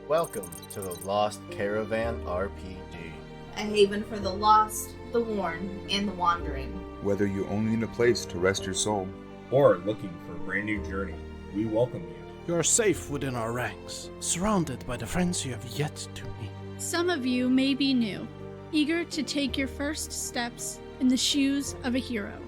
Welcome to the Lost Caravan RPG. A haven for the lost, the worn, and the wandering. Whether you only need a place to rest your soul, or looking for a brand new journey, we welcome you. You are safe within our ranks, surrounded by the friends you have yet to meet. Some of you may be new, eager to take your first steps in the shoes of a hero.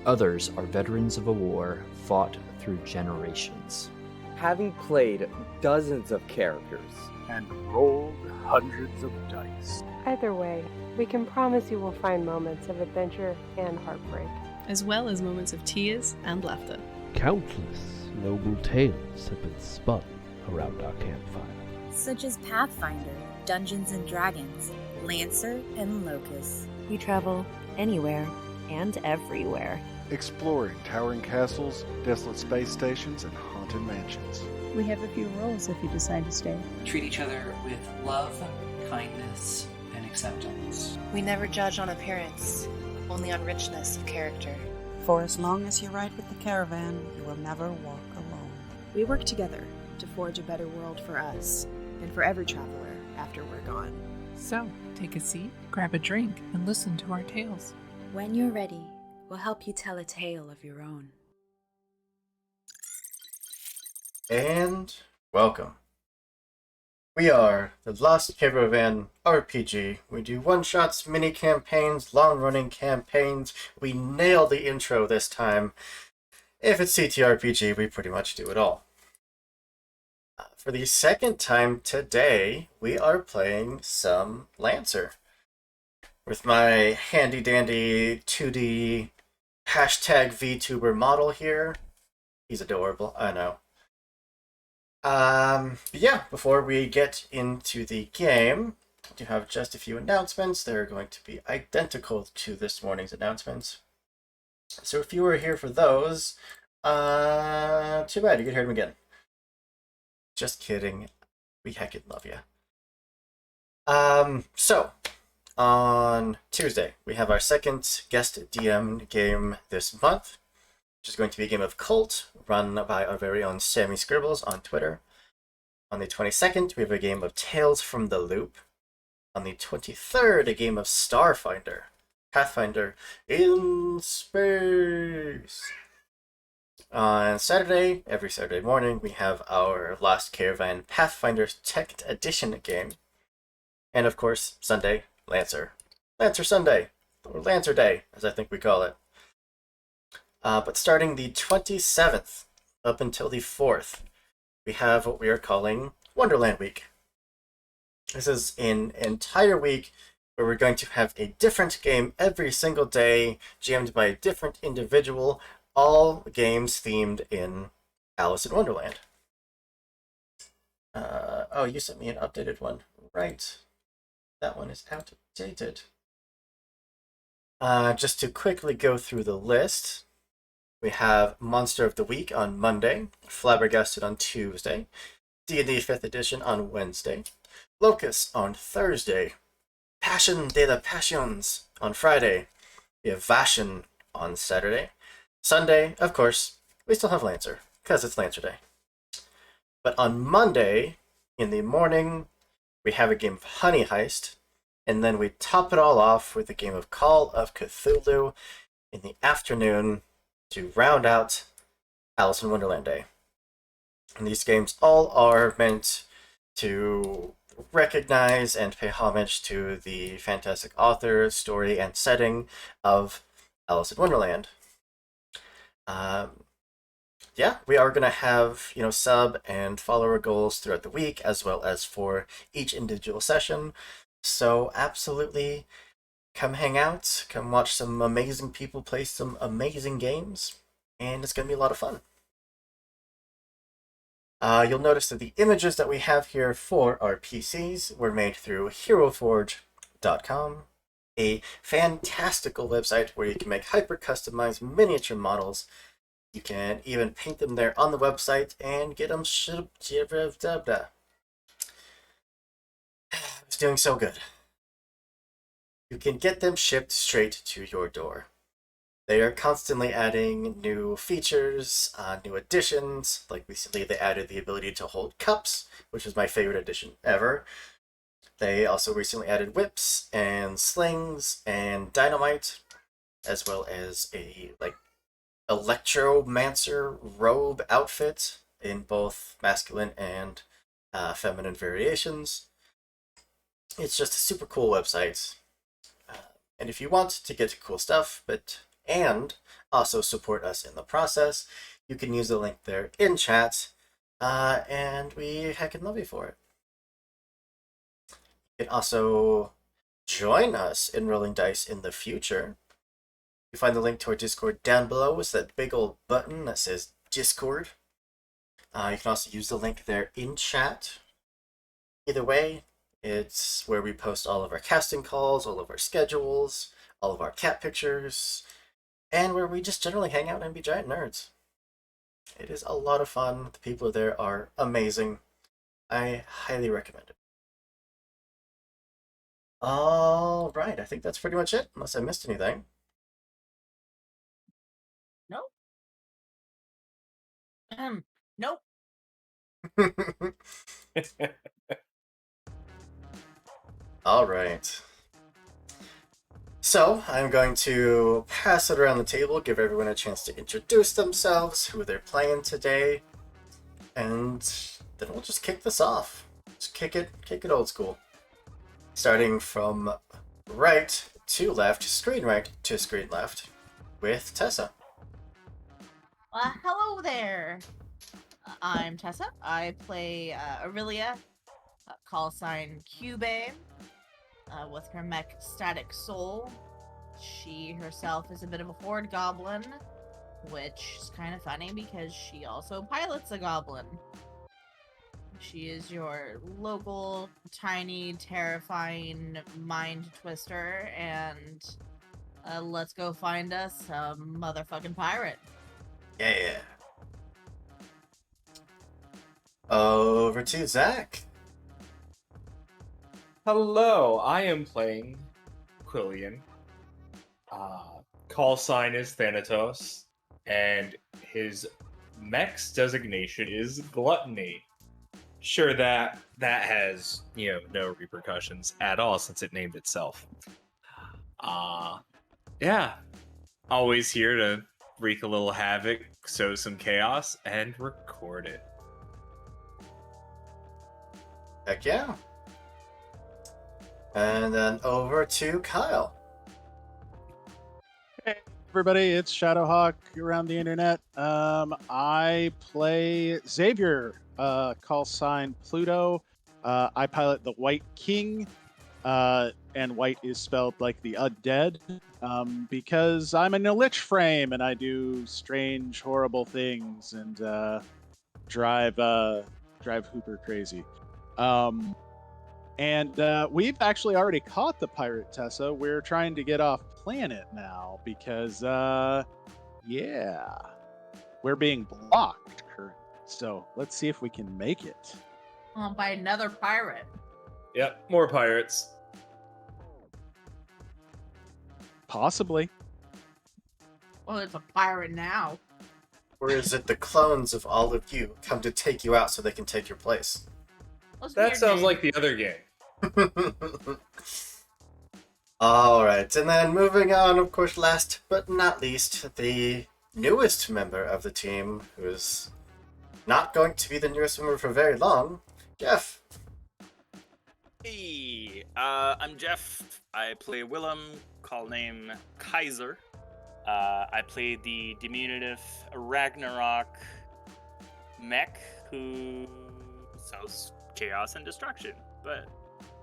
Others are veterans of a war fought through generations. Having played dozens of characters and rolled hundreds of dice. Either way, we can promise you will find moments of adventure and heartbreak, as well as moments of tears and laughter. Countless noble tales have been spun around our campfire, such as Pathfinder, Dungeons and Dragons, Lancer, and Locust. We travel anywhere and everywhere, exploring towering castles, desolate space stations, and haunted mansions. We have a few rules if you decide to stay. Treat each other with love, kindness, and acceptance. We never judge on appearance, only on richness of character. For as long as you ride with the caravan, you will never walk alone. We work together to forge a better world for us, and for every traveler after we're gone. So, take a seat, grab a drink, and listen to our tales. When you're ready, we'll help you tell a tale of your own. And welcome. We are the Lost Caravan RPG. We do one-shots, mini-campaigns, long-running campaigns. We nail the intro this time. If it's CTRPG, we pretty much do it all. For the second time today, we are playing some Lancer. With my handy-dandy 2D hashtag VTuber model here. He's adorable, I know. But yeah, before we get into the game, I do have just a few announcements. They're going to be identical to this morning's announcements. So if you were here for those, too bad, you could hear them again. Just kidding. We heckin' love you. So, on Tuesday, we have our second guest DM game this month, which is going to be a game of Cult, run by our very own Sammy Scribbles on Twitter. On the 22nd, we have a game of Tales from the Loop. On the 23rd, a game of Starfinder, Pathfinder in Space. On Saturday, every Saturday morning, we have our Lost Caravan Pathfinder Tech Edition game. And of course, Sunday, Lancer. Lancer Sunday, or Lancer Day, as I think we call it. But starting the 27th up until the 4th, we have what we are calling Wonderland Week. This is an entire week where we're going to have a different game every single day, jammed by a different individual, all games themed in Alice in Wonderland. Oh, you sent me an updated one. Right. That one is outdated. Just to quickly go through the list. We have Monster of the Week on Monday, Flabbergasted on Tuesday, D&D 5th Edition on Wednesday, Locust on Thursday, Passion de la Passions on Friday, we have Vashin on Saturday. Sunday, of course, we still have Lancer, because it's Lancer Day. But on Monday, in the morning, we have a game of Honey Heist, and then we top it all off with a game of Call of Cthulhu in the afternoon, to round out Alice in Wonderland Day. And these games all are meant to recognize and pay homage to the fantastic author, story, and setting of Alice in Wonderland. Yeah, we are going to have, sub and follower goals throughout the week, as well as for each individual session. So absolutely, come hang out, come watch some amazing people play some amazing games, and it's going to be a lot of fun. You'll notice that the images that we have here for our PCs were made through HeroForge.com, a fantastical website where you can make hyper-customized miniature models. You can even paint them there on the website and get them shipped. It's doing so good. You can get them shipped straight to your door. They are constantly adding new features, new additions. Like recently, they added the ability to hold cups, which is my favorite addition ever. They also recently added whips and slings and dynamite, as well as a electromancer robe outfit in both masculine and feminine variations. It's just a super cool website. And if you want to get cool stuff, and also support us in the process, you can use the link there in chat, and we heckin' love you for it. You can also join us in rolling dice in the future. You find the link to our Discord down below. It's that big old button that says Discord. You can also use the link there in chat. Either way, it's where we post all of our casting calls, all of our schedules, all of our cat pictures, and where we just generally hang out and be giant nerds. It is a lot of fun. The people there are amazing. I highly recommend it. All right, I think that's pretty much it, unless I missed anything. Nope. Nope. All right. So, I'm going to pass it around the table, give everyone a chance to introduce themselves, who they're playing today, and then we'll just kick this off. Just kick it old school. Starting from right to left, screen right to screen left, with Tessa. Hello there. I'm Tessa. I play Aurelia, call sign Cubane, with her mech Static Soul. She herself is a bit of a horde goblin, which is kind of funny because she also pilots a goblin. She is your local, tiny, terrifying mind twister, and let's go find us a motherfucking pirate. Yeah. Over to Zach. Hello, I am playing Quillian. Call sign is Thanatos, and his mech's designation is Gluttony. Sure, that has, no repercussions at all since it named itself. Yeah. Always here to wreak a little havoc, sow some chaos, and record it. Heck yeah. And then over to Kyle. Hey everybody, it's Shadowhawk around the internet. I play Xavier, call sign Pluto. I pilot the White King, and white is spelled like the undead, because I'm in a lich frame and I do strange, horrible things and drive Hooper crazy. And we've actually already caught the pirate Tessa. We're trying to get off planet now because, we're being blocked currently. So let's see if we can make it. By another pirate. Yep, more pirates. Possibly. Well, it's a pirate now. Or is it the clones of all of you come to take you out so they can take your place? That sounds like the other game. Alright, and then moving on, of course, last but not least, the newest member of the team, who is not going to be the newest member for very long, Jeff. Hey, I'm Jeff. I play Willem, call name Kaiser. I play the diminutive Ragnarok mech who sows chaos and destruction, but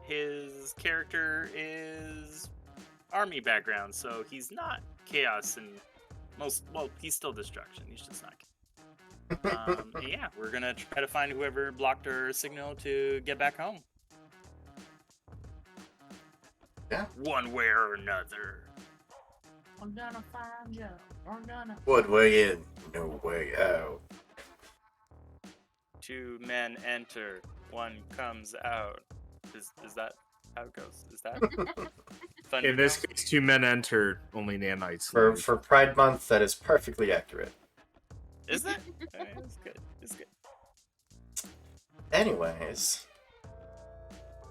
his character is army background, so he's not chaos and he's still destruction. He's just not. And yeah, we're gonna try to find whoever blocked our signal to get back home. Yeah. One way or another. I'm gonna find you. I'm gonna. One way in, no way out. 2 men enter, 1 comes out. Is that how it goes? Is that? In this case, 2 men enter, only nanites leave. For Pride Month, that is perfectly accurate. Is that? It's good. It's good. Anyways,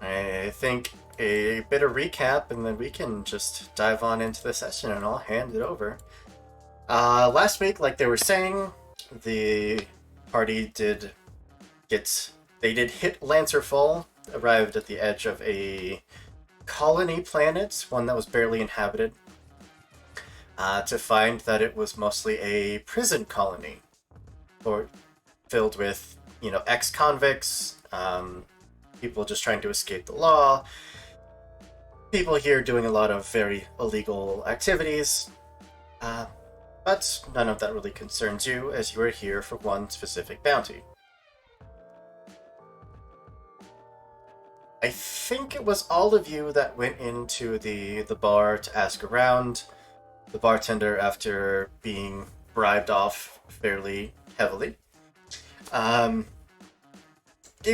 I think a bit of recap, and then we can just dive on into the session, and I'll hand it over. Last week, like they were saying, the party did hit Lancerfall, arrived at the edge of a colony planet, one that was barely inhabited, to find that it was mostly a prison colony, filled with, ex-convicts, people just trying to escape the law, people here doing a lot of very illegal activities, but none of that really concerns you, as you are here for one specific bounty. I think it was all of you that went into the bar to ask around. The bartender, after being bribed off fairly heavily, gave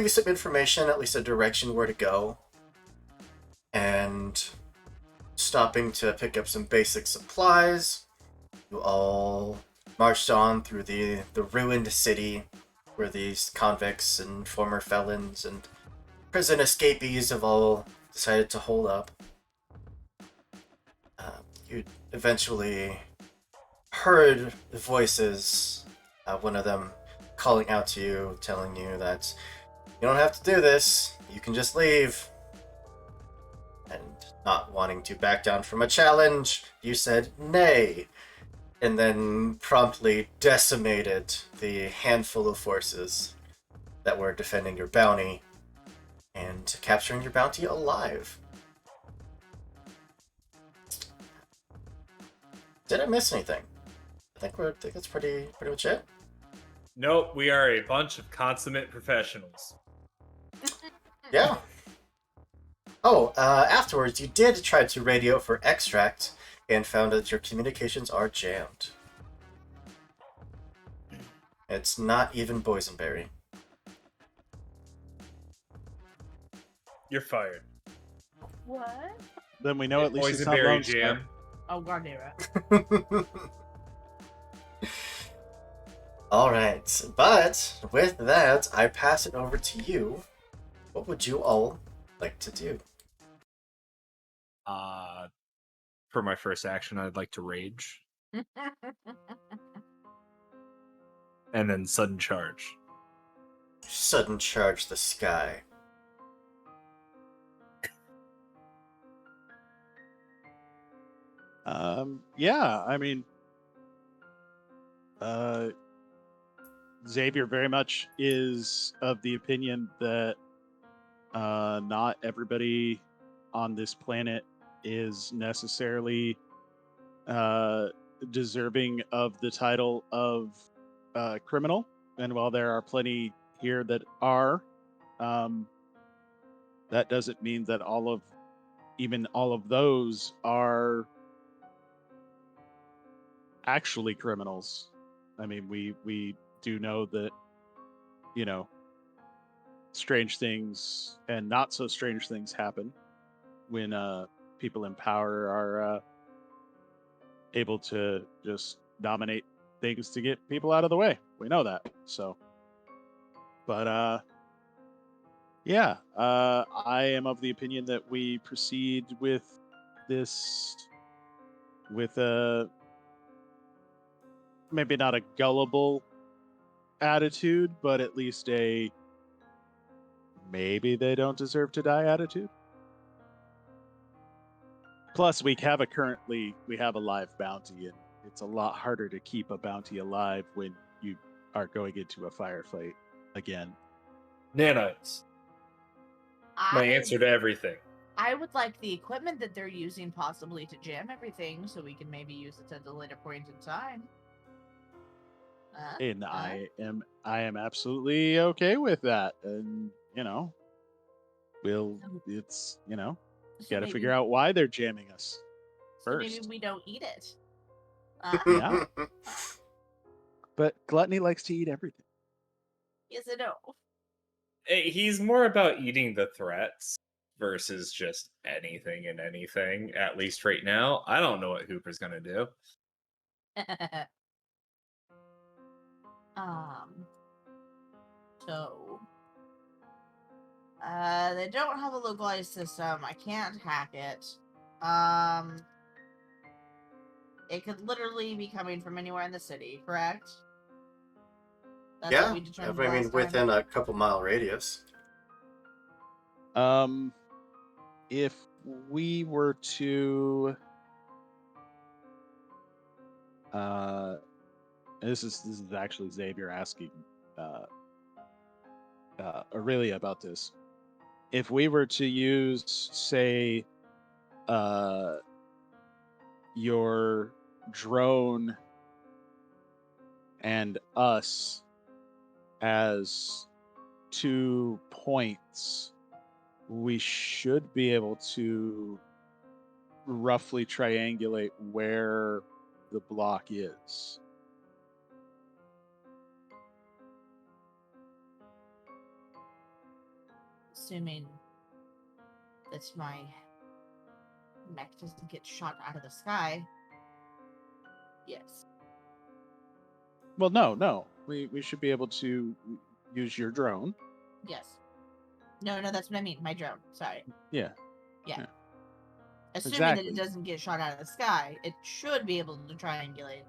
you some information, at least a direction where to go, and stopping to pick up some basic supplies, you all marched on through the ruined city where these convicts and former felons and prison escapees have all decided to hold up. You eventually heard the voices, one of them calling out to you, telling you that you don't have to do this, you can just leave. And not wanting to back down from a challenge, you said nay, and then promptly decimated the handful of forces that were defending your bounty and capturing your bounty alive. Did I miss anything? I think that's pretty much it. Nope, we are a bunch of consummate professionals. Yeah. Oh, afterwards, you did try to radio for Extract and found that your communications are jammed. It's not even Boysenberry. You're fired. What? Then we know at least it's not Boysenberry Lone jam. Oh, god damn it. Alright, but with that, I pass it over to you. What would you all like to do? For my first action, I'd like to rage. And then sudden charge. Sudden charge the sky. Yeah, I mean, Xavier very much is of the opinion that not everybody on this planet is necessarily deserving of the title of criminal. And while there are plenty here that are, that doesn't mean that even all of those are actually criminals. I mean, we do know that, strange things and not so strange things happen when people in power are able to just dominate things to get people out of the way. We know that. So, but yeah, I am of the opinion that we proceed with this with a maybe not a gullible attitude, but at least a maybe they don't deserve to die attitude. Plus, we have a live bounty, and it's a lot harder to keep a bounty alive when you are going into a firefight again. Nanites. My answer to everything. I would like the equipment that they're using possibly to jam everything, so we can maybe use it at a later point in time. And I am absolutely okay with that. And it's got to figure out why they're jamming us first. So maybe we don't eat it. Yeah. But Gluttony likes to eat everything. Yes, I know. He's more about eating the threats. versus just anything and anything. At least right now, I don't know what Hooper's gonna do. So they don't have a localized system. I can't hack it. It could literally be coming from anywhere in the city, correct? That's what we determined I mean, last time. within a couple mile radius. If we were to, this is actually Xavier asking Aurelia about this. If we were to use, say, your drone and us as 2 points, we should be able to roughly triangulate where the block is. Assuming that my mech doesn't get shot out of the sky. Yes. Well, no. We should be able to use your drone. Yes. No, that's what I mean. My drone. Sorry. Yeah. Assuming Exactly. that it doesn't get shot out of the sky, it should be able to triangulate.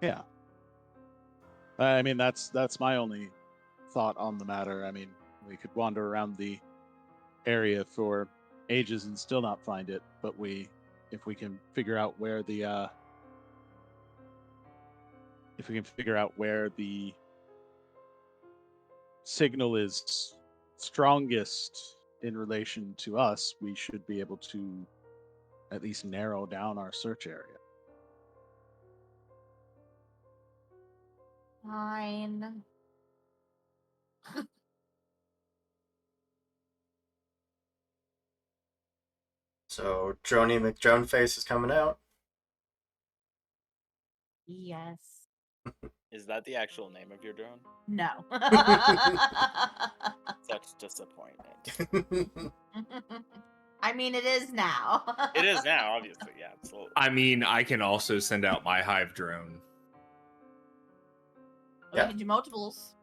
Yeah. I mean, that's my only thought on the matter. I mean, we could wander around the area for ages and still not find it, but if we can figure out where the signal is strongest in relation to us, we should be able to at least narrow down our search area. Fine. So Droney McDroneface is coming out. Yes. Is that the actual name of your drone? No. Such disappointment. I mean, it is now. It is now, obviously. Yeah, absolutely. I mean, I can also send out my hive drone. We can do multiples.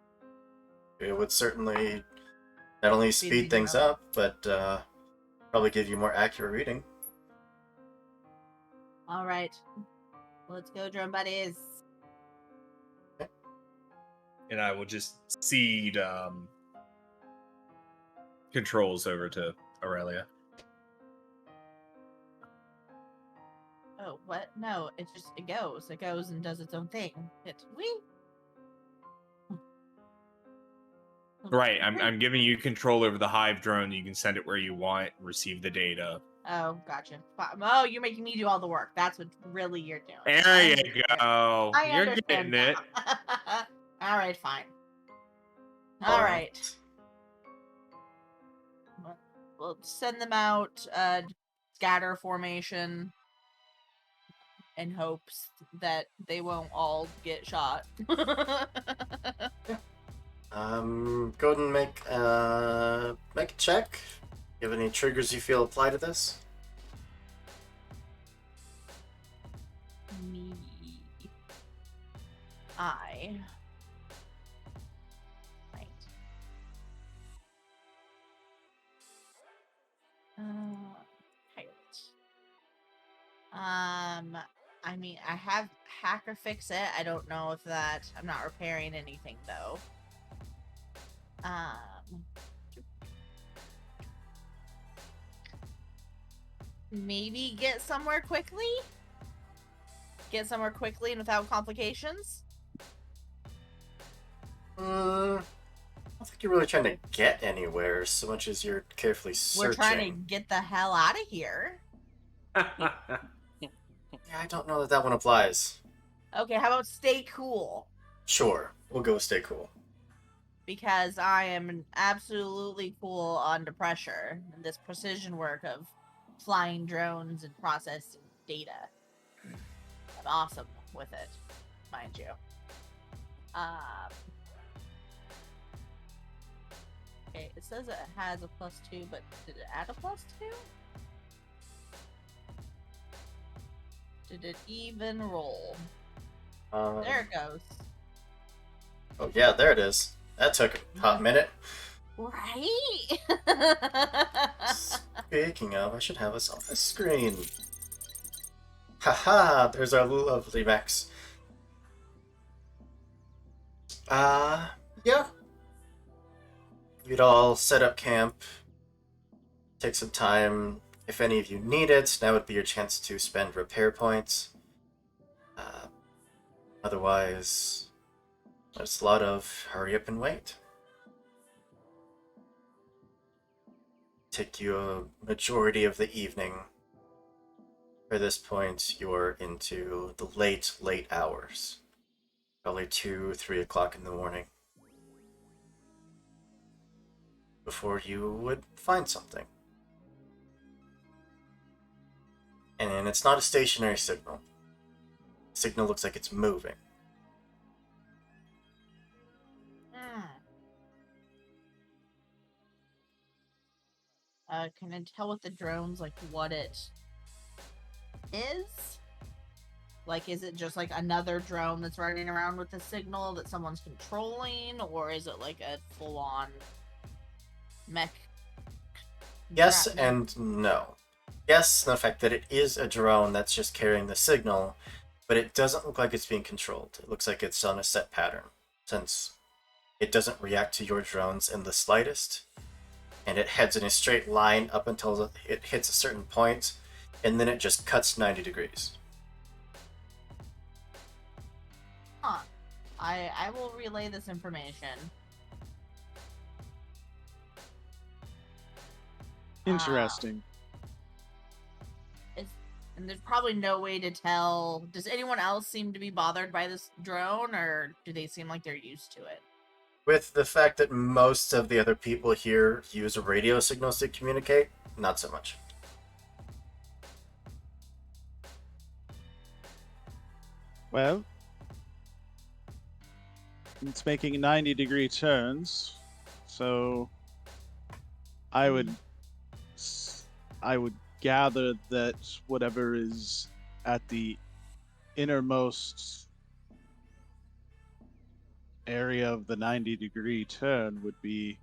It would certainly not only speed things up, but probably give you more accurate reading. All right. Let's go, drone buddies. And I will just cede controls over to Aurelia. Oh, what? No, it goes. It goes and does its own thing. Right, I'm giving you control over the hive drone. You can send it where you want, receive the data. Oh, gotcha. Oh, you're making me do all the work. That's what really you're doing. There you go. I You're understand getting it. All right, fine. All right. We'll send them out, scatter formation, in hopes that they won't all get shot. Go ahead and make a check. You have any triggers you feel apply to this? Me. Right. Pilot. I mean, I have hacker fix it. I don't know if that. I'm not repairing anything though. Maybe get somewhere quickly? Get somewhere quickly and without complications? I don't think you're really trying to get anywhere so much as you're carefully searching. We're trying to get the hell out of here. Yeah, I don't know that one applies. Okay, how about stay cool? Sure, we'll go with stay cool. Because I am absolutely cool under pressure. And this precision work of flying drones and processing data. I'm awesome with it, mind you. Okay, it says it has a +2, but did it add a +2? Did it even roll? There it goes. Oh yeah, there it is. That took a hot minute. Right? Speaking of, I should have us on the screen. Haha, there's our lovely Max. Yeah. You'd all set up camp, take some time. If any of you need it, now would be your chance to spend repair points. Otherwise, there's a lot of hurry up and wait. Take you a majority of the evening. By this point, you're into the late hours. Probably 2, 3 o'clock in the morning. Before you would find something. And it's not a stationary signal. The signal looks like it's moving. Can I tell with the drones, like, what it is? Like, is it just, like, another drone that's running around with a signal that someone's controlling? Or is it, like, a full-on mech? Yes and no. Yes, the fact that it is a drone that's just carrying the signal, but it doesn't look like it's being controlled. It looks like it's on a set pattern, since it doesn't react to your drones in the slightest, and it heads in a straight line up until it hits a certain point, and then it just cuts 90 degrees. Huh. I will relay this information. Interesting. And there's probably no way to tell. Does anyone else seem to be bothered by this drone, or do they seem like they're used to it? With the fact that most of the other people here use radio signals to communicate, not so much. Well, it's making 90-degree turns, so I would gather that whatever is at the innermost area of the 90-degree turn would be,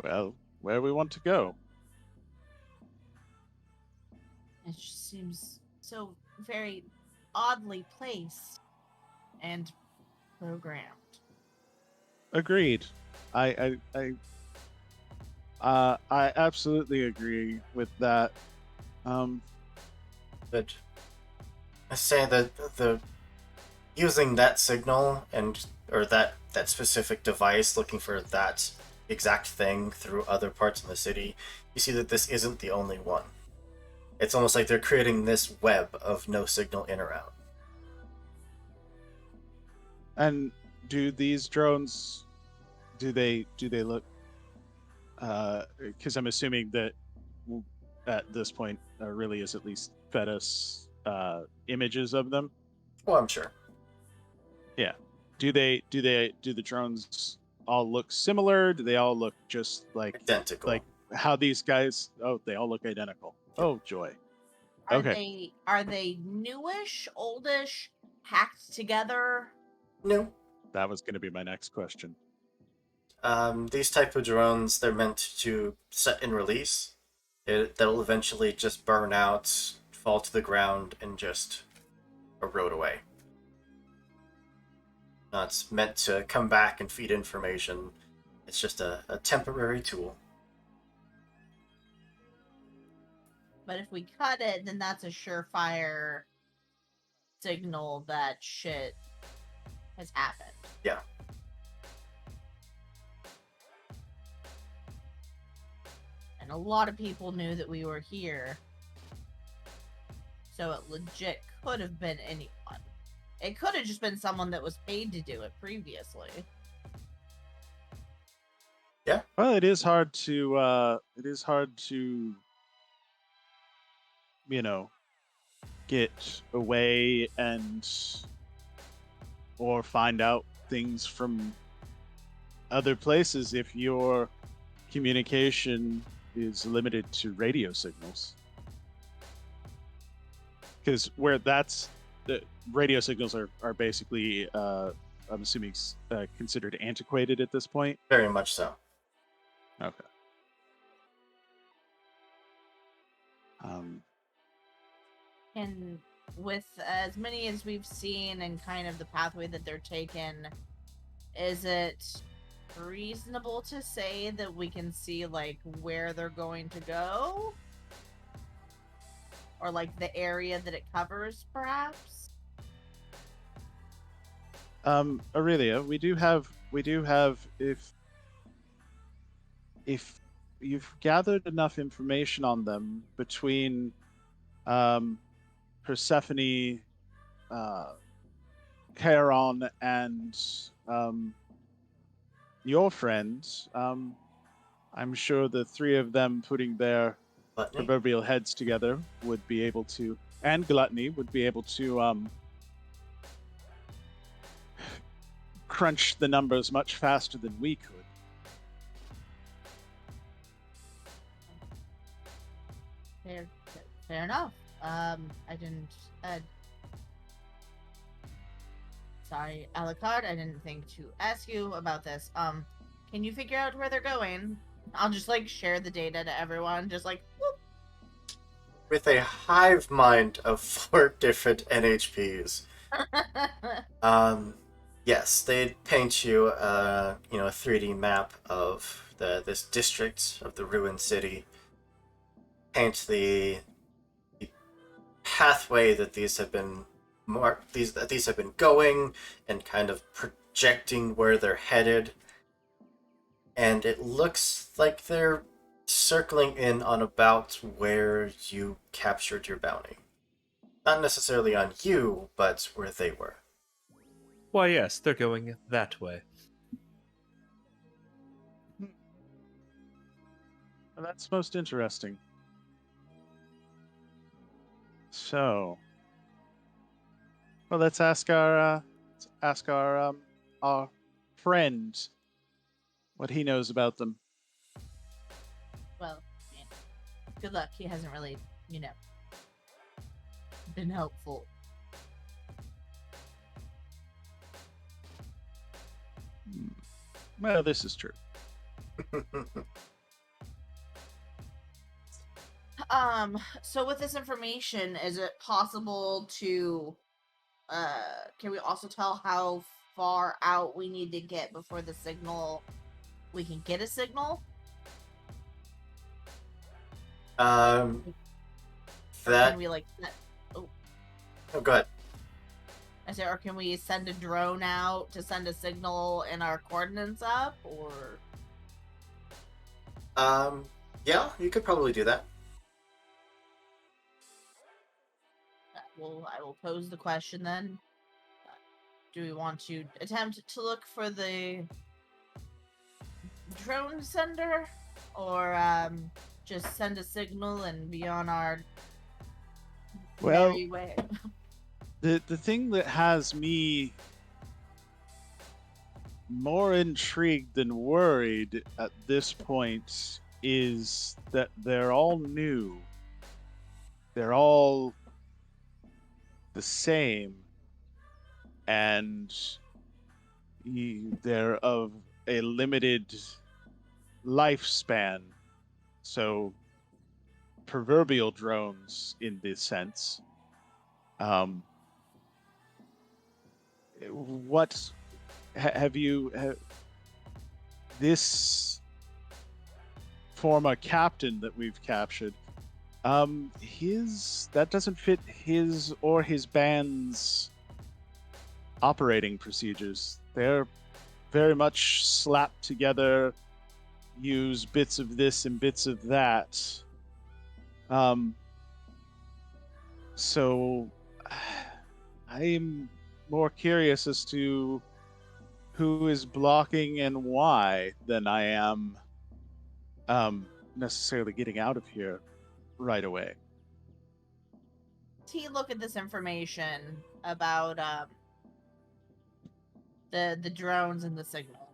well, where we want to go. It just seems so very oddly placed and programmed. Agreed. I absolutely agree with that. But I say that the using that signal or that specific device, looking for that exact thing through other parts of the city, you see that this isn't the only one. It's almost like they're creating this web of no signal in or out. And do these drones, do they look? Because I'm assuming that at this point, really is at least fed us images of them. Well, I'm sure. Yeah. Do the drones all look similar? Do they all look just like identical? Like how these guys? Oh, they all look identical. Yep. Oh joy. Okay. Are they newish, oldish, hacked together? No. That was going to be my next question. These type of drones, they're meant to set and release. They'll eventually just burn out, fall to the ground, and just erode away. Not meant to come back and feed information. It's just a temporary tool. But if we cut it, then that's a surefire signal that shit has happened. Yeah. And a lot of people knew that we were here. So it legit could have been anyone. It could have just been someone that was paid to do it previously. Yeah. Well, it is hard to get away or find out things from other places if your communication is limited to radio signals. Because where that's the radio signals are basically, I'm assuming, considered antiquated at this point. Very much so. Okay. Um, And with as many as we've seen and kind of the pathway that they're taken, is it reasonable to say that we can see like where they're going to go? Or like the area that it covers, perhaps? Aurelia, we do have if you've gathered enough information on them between Persephone, Charon, and your friends, I'm sure the three of them putting their proverbial heads together would be able to, and Gluttony would be able to crunch the numbers much faster than we could. Fair enough. I didn't. Sorry, Alucard, I didn't think to ask you about this. Can you figure out where they're going? I'll just like share the data to everyone, just like whoop. With a hive mind of 4 different NHPs. Yes, they'd paint you, a 3D map of this district of the ruined city. Paint the pathway that these have been these have been going, and kind of projecting where they're headed. And it looks like they're circling in on about where you captured your bounty. Not necessarily on you, but where they were. Why, yes, they're going that way. Well, that's most interesting. So, well, let's ask our friend what he knows about them. Well, yeah. Good luck. He hasn't really, been helpful. Well, this is true. So with this information, is it possible to, can we also tell how far out we need to get before we can get a signal? That... Can we, Oh, go ahead. I said, or can we send a drone out to send a signal and our coordinates up, or? Yeah, you could probably do that. Well, I will pose the question then. Do we want to attempt to look for the drone sender, or just send a signal and be on our merry way? The thing that has me more intrigued than worried at this point is that they're all new. They're all the same, and they're of a limited lifespan. So, proverbial drones in this sense. What have you? This former captain that we've captured, that doesn't fit his or his band's operating procedures. They're very much slapped together, use bits of this and bits of that. So I'm more curious as to who is blocking and why than I am necessarily getting out of here right away. He look at this information about the drones and the signal.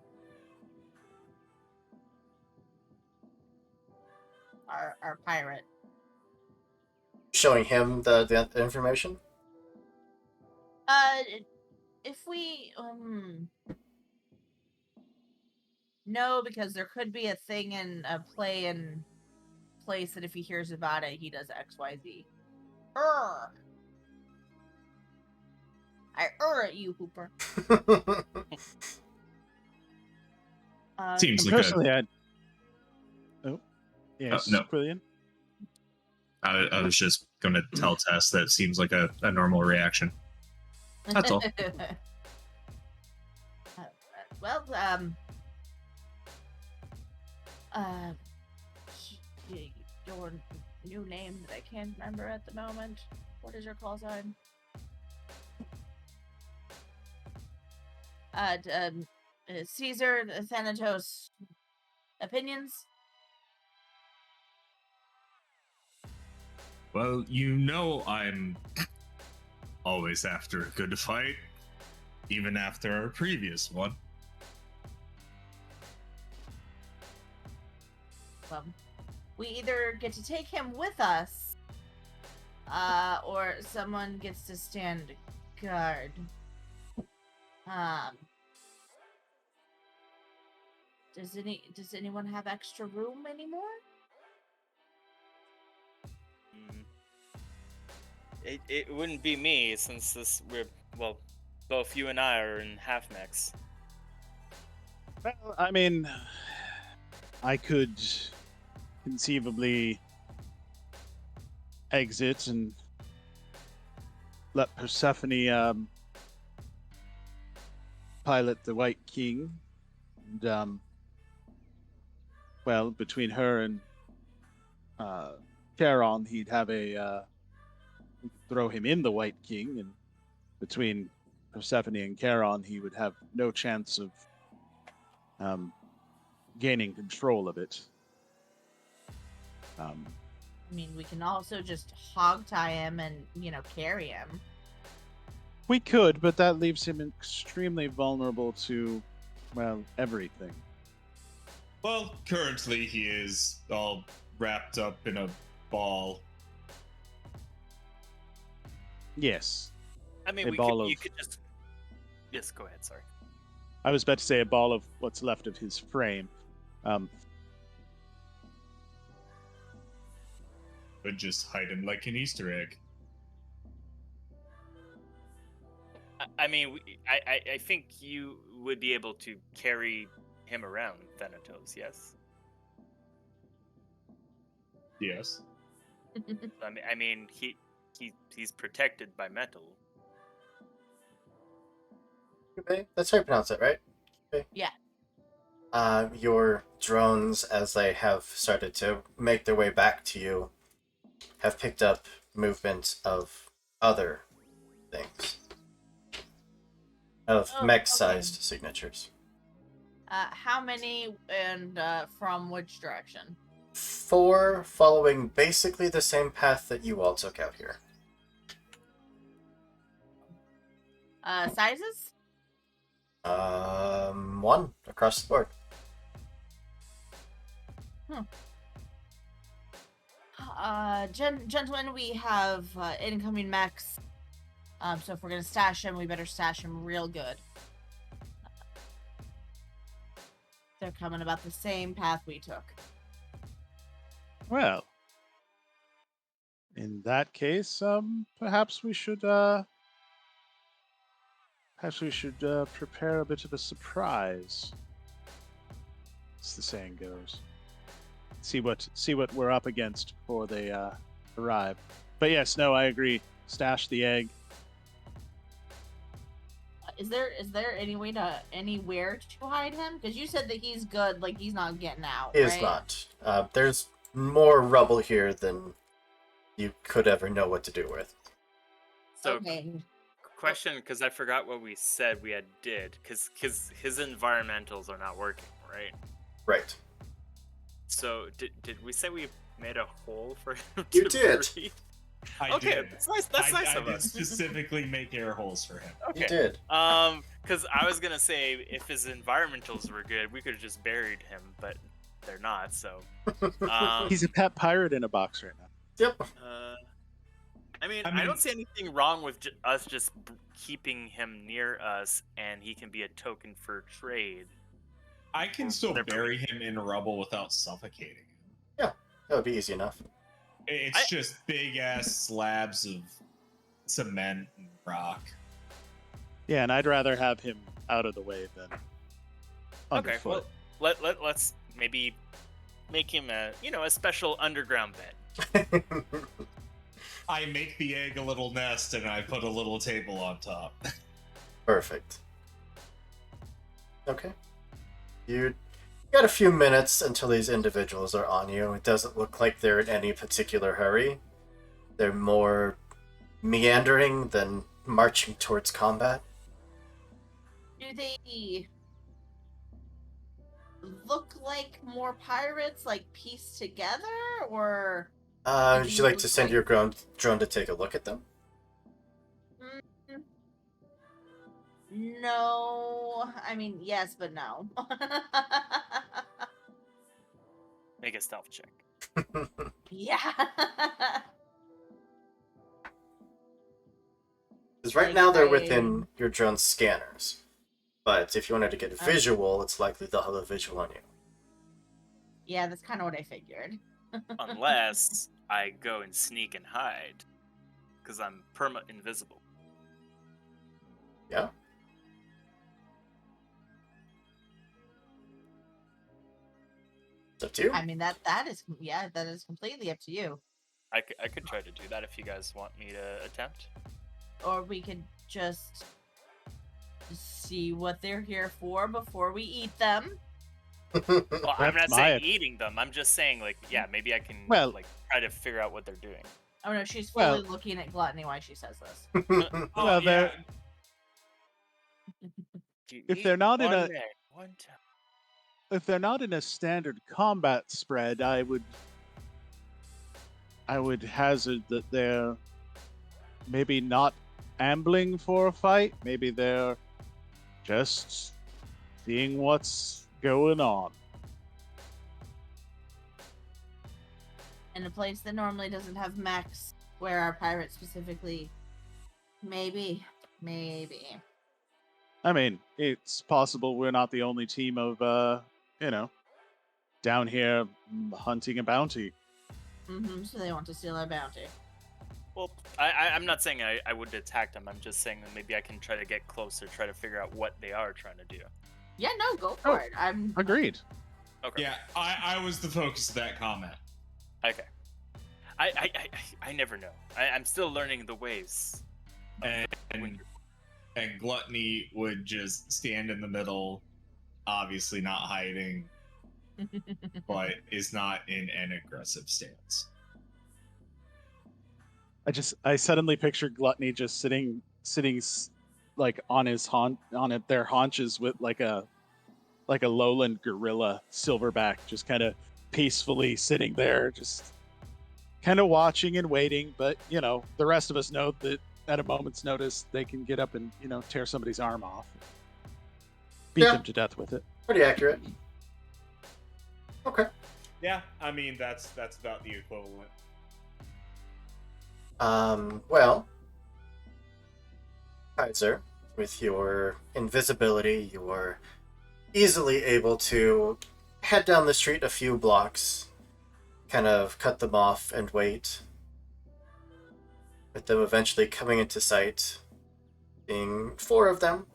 our pirate. Showing him the information? If we no, because there could be a thing in a play in place that if he hears about it, he does XYZ. I at you, Hooper. Seems like personally, Oh, yes, no. Quillian. I was just going to tell Tess that seems like a normal reaction. That's all. Well, your new name that I can't remember at the moment. What is your call sign? Caesar, Thanatos, opinions? Well, I'm always after a good fight, even after our previous one. We either get to take him with us, or someone gets to stand guard. Does anyone have extra room anymore? It wouldn't be me since both you and I are in half mechs. Well, I mean, I could conceivably exit and let Persephone pilot the White King, and well, between her and Charon, he'd have throw him in the White King, and between Persephone and Charon, he would have no chance of gaining control of it. I mean, we can also just hog tie him and, carry him. We could, but that leaves him extremely vulnerable to, well, everything. Well, currently he is all wrapped up in a ball. Yes. I mean, you could just... Yes, go ahead, sorry. I was about to say a ball of what's left of his frame. But just hide him like an Easter egg. I mean, I think you would be able to carry him around, Thanatos, yes? Yes. I mean, he's protected by metal. Okay, that's how you pronounce it, right? Okay. Yeah. Your drones, as they have started to make their way back to you, have picked up movement of other things. Of mech-sized signatures. How many and from which direction? 4 following basically the same path that you all took out here. Sizes? 1 across the board. Gentlemen, we have incoming mechs. So if we're gonna stash him, we better stash him real good. They're coming about the same path we took. Well, in that case, perhaps we should prepare a bit of a surprise, as the saying goes. See what we're up against before they arrive. But yes, no, I agree. Stash the egg. Is there anywhere to hide him? Because you said that he's good, like he's not getting out. He is not. There's more rubble here than you could ever know what to do with. So, question, because I forgot what we said we did, because his environmentals are not working, right? Right. So, did we say we made a hole for him? You did. Breathe? I Okay, did. that's nice. That's nice of I did us. specifically make air holes for him. Okay. You did. Because I was gonna say if his environmentals were good, we could have just buried him, but they're not. So He's a pet pirate in a box right now. Yep. I mean, I don't see anything wrong with us just keeping him near us, and he can be a token for trade. I can still bury him in rubble without suffocating him. Yeah, that would be easy enough. It's just big ass slabs of cement and rock. Yeah, and I'd rather have him out of the way than Okay, underfoot. well, let's maybe make him a special underground bed. I make the egg a little nest and I put a little table on top. Perfect. Okay. You got a few minutes until these individuals are on you. It doesn't look like they're in any particular hurry. They're more meandering than marching towards combat. Do they look like more pirates, like pieced together, or? Would you like to send your drone to take a look at them? No, I mean yes, but no. Make a stealth check. Yeah. Because right now they're within your drone's scanners. But if you wanted to get a visual, it's likely they'll have a visual on you. Yeah, that's kind of what I figured. Unless I go and sneak and hide, because I'm invisible. Yeah. It's up to you. I mean that is completely up to you. I could try to do that if you guys want me to attempt. Or we could just see what they're here for before we eat them. Well, I'm not saying eating them. I'm just saying, maybe I can try to figure out what they're doing. Oh no, she's fully looking at Gluttony while she says this. If they're not in a standard combat spread, I would hazard that they're maybe not ambling for a fight. Maybe they're just seeing what's going on. In a place that normally doesn't have mechs, where our pirates specifically. Maybe. I mean, it's possible we're not the only team of, down here hunting a bounty. So they want to steal our bounty. Well, I'm not saying I would attack them. I'm just saying that maybe I can try to get closer, try to figure out what they are trying to do. Yeah, no, go for it. I'm agreed. Okay. Yeah, I was the focus of that comment. Okay. I never know. I'm still learning the ways. And Gluttony would just stand in the middle, obviously not hiding, but is not in an aggressive stance. I suddenly pictured Gluttony just sitting like on their haunches with like a lowland gorilla silverback, just kind of peacefully sitting there, just kind of watching and waiting. But the rest of us know that at a moment's notice they can get up and tear somebody's arm off, beat them to death with it. Pretty accurate. Okay. Yeah, I mean that's about the equivalent. Well, Kaiser, with your invisibility, you are easily able to head down the street a few blocks, kind of cut them off and wait, with them eventually coming into sight, being 4 of them.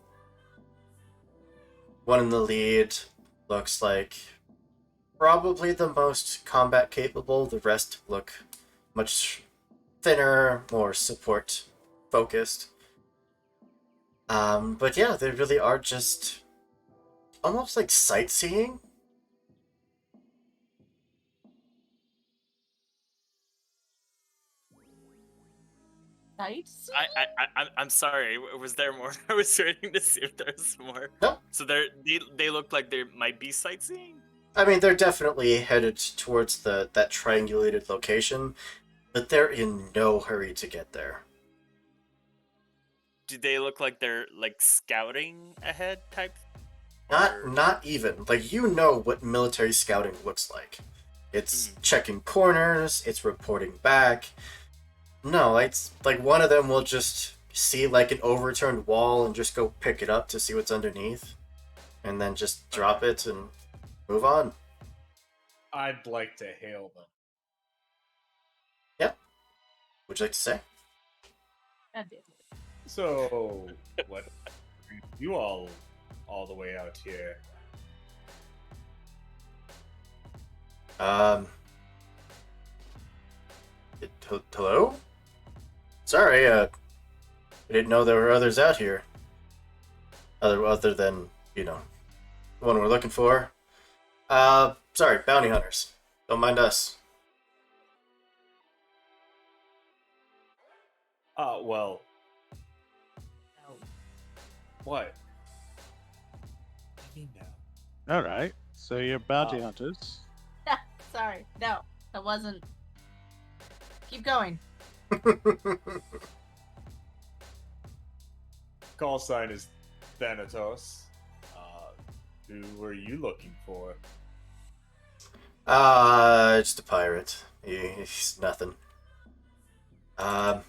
One in the lead looks like probably the most combat capable. The rest look much thinner, more support focused. But yeah, they really are just almost like sightseeing. I'm sorry. Was there more? I was waiting to see if there was more. No. So they look like they might be sightseeing. I mean, they're definitely headed towards that triangulated location, but they're in no hurry to get there. Do they look like they're scouting ahead type? Not even. Like, you know what military scouting looks like. It's checking corners, it's reporting back. No, it's like one of them will just see like an overturned wall and just go pick it up to see what's underneath. And then just drop it and move on. I'd like to hail them. Yep. Would you like to say? So, what you all the way out here? Hello? Sorry, I didn't know there were others out here. Other than, you know, the one we're looking for. Sorry, bounty hunters. Don't mind us. Well. What? All right. So you're bounty hunters. Sorry. No, that wasn't. Keep going. Call sign is Thanatos. Who are you looking for? Just a pirate. He's nothing. I'm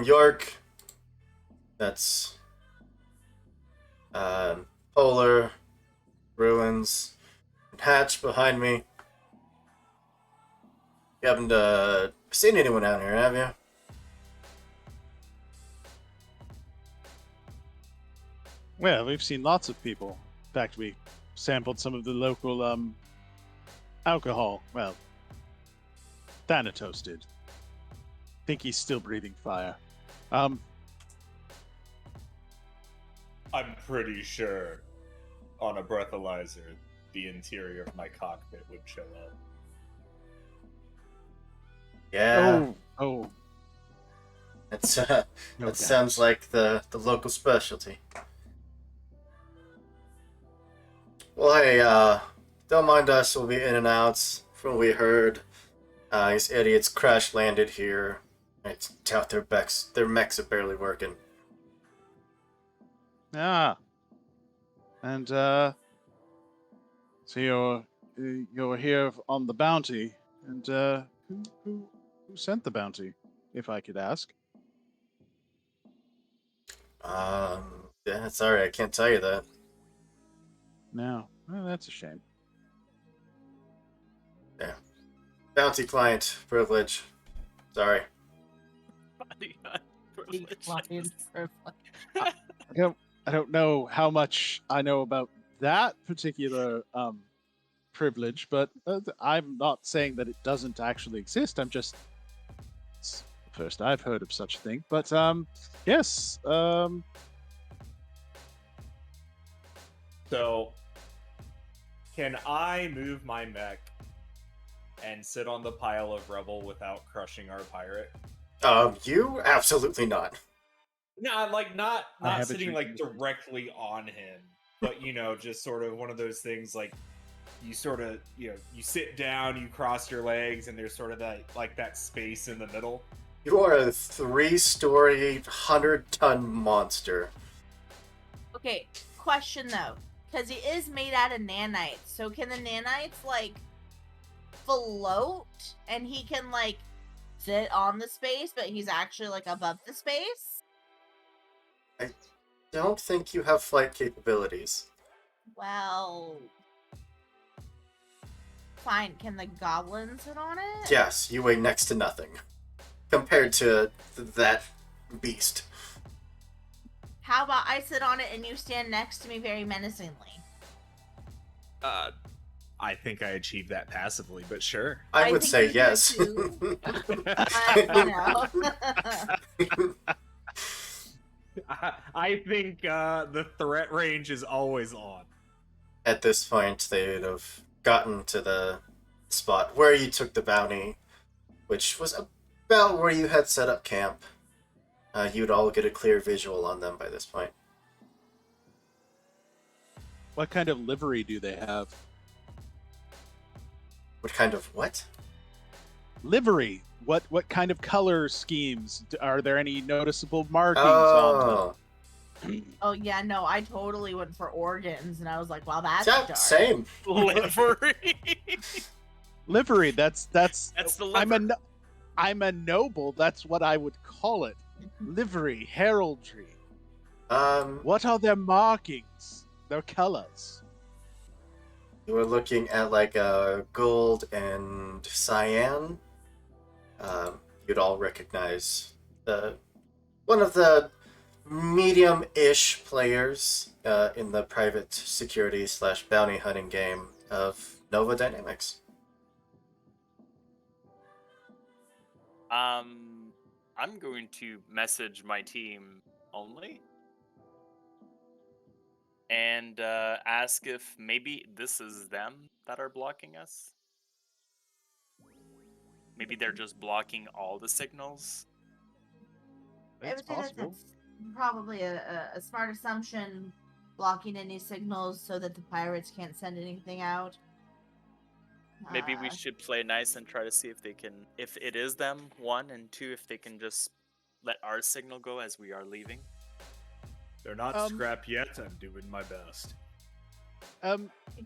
York. That's Polar, Ruins, and Hatch behind me. You haven't seen anyone out here, have you? Well, we've seen lots of people. In fact, we sampled some of the local alcohol. Well, Thanatos did. Think he's still breathing fire. I'm pretty sure on a breathalyzer, the interior of my cockpit would show up. Yeah. Oh. That's No that doubt. sounds like the local specialty. Well, hey, don't mind us. We'll be in and out. From what we heard, these idiots crash landed here. I doubt their mechs are barely working. Ah. And so you're here on the bounty, and who sent the bounty, if I could ask? Yeah, sorry, I can't tell you that. No. Well, that's a shame. Yeah. Bounty client privilege. Sorry. I don't know how much I know about that particular privilege, but I'm not saying that it doesn't actually exist. I'm just it's the first I've heard of such a thing. But yes. So, can I move my mech and sit on the pile of rubble without crushing our pirate? You? Absolutely not. No, like not have a sitting drink like directly on him, but just sort of one of those things like you sort of you sit down, you cross your legs, and there's sort of that space in the middle. You are a 3-story, 100-ton monster. Okay, question though, because he is made out of nanites. So can the nanites like float, and he can like sit on the space, but he's actually like above the space? I don't think you have flight capabilities. Well, fine. Can the goblins sit on it? Yes, you weigh next to nothing compared to that beast. How about I sit on it and you stand next to me very menacingly? I think I achieved that passively, but sure. I would think say you do yes. too. I think the threat range is always on. At this point, they'd have gotten to the spot where you took the bounty, which was about where you had set up camp. You'd all get a clear visual on them by this point. What kind of livery do they have? What kind of what? Livery. What kind of color schemes? Are there any noticeable markings on them? Oh yeah, no, I totally went for organs, and I was like, wow, that's Yeah, dark. same. Livery. Livery. That's That's the liver. I'm a noble. That's what I would call it. Livery, heraldry. What are their markings? Their colors? You were looking at like gold and cyan. You'd all recognize one of the medium-ish players in the private security / bounty hunting game of Nova Dynamics. I'm going to message my team only and ask if maybe this is them that are blocking us. Maybe they're just blocking all the signals. I would say that's probably a smart assumption, blocking any signals so that the pirates can't send anything out. Maybe we should play nice and try to see if they can, if it is them, one, and two, if they can just let our signal go as we are leaving. They're not scrapped yet. I'm doing my best.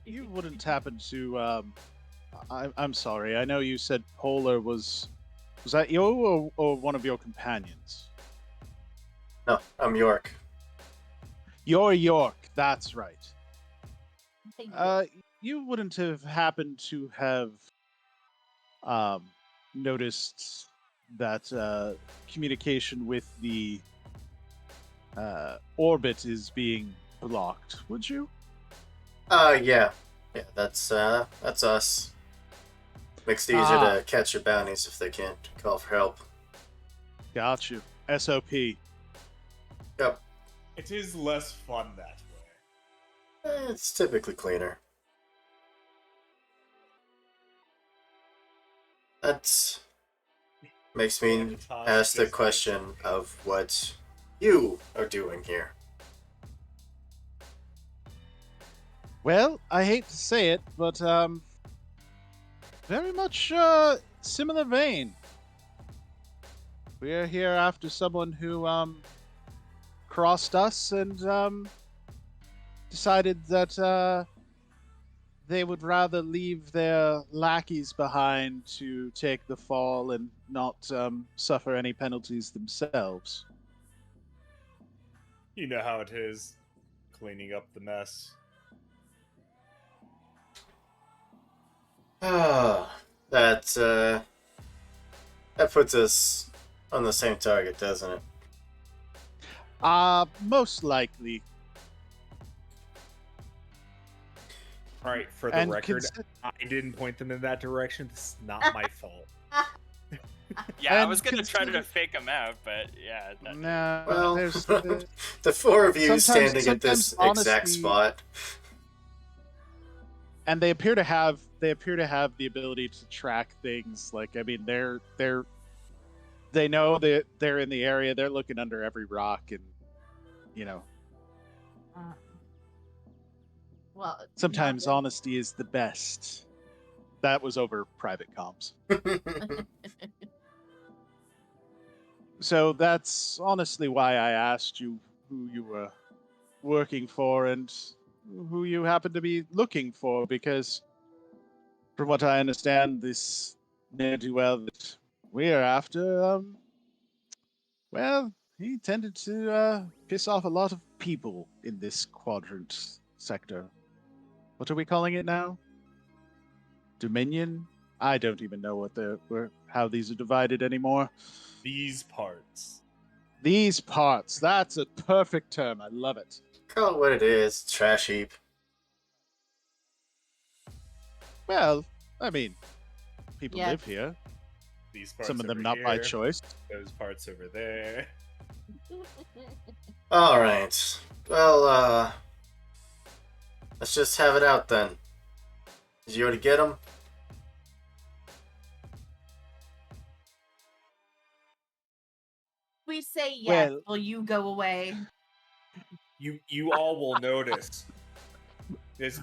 You wouldn't happen to I'm sorry. I know you said Polar was that you or one of your companions? No, I'm York. You're York. That's right. You wouldn't have happened to have noticed that communication with the orbit is being blocked, would you? Yeah, that's us. Makes it easier to catch your bounties if they can't call for help. Got you. SOP. Yep. It is less fun that way. It's typically cleaner. That makes me ask the question of what you are doing here. Well, I hate to say it, but very much similar vein. We are here after someone who crossed us and decided that they would rather leave their lackeys behind to take the fall and not suffer any penalties themselves. You know how it is, cleaning up the mess. That puts us on the same target, doesn't it? Most likely. Alright, for the record, I didn't point them in that direction. This is not my fault. Yeah, I was gonna try to fake them out, but yeah. No, well, there's the four of you standing at this exact spot, and they appear to have the ability to track things. Like, I mean, they know that they're in the area. They're looking under every rock, and you know. Well, sometimes honesty is the best. That was over private comms. So that's honestly why I asked you who you were working for and who you happen to be looking for, because from what I understand, this ne'er-do-well that we're after, well, he tended to piss off a lot of people in this quadrant sector. What are we calling it now? Dominion? I don't even know how these are divided anymore. These parts. These parts. That's a perfect term. I love it. Call it what it is. Trash heap. Well, I mean, people live here. These parts some of them over not here, by choice. Those parts over there. All right. Well, let's just have it out then. Did you already get them? We say yes. Well- Will you go away? You all will notice this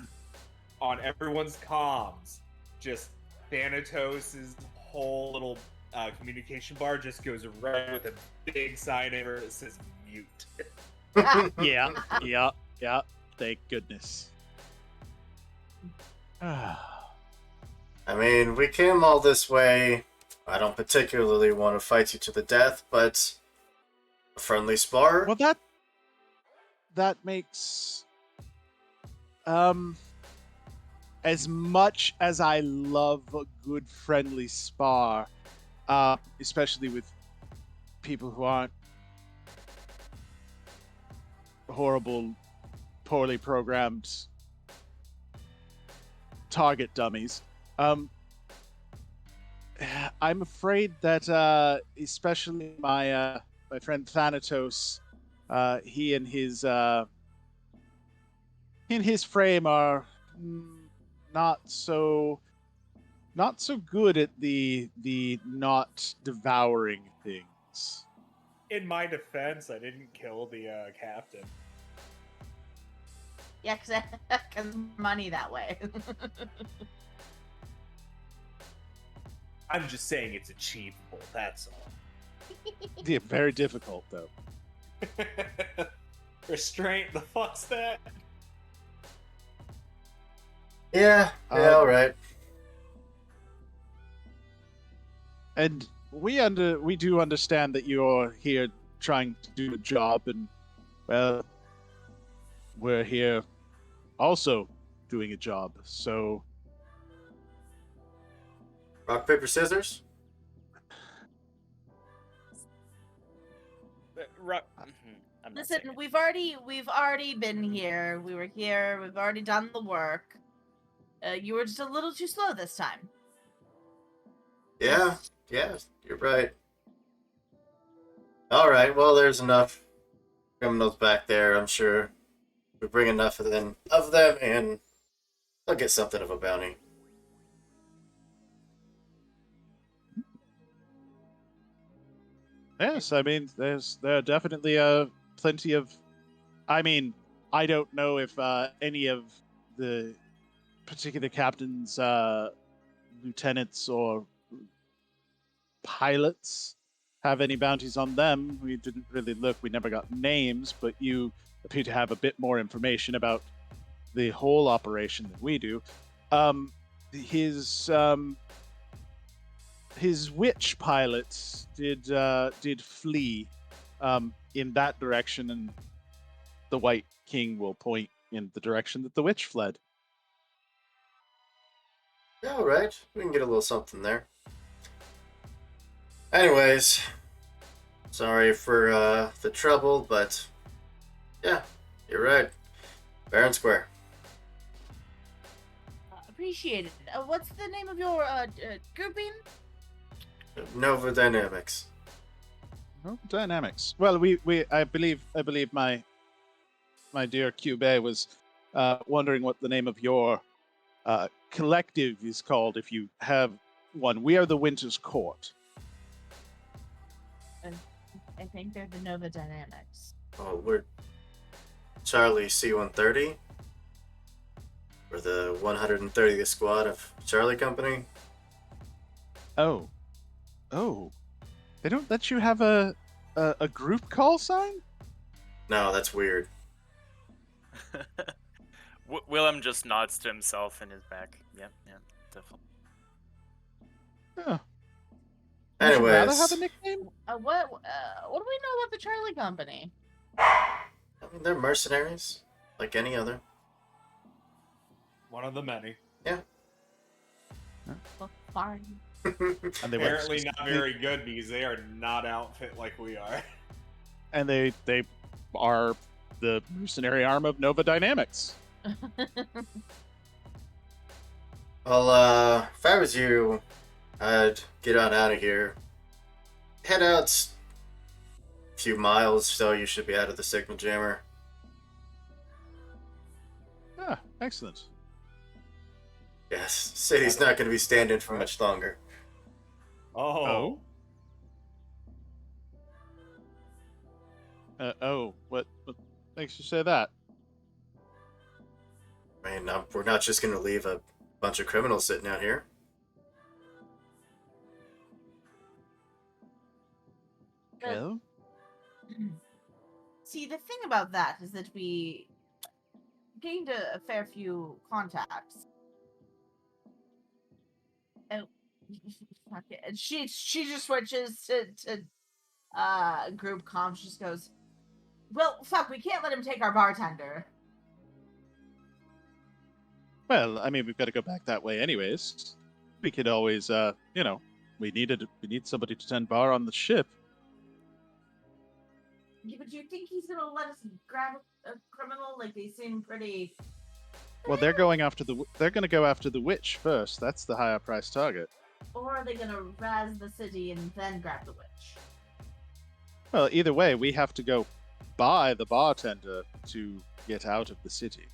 on everyone's comms. Just Thanatos' whole little communication bar just goes red with a big sign over it that says mute. Yeah. Thank goodness. I mean, we came all this way. I don't particularly want to fight you to the death, but a friendly spar? Well, that makes as much as I love a good friendly spar, especially with people who aren't horrible, poorly programmed target dummies. I'm afraid that especially my friend Thanatos, he and his frame are not so good at the not devouring things. In my defense, I didn't kill the captain. Yeah, because money that way. I'm just saying it's achievable, that's all. Yeah, very difficult, though. Restraint, the fuck's that? Yeah, alright. And we do understand that you're here trying to do a job, and, well, we're here also doing a job, so... Rock, paper, scissors? Listen, we've already been here. We were here. We've already done the work. You were just a little too slow this time. Yeah, you're right. Alright, well, there's enough criminals back there, I'm sure. We bring enough of them, and they'll get something of a bounty. Yes, I mean, there are definitely plenty of... I mean, I don't know if any of the particular captains, lieutenants, or pilots have any bounties on them. We didn't really look. We never got names, but you appear to have a bit more information about the whole operation than we do. His witch pilot did flee in that direction, and the White King will point in the direction that the witch fled. Yeah, alright. We can get a little something there. Anyways, sorry for the trouble, but yeah, you're right. Baron Square. Appreciate it. What's the name of your grouping? Nova Dynamics. Nova Dynamics. Well, I believe my dear Cube was wondering what the name of your collective is called, if you have one. We are the Winter's Court. I think they're the Nova Dynamics. Oh, we're Charlie C-130. We're the 130th squad of Charlie Company. Oh. They don't let you have a group call sign? No, that's weird. Willem just nods to himself in his back. Yeah, definitely. Yeah. Anyways. Would you rather have a nickname? What do we know about the Charlie Company? I mean, they're mercenaries, like any other. One of the many. Yeah. Well, fine. And they apparently not very good because they are not outfit like we are. And they are the mercenary arm of Nova Dynamics. Well, if I was you, I'd get on out of here. Head out a few miles, so you should be out of the signal jammer. Ah, excellent. Yes, city's not going to be standing for much longer. Oh. What makes you say that? I mean, we're not just going to leave a bunch of criminals sitting out here. Well? See, the thing about that is that we gained a fair few contacts. Oh, okay. And she just switches to group comms. She just goes, "Well, fuck, we can't let him take our bartender." Well, I mean, we've got to go back that way anyways. We could always, we need somebody to tend bar on the ship. Yeah, but do you think he's gonna let us grab a criminal? Like, they seem pretty. Well, they're going to go after the witch first. That's the higher price target. Or are they gonna razz the city and then grab the witch? Well, either way, we have to go buy the bartender to get out of the city.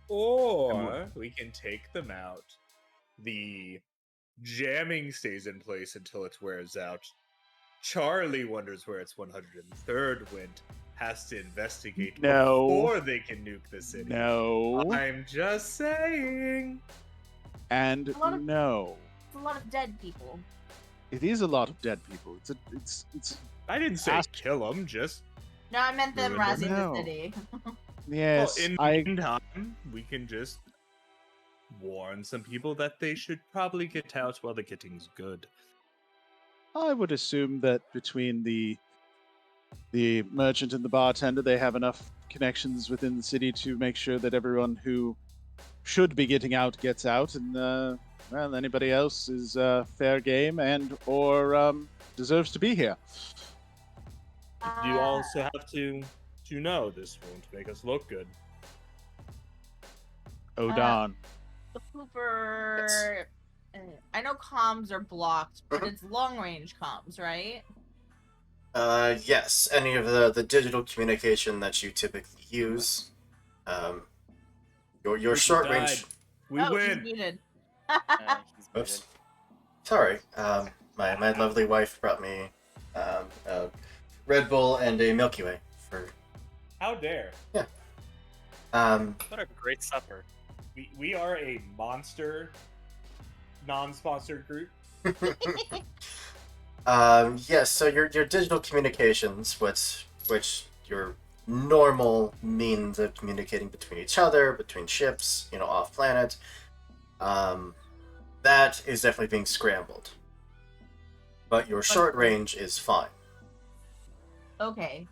Or we can take them out. The jamming stays in place until it wears out. Charlie wonders where its 103rd went, has to investigate before they can nuke the city. No. I'm just saying. And no. It's a lot of dead people. It is a lot of dead people. It's. I didn't say kill them, just. No, I meant them ruin them. razzing No. the city. Yes, Well, in the meantime, we can just warn some people that they should probably get out while the getting's good. I would assume that between the merchant and the bartender, they have enough connections within the city to make sure that everyone who should be getting out gets out, and well, anybody else is fair game and or deserves to be here. You also have to know this won't make us look good. Oh darn! Cooper, I know comms are blocked, but it's long range comms, right? Yes. Any of the digital communication that you typically use. Your short range. We win. He's muted. Oops. Sorry. My lovely wife brought me a Red Bull and a Milky Way for. How dare? Yeah. What a great supper. We are a monster, non-sponsored group. Yes. So your digital communications, which your normal means of communicating between each other, between ships, off planet, that is definitely being scrambled. But your short range is fine. Okay.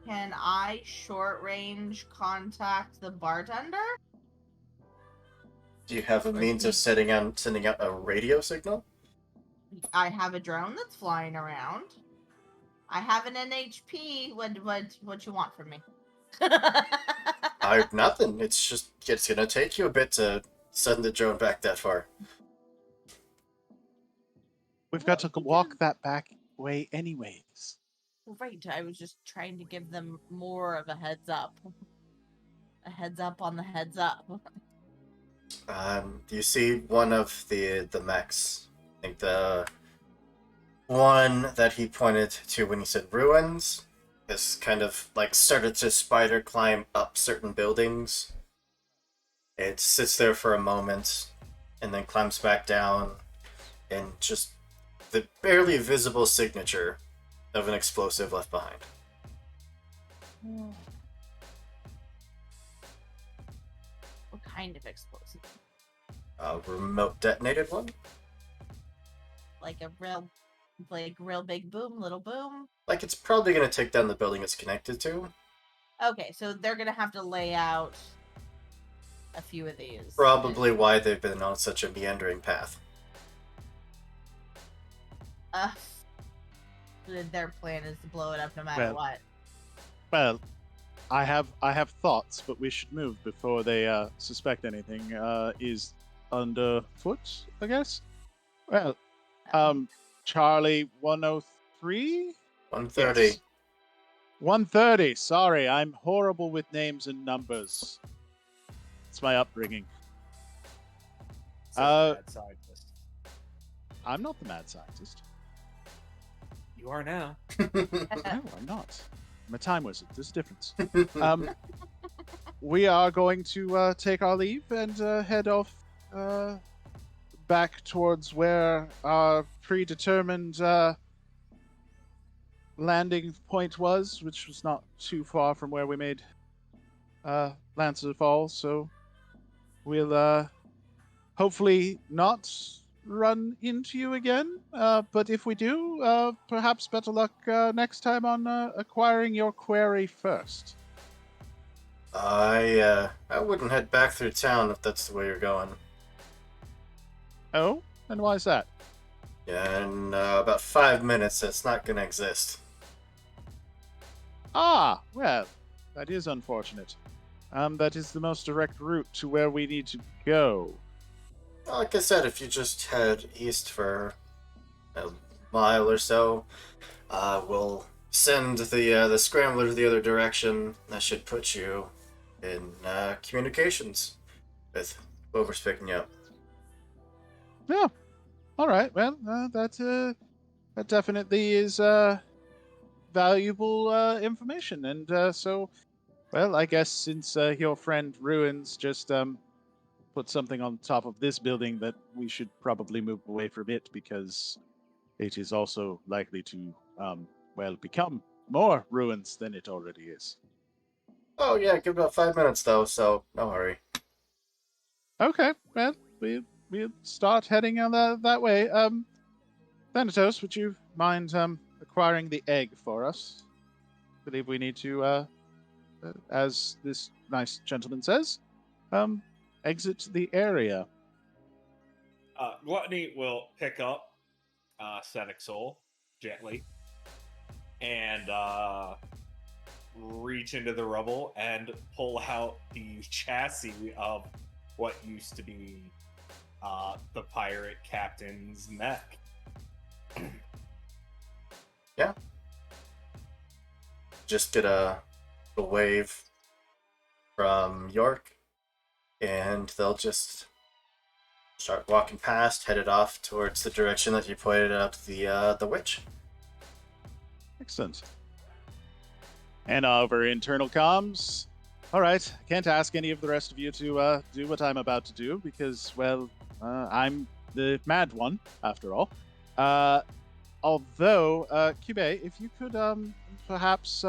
Can I short range contact the bartender? Do you have a means of sending out a radio signal? I have a drone that's flying around. I have an NHP. What you want from me? Nothing. It's gonna take you a bit to send the drone back that far. We've got to walk that back way anyways. Right, I was just trying to give them more of a heads up. A heads up on the heads up. Do you see one of the mechs? I think the one that he pointed to when he said ruins has kind of started to spider climb up certain buildings. It sits there for a moment and then climbs back down, and just the barely visible signature of an explosive left behind. What kind of explosive? A remote detonated one? Like a real big boom, little boom? It's probably going to take down the building it's connected to. Okay, so they're going to have to lay out a few of these. Probably why they've been on such a meandering path. Their plan is to blow it up no matter what. Well, I have thoughts, but we should move before they suspect anything is underfoot, I guess. Well, Charlie 103? 130. Yes. 130. Sorry, I'm horrible with names and numbers. It's my upbringing. Mad scientist. I'm not the mad scientist. You are now. No, I'm not. I'm a time wizard. There's a difference. We are going to take our leave and head off back towards where our predetermined landing point was, which was not too far from where we made Lancer Falls. So we'll hopefully not run into you again. But if we do, perhaps better luck next time on acquiring your quarry first. I wouldn't head back through town if that's the way you're going. Oh? And why is that? Yeah, in about 5 minutes, it's not gonna exist. Ah, well, that is unfortunate. That is the most direct route to where we need to go. Like I said, if you just head east for a mile or so, we'll send the scrambler the other direction. That should put you in communications with whoever's picking you up. Yeah. All right. Well, that definitely is valuable information. And so, well, I guess since your friend Ruins just put something on top of this building, that we should probably move away from it because it is also likely to, become more ruins than it already is. Oh yeah, give about 5 minutes though, so no hurry. Okay. Well, we'll start heading on that way. Thanatos, would you mind acquiring the egg for us? I believe we need to, as this nice gentleman says, exit the area. Gluttony will pick up Static Soul gently and reach into the rubble and pull out the chassis of what used to be the pirate captain's mech. Yeah. Just get a wave from York, and they'll just start walking past, headed off towards the direction that you pointed out the witch. Excellent. And over internal comms. All right, can't ask any of the rest of you to do what I'm about to do because, well, I'm the mad one after all. Although, Cube, if you could perhaps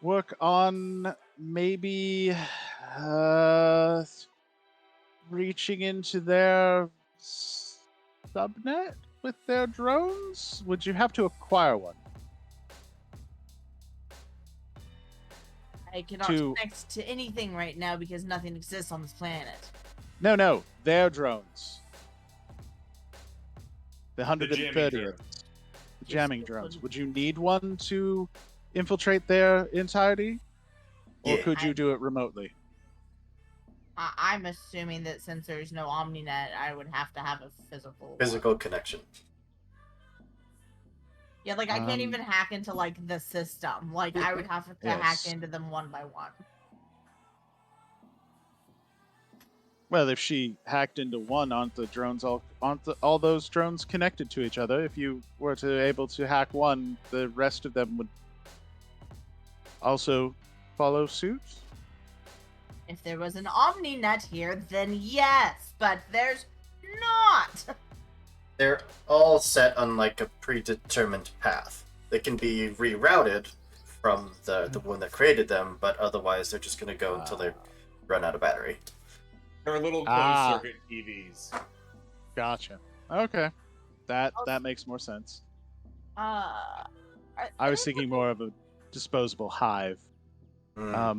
work on maybe reaching into their subnet with their drones, would you have to acquire one? I cannot connect to anything right now because nothing exists on this planet. No, their drones. The 130th. The jamming drones. Would you need one to infiltrate their entirety? Or could you do it remotely? I'm assuming that since there's no OmniNet, I would have to have a physical connection. Yeah, like I can't even hack into like the system. Like I would have to hack into them one by one. Well, if she hacked into one, aren't all those drones connected to each other? If you were able to hack one, the rest of them would also follow suit? If there was an OmniNet here, then yes, but there's not. They're all set on like a predetermined path. They can be rerouted from the one that created them, but otherwise they're just going to go until they run out of battery. They're little closed circuit TVs. Gotcha. Okay, that makes more sense. I was thinking more of a disposable hive. Are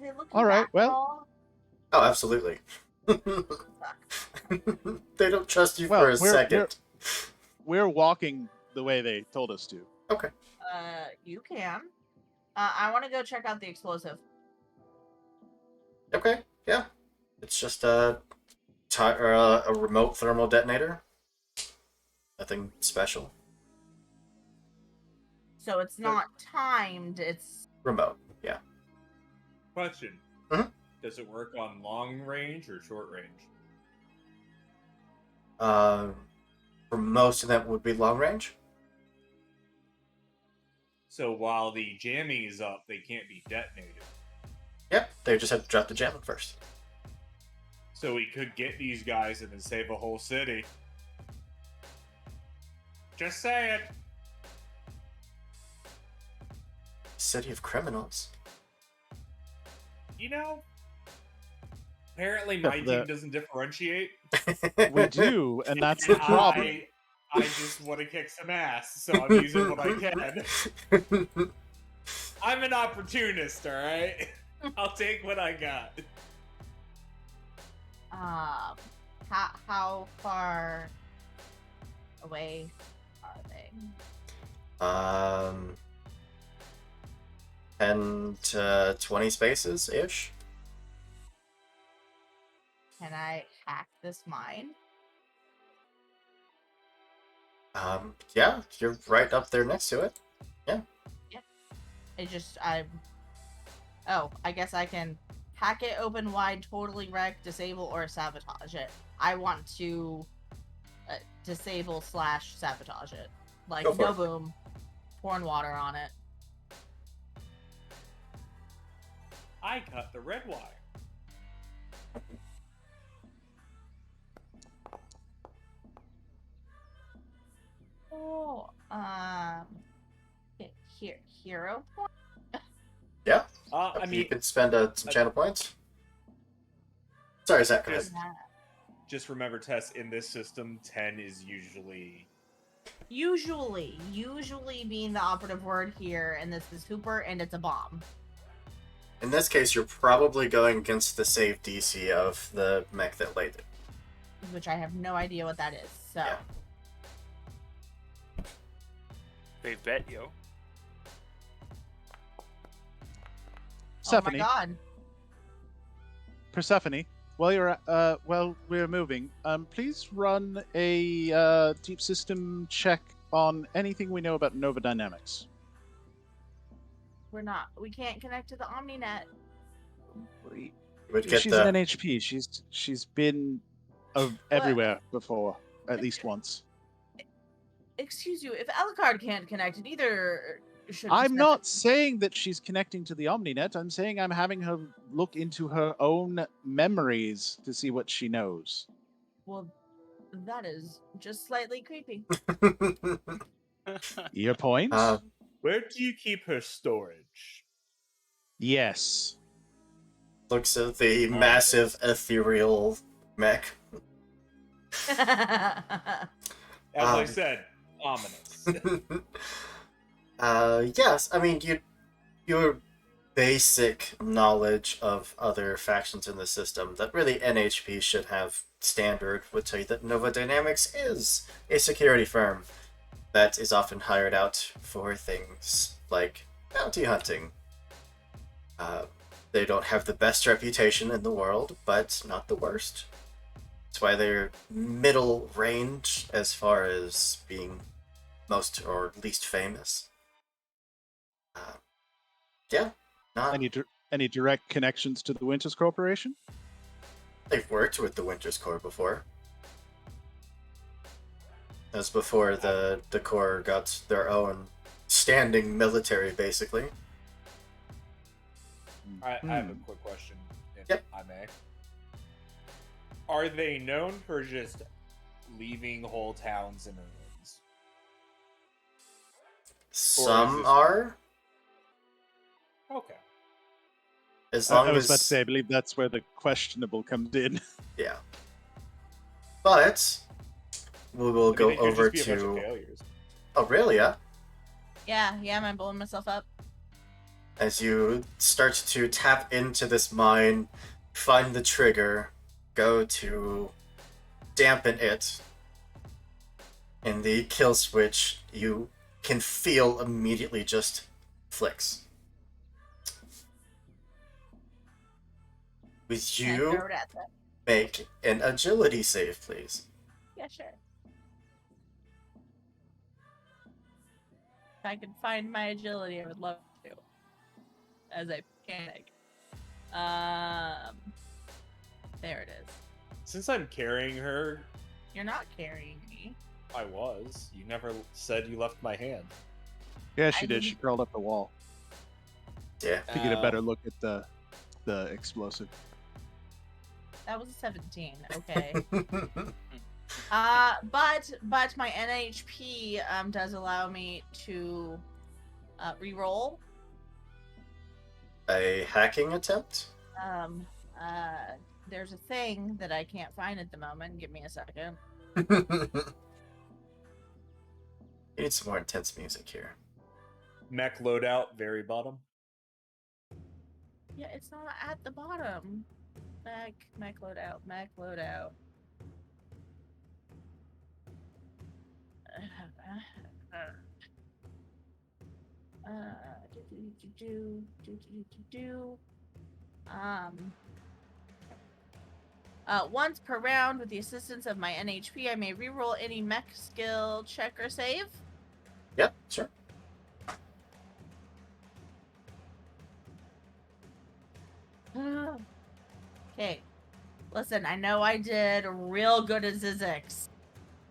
they looking all right. back Well. at all? Oh, absolutely. They don't trust you for a second. We're walking the way they told us to. Okay. You can. I want to go check out the explosive. Okay. Yeah. It's just a remote thermal detonator. Nothing special. So it's not timed. It's remote. Yeah. Question. Does it work on long range or short range? For most of them would be long range. So while the jamming is up, they can't be detonated. Yep, they just have to drop the jamming first. So we could get these guys and then save a whole city. Just saying. City of criminals. You know, apparently my team doesn't differentiate. We do, and that's the problem. I just want to kick some ass, so I'm using what I can. I'm an opportunist, alright? I'll take what I got. How far away are they? 10 to 20 spaces ish. Can I hack this mine? Yeah, you're right up there next to it. Yeah. Oh, I guess I can hack it open wide, totally wreck, disable, or sabotage it. I want to disable / sabotage it. Like, no boom, pouring water on it. I cut the red wire. Oh, hero point? Yeah. I mean, you could spend some channel points. Sorry, Zach, go ahead. Just remember, Tess, in this system, 10 is usually being the operative word here, and this is Hooper, and it's a bomb. In this case, you're probably going against the save DC of the mech that laid it. Which I have no idea what that is, so. Yeah. They bet, yo. Oh Persephone. my god. Persephone, while we're moving, please run a deep system check on anything we know about Nova Dynamics. We can't connect to the OmniNet. She's an NHP. She's been everywhere before, at least once. Excuse you, if Alucard can't connect, neither should. I'm not saying that she's connecting to the OmniNet. I'm saying I'm having her look into her own memories to see what she knows. Well, that is just slightly creepy. Your point? Where do you keep her storage? Yes. Looks at the massive ethereal mech. As I said, ominous. Yes, I mean, your basic knowledge of other factions in the system that really NHP should have standard would tell you that Nova Dynamics is a security firm that is often hired out for things like bounty hunting. They don't have the best reputation in the world, but not the worst. That's why they're middle range as far as being most or least famous. Yeah, not any direct connections to the Winters Corporation? They've worked with the Winters Corps before. That was before the Corps got their own standing military, basically. I have a quick question, if I may. Are they known for just leaving whole towns in ruins? Some are. Okay. As long I was as... about to say, I believe that's where the questionable comes in. Yeah. But we will go it could over just be a bunch of to... failures. Oh, really? Yeah? Yeah, I'm blowing myself up. As you start to tap into this mine, find the trigger, go to dampen it, and the kill switch you can feel immediately just flicks. Would you make an agility save, please? Yeah, sure. If I could find my agility, I would love to. As I panic. There it is. Since I'm carrying her... You're not carrying me. I was. You never said you left my hand. Yeah, she did. She crawled up the wall. Yeah. To get a better look at the explosive. That was a 17. Okay. But my NHP does allow me to re-roll. A hacking attempt? Um, there's a thing that I can't find at the moment. Give me a second. You need some more intense music here. Mech loadout, very bottom. Yeah, it's not at the bottom. Mech loadout. Once per round, with the assistance of my NHP, I may reroll any mech skill check or save. Yep, sure. Okay. Listen, I know I did real good at Zizix,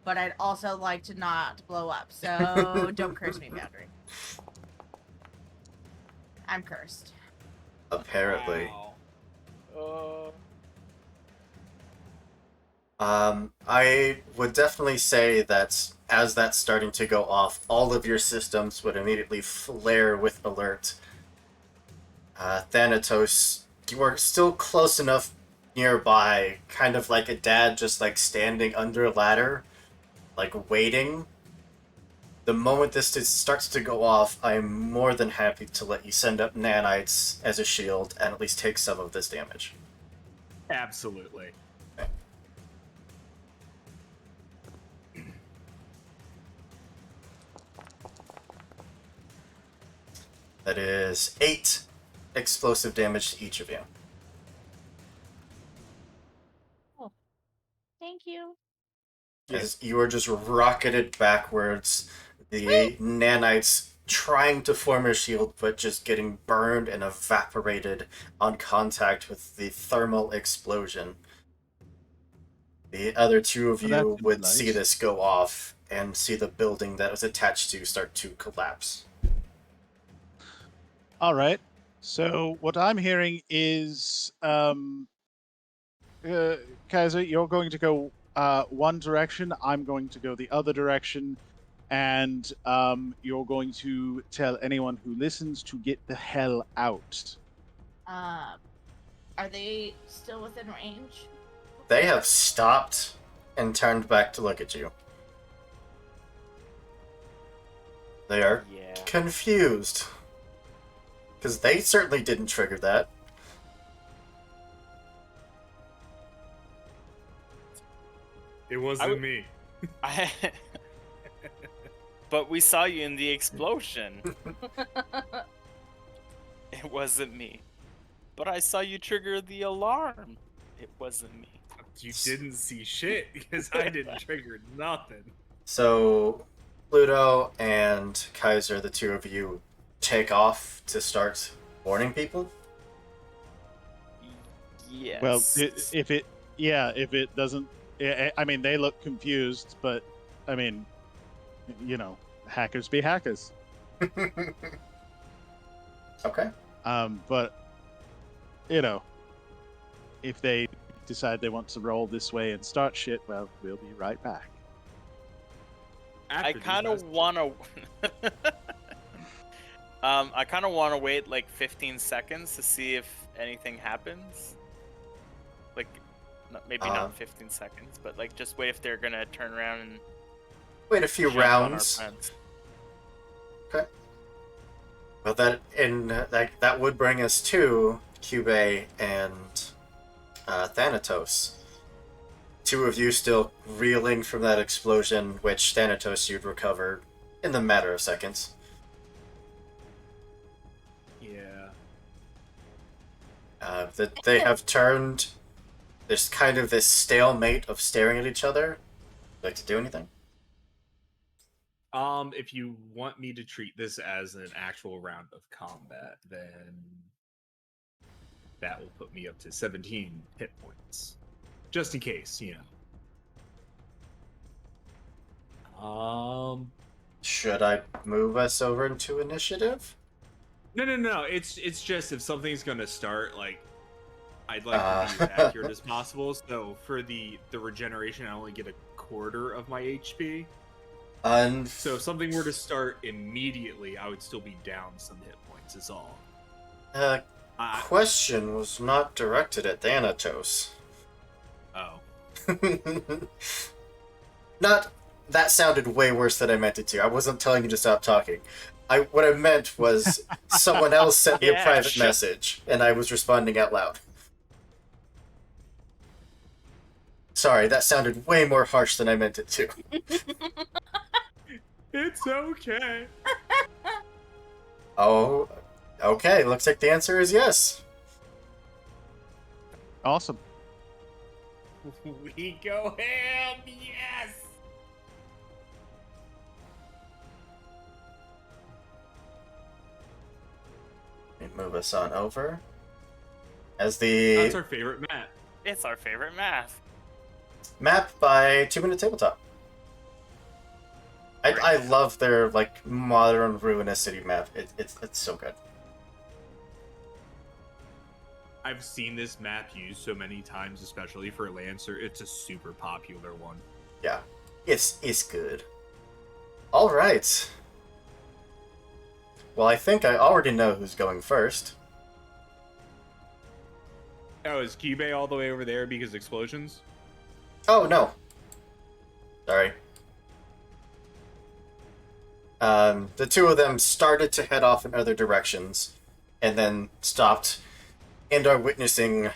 but I'd also like to not blow up, so don't curse me, Boundary. I'm cursed. Apparently. Wow. I would definitely say that as that's starting to go off, all of your systems would immediately flare with alert. Thanatos, you are still close enough nearby, kind of like a dad just like standing under a ladder, like waiting. The moment this starts to go off, I'm more than happy to let you send up nanites as a shield and at least take some of this damage. Absolutely. That is 8 explosive damage to each of you. Oh, thank you. As you are just rocketed backwards, the nanites trying to form a shield, but just getting burned and evaporated on contact with the thermal explosion. The other two of you would see this go off and see the building that was attached to start to collapse. All right. So what I'm hearing is, Kaiser, you're going to go one direction. I'm going to go the other direction, and you're going to tell anyone who listens to get the hell out. Are they still within range? They have stopped and turned back to look at you. They are confused. Because they certainly didn't trigger that. It wasn't me. But we saw you in the explosion. It wasn't me. But I saw you trigger the alarm. It wasn't me. You didn't see shit because I didn't trigger nothing. So, Pluto and Kaiser, the two of you, take off to start warning people? Yes. Well, if it doesn't, I mean, they look confused, but I mean, you know, hackers be hackers. Okay. But you know, if they decide they want to roll this way and start shit, well, we'll be right back. I kind of want to. I kind of want to wait like 15 seconds to see if anything happens. Like, maybe not 15 seconds, but like just wait if they're gonna turn around and wait a few jump on our rounds. friends. Okay. Well, that would bring us to Cube and Thanatos. Two of you still reeling from that explosion, which Thanatos you'd recover in the matter of seconds. Yeah. That they have turned. There's kind of this stalemate of staring at each other. Like to do anything? If you want me to treat this as an actual round of combat, then that will put me up to 17 hit points. Just in case, you know. Should I move us over into initiative? No. It's just if something's gonna start, like, I'd like to be as accurate as possible. So for the regeneration, I only get a quarter of my HP. So if something were to start immediately, I would still be down some hit points. Is all. Question was not directed at Thanatos. Oh. Not. That sounded way worse than I meant it to. I wasn't telling you to stop talking. What I meant was someone else sent me a private message, and I was responding out loud. Sorry, that sounded way more harsh than I meant it to. It's okay. Oh, okay. Looks like the answer is yes. Awesome. We go ham, yes! Move us on over. As the That's our favorite map. It's our favorite map. Map by 2 Minute Tabletop. I love their like modern ruinous city map. It's so good. I've seen this map used so many times, especially for Lancer. It's a super popular one. Yeah, it's good. All right. Well, I think I already know who's going first. Oh, is Cube all the way over there because explosions? Oh, no. Sorry. The two of them started to head off in other directions, and then stopped, and are witnessing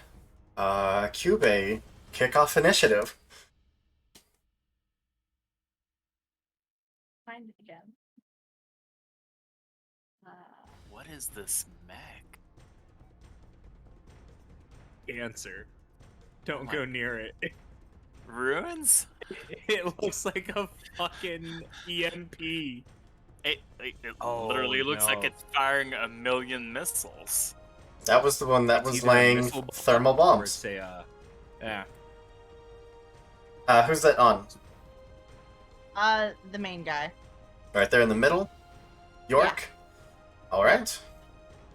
Cube kick off initiative. Find it again. What is this mech? Answer. Don't go near it. Ruins? It looks like a fucking EMP. It literally looks like it's firing a million missiles. That was the one that was laying thermal bombs. Yeah. Who's that on? The main guy. Right there in the middle? York? Yeah. Alright.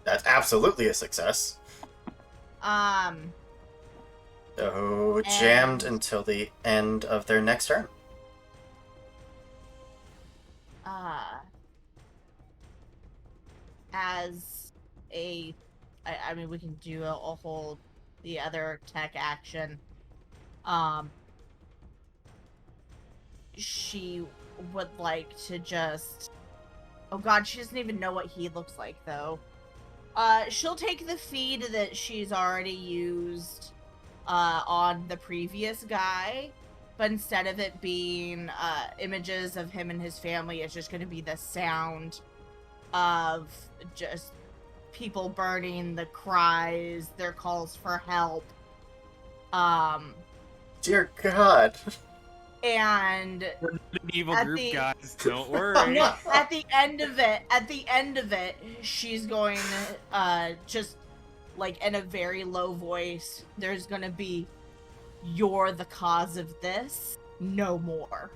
That's absolutely a success. So, jammed until the end of their next turn. As a... I mean, we can do a whole... the other tech action. She would like to just... Oh god, she doesn't even know what he looks like, though. She'll take the feed that she's already used on the previous guy, but instead of it being images of him and his family, it's just going to be the sound of just people burning, the cries, their calls for help. Dear God. And we're an evil group, guys. Don't worry. At the end of it, she's going just like in a very low voice. There's gonna be, "You're the cause of this. No more.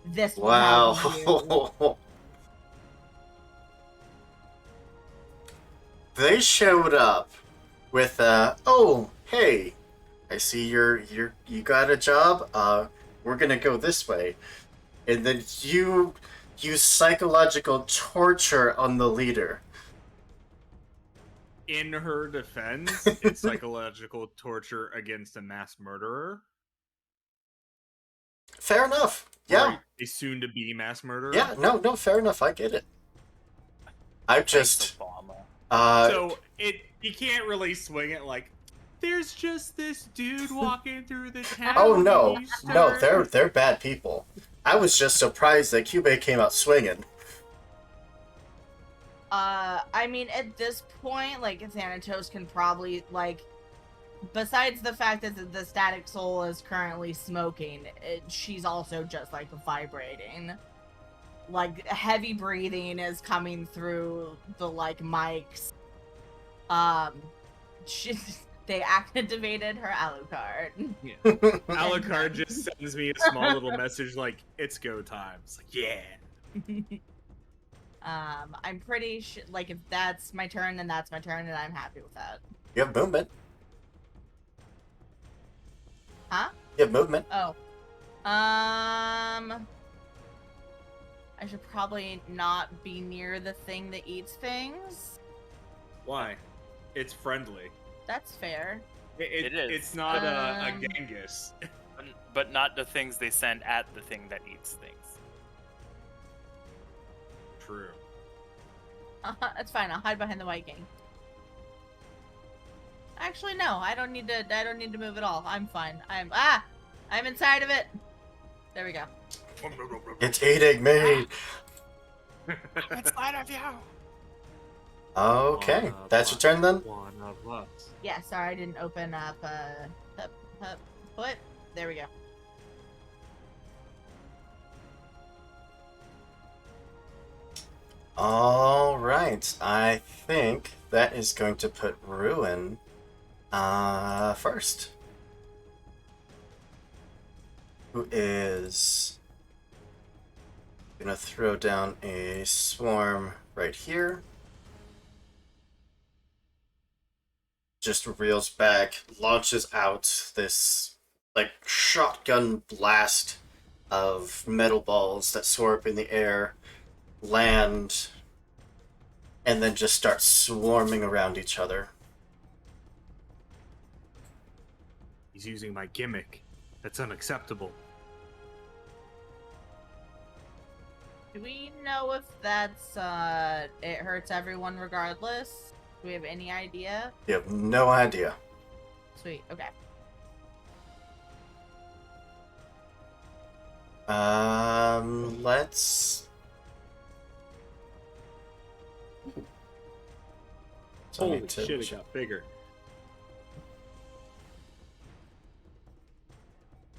This will happen to you." They showed up with oh, hey, I see you got a job. We're gonna go this way, and then you use psychological torture on the leader. In her defense, it's psychological torture against a mass murderer. Fair enough. Yeah. Or a soon-to-be mass murderer. Yeah. No. Fair enough. I get it. I just. So you can't really swing it like. There's just this dude walking through the town. Oh no, they're bad people. I was just surprised that Cube came out swinging. I mean, at this point, like, Thanatos can probably, like, besides the fact that the static soul is currently smoking, she's also just, like, vibrating. Like, heavy breathing is coming through the, like, mics. They activated her Alucard. Yeah. Alucard just sends me a small little message like, "It's go time." It's like, yeah. I'm pretty sure, like, if that's my turn, then that's my turn, and I'm happy with that. You have movement. Huh? You have movement. Oh. I should probably not be near the thing that eats things. Why? It's friendly. That's fair. It is. It's not a Genghis. But not the things they send at the thing that eats things. True. That's fine. I'll hide behind the White King. Actually, no. I don't need to move at all. I'm fine. I'm inside of it. There we go. It's eating me. I'm inside of you. Okay, that's your turn then. One of us. Yeah, sorry, I didn't open up foot. There we go. All right, I think that is going to put Ruin first. Who is gonna throw down a swarm right here. Just reels back, launches out this like shotgun blast of metal balls that soar up in the air, land, and then just start swarming around each other. He's using my gimmick. That's unacceptable. Do we know if that's it hurts everyone regardless? Do we have any idea? You have no idea. Sweet, okay. Let's... Holy shit, it got bigger.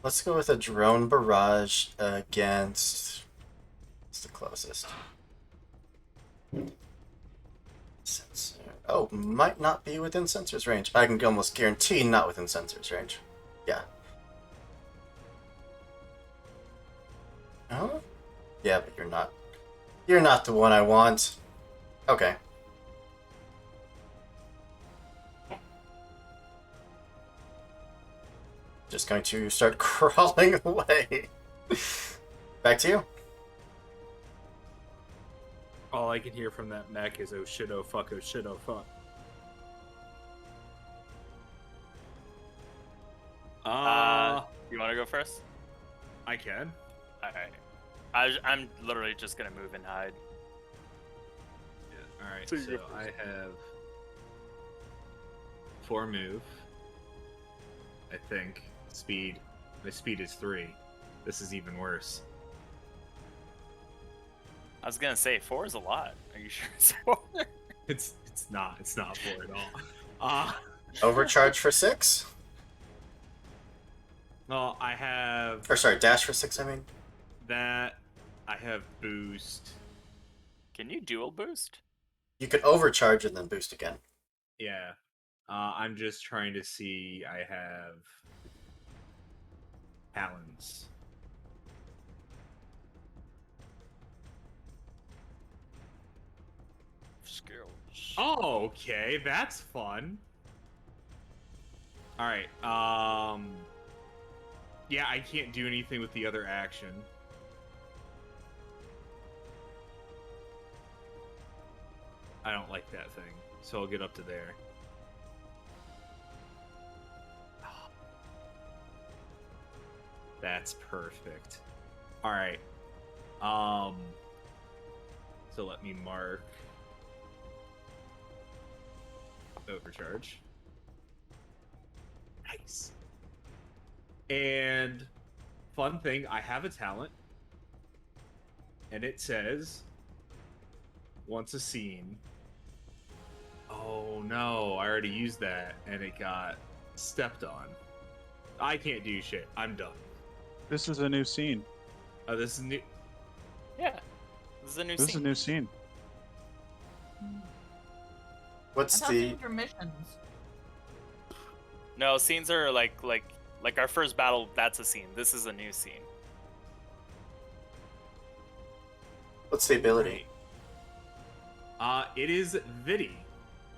Let's go with a drone barrage against... What's the closest? Sensor. Oh, might not be within sensor's range. I can almost guarantee not within sensor's range. Yeah. Oh? Yeah, but you're not. You're not the one I want. Okay. Just going to start crawling away. Back to you. All I can hear from that mech is oh shit, oh fuck, oh shit, oh fuck. You want to go first? I can. Alright. I'm literally just gonna move and hide. Yeah. Alright, so I have 4 move. I think. Speed. My speed is 3. This is even worse. I was gonna say 4 is a lot. Are you sure it's 4? It's not 4 at all. Overcharge for 6? No, I have... Or sorry, dash for 6, I mean. That, I have boost. Can you dual boost? You could overcharge and then boost again. Yeah. I'm just trying to see, I have... Talons. Skills. Oh, okay, that's fun. Alright, yeah, I can't do anything with the other action. I don't like that thing, so I'll get up to there. That's perfect. Alright. So let me mark overcharge. Nice. And fun thing, I have a talent. And it says once a scene. Oh no, I already used that and it got stepped on. I can't do shit. I'm done. This is a new scene. Oh, this is new. Yeah. This is a new This scene. is a new scene. What's I thought the... these were missions. No, scenes are like our first battle, that's a scene. This is a new scene. What's the ability? It is Vidi.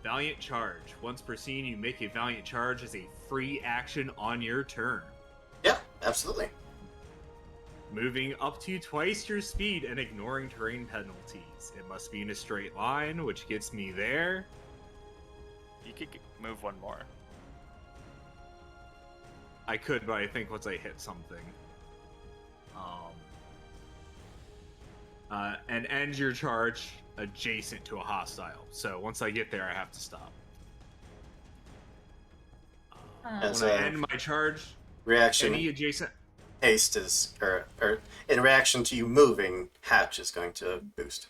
Valiant Charge. Once per scene, you make a Valiant Charge as a free action on your turn. Absolutely. Moving up to twice your speed and ignoring terrain penalties. It must be in a straight line, which gets me there. You could move one more. I could, but I think once I hit something. And end your charge adjacent to a hostile. So once I get there, I have to stop. As When I a end my charge, reaction, any adjacent... haste is, or in reaction to you moving, hatch is going to boost.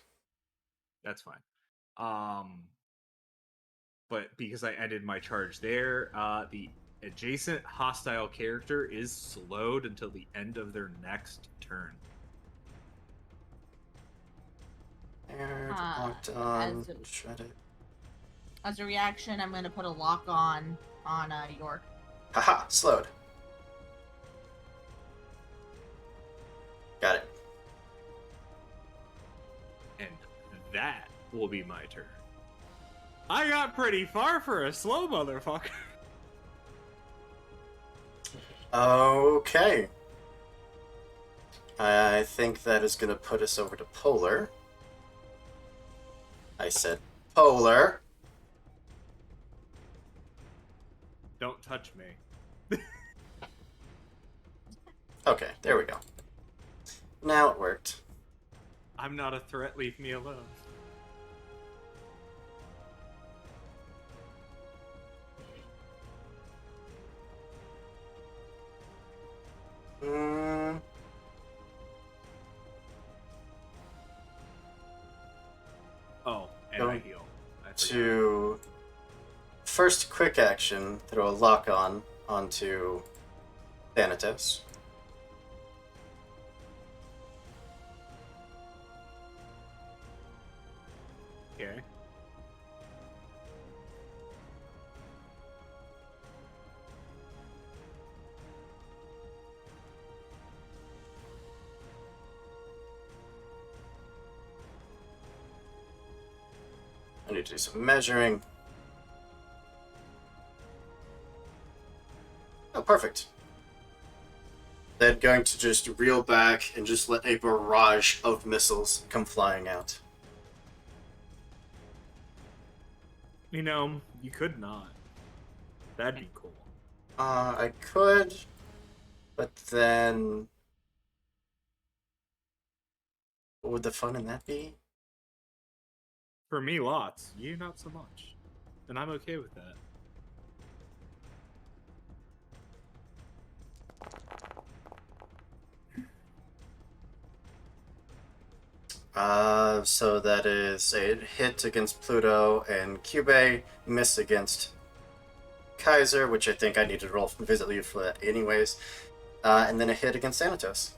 That's fine. But because I ended my charge there, the adjacent hostile character is slowed until the end of their next turn. Locked on, shredded. As a reaction, I'm going to put a lock on York. Haha, slowed. Got it. And that will be my turn. I got pretty far for a slow motherfucker. Okay. I think that is going to put us over to Polar. I said Polar. Don't touch me. Okay, there we go. Now it worked. I'm not a threat, leave me alone. Oh, and I heal. To first quick action, throw a lock on onto Thanatos. Okay. I need to do some measuring. Oh, perfect. Then going to just reel back and just let a barrage of missiles come flying out. You know, you could not. That'd be cool. I could, but then what would the fun in that be? For me, lots. You, not so much. And I'm okay with that. So that is a hit against Pluto and Cube, miss against Kaiser, which I think I need to roll visibly for that anyways, and then a hit against Thanatos.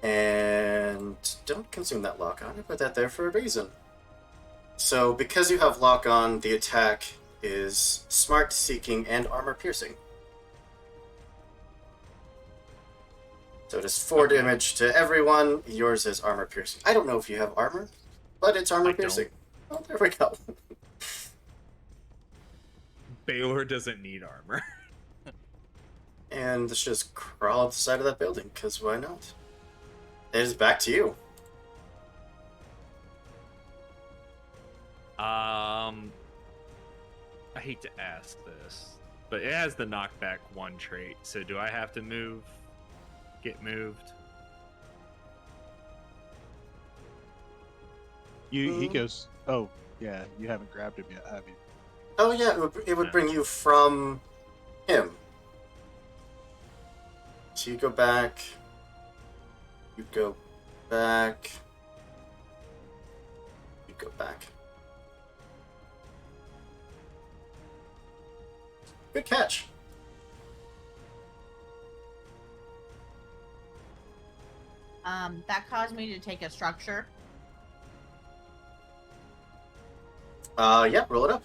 And don't consume that lock on. I put that there for a reason. So because you have lock on, the attack is smart, seeking, and armor piercing. So it is 4 damage to everyone. Yours is armor piercing. I don't know if you have armor, but it's armor piercing. Oh, there we go. Baylor doesn't need armor. And let's just crawl up the side of that building, because why not? It is back to you. I hate to ask this, but it has the knockback 1 trait, so do I have to move? Get moved? He goes. Oh, yeah. You haven't grabbed him yet, have you? Oh yeah, it would bring you from him. So you go back. You go back. You go back. Good catch. That caused me to take a structure. Yeah, roll it up.